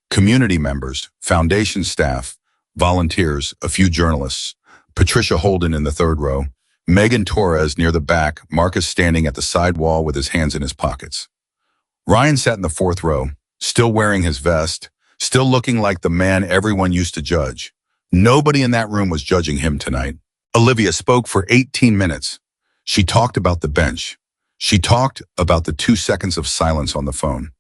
community members, foundation staff, volunteers, a few journalists, Patricia Holden in the third row, Megan Torres near the back, Marcus standing at the side wall with his hands in his pockets. Ryan sat in the fourth row, still wearing his vest, still looking like the man everyone used to judge. Nobody in that room was judging him tonight. Olivia spoke for 18 minutes. She talked about the bench. She talked about the 2 seconds of silence on the phone.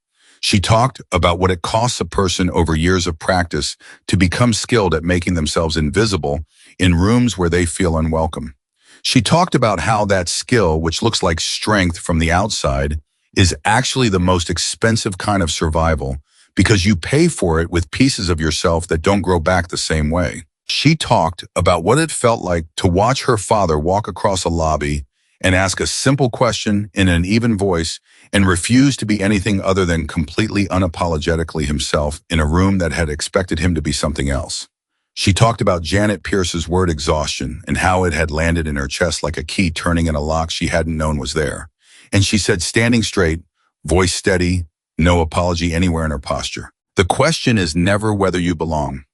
She talked about what it costs a person over years of practice to become skilled at making themselves invisible in rooms where they feel unwelcome. She talked about how that skill, which looks like strength from the outside, is actually the most expensive kind of survival because you pay for it with pieces of yourself that don't grow back the same way. She talked about what it felt like to watch her father walk across a lobby and ask a simple question in an even voice and refuse to be anything other than completely unapologetically himself in a room that had expected him to be something else. She talked about Janet Pierce's word exhaustion and how it had landed in her chest like a key turning in a lock she hadn't known was there. And she said, standing straight, voice steady, no apology anywhere in her posture, "The question is never whether you belong.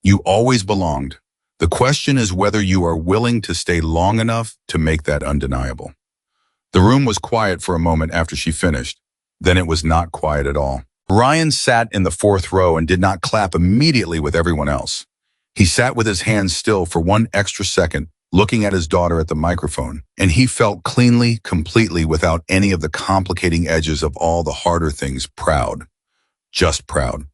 You always belonged. The question is whether you are willing to stay long enough to make that undeniable." The room was quiet for a moment after she finished. Then it was not quiet at all. Ryan sat in the fourth row and did not clap immediately with everyone else. He sat with his hands still for 1 extra second, looking at his daughter at the microphone, and he felt cleanly, completely, without any of the complicating edges of all the harder things, proud. Just proud.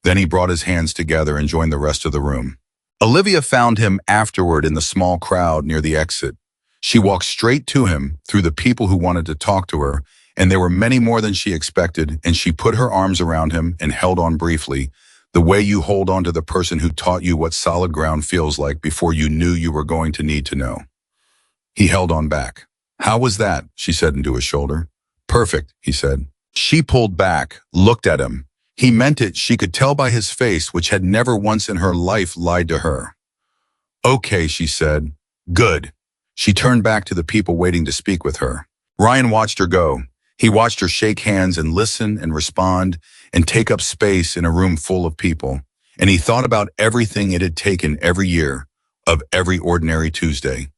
Then he brought his hands together and joined the rest of the room. Olivia found him afterward in the small crowd near the exit. She walked straight to him through the people who wanted to talk to her, and there were many more than she expected, and she put her arms around him and held on briefly, the way you hold on to the person who taught you what solid ground feels like before you knew you were going to need to know. He held on back. "How was that?" she said into his shoulder. "Perfect," he said. She pulled back, looked at him. He meant it, she could tell by his face, which had never once in her life lied to her. "Okay," she said. "Good." She turned back to the people waiting to speak with her. Ryan watched her go. He watched her shake hands and listen and respond and take up space in a room full of people. And he thought about everything it had taken every year of every ordinary Tuesday.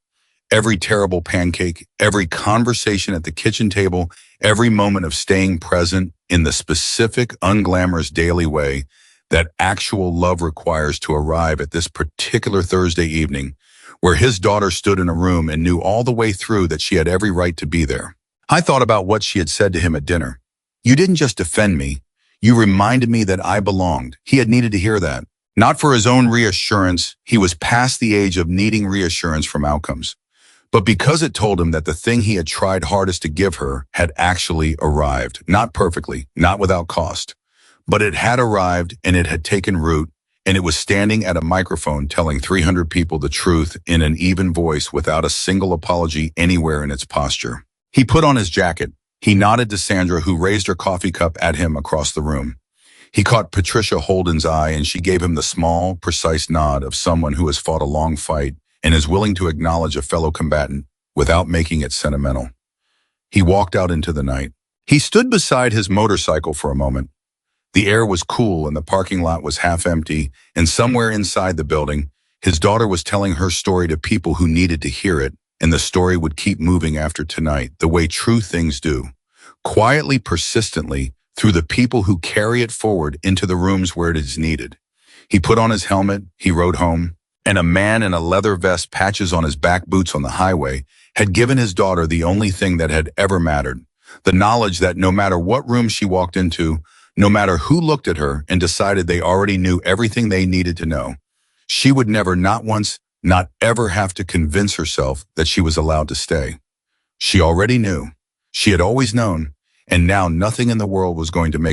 Every terrible pancake, every conversation at the kitchen table, every moment of staying present in the specific, unglamorous daily way that actual love requires to arrive at this particular Thursday evening, where his daughter stood in a room and knew all the way through that she had every right to be there. I thought about what she had said to him at dinner. You didn't just defend me. You reminded me that I belonged. He had needed to hear that. Not for his own reassurance, he was past the age of needing reassurance from outcomes, but because it told him that the thing he had tried hardest to give her had actually arrived. Not perfectly, not without cost, but it had arrived and it had taken root, and it was standing at a microphone telling 300 people the truth in an even voice without a single apology anywhere in its posture. He put on his jacket. He nodded to Sandra, who raised her coffee cup at him across the room. He caught Patricia Holden's eye, and she gave him the small, precise nod of someone who has fought a long fight and is willing to acknowledge a fellow combatant without making it sentimental. He walked out into the night. He stood beside his motorcycle for a moment. The air was cool and the parking lot was half empty, and somewhere inside the building, his daughter was telling her story to people who needed to hear it, and the story would keep moving after tonight, the way true things do, quietly, persistently, through the people who carry it forward into the rooms where it is needed. He put on his helmet, he rode home, and a man in a leather vest, patches on his back boots on the highway, had given his daughter the only thing that had ever mattered, the knowledge that no matter what room she walked into, no matter who looked at her and decided they already knew everything they needed to know, she would never, not once, not ever have to convince herself that she was allowed to stay. She already knew. She had always known, and now nothing in the world was going to make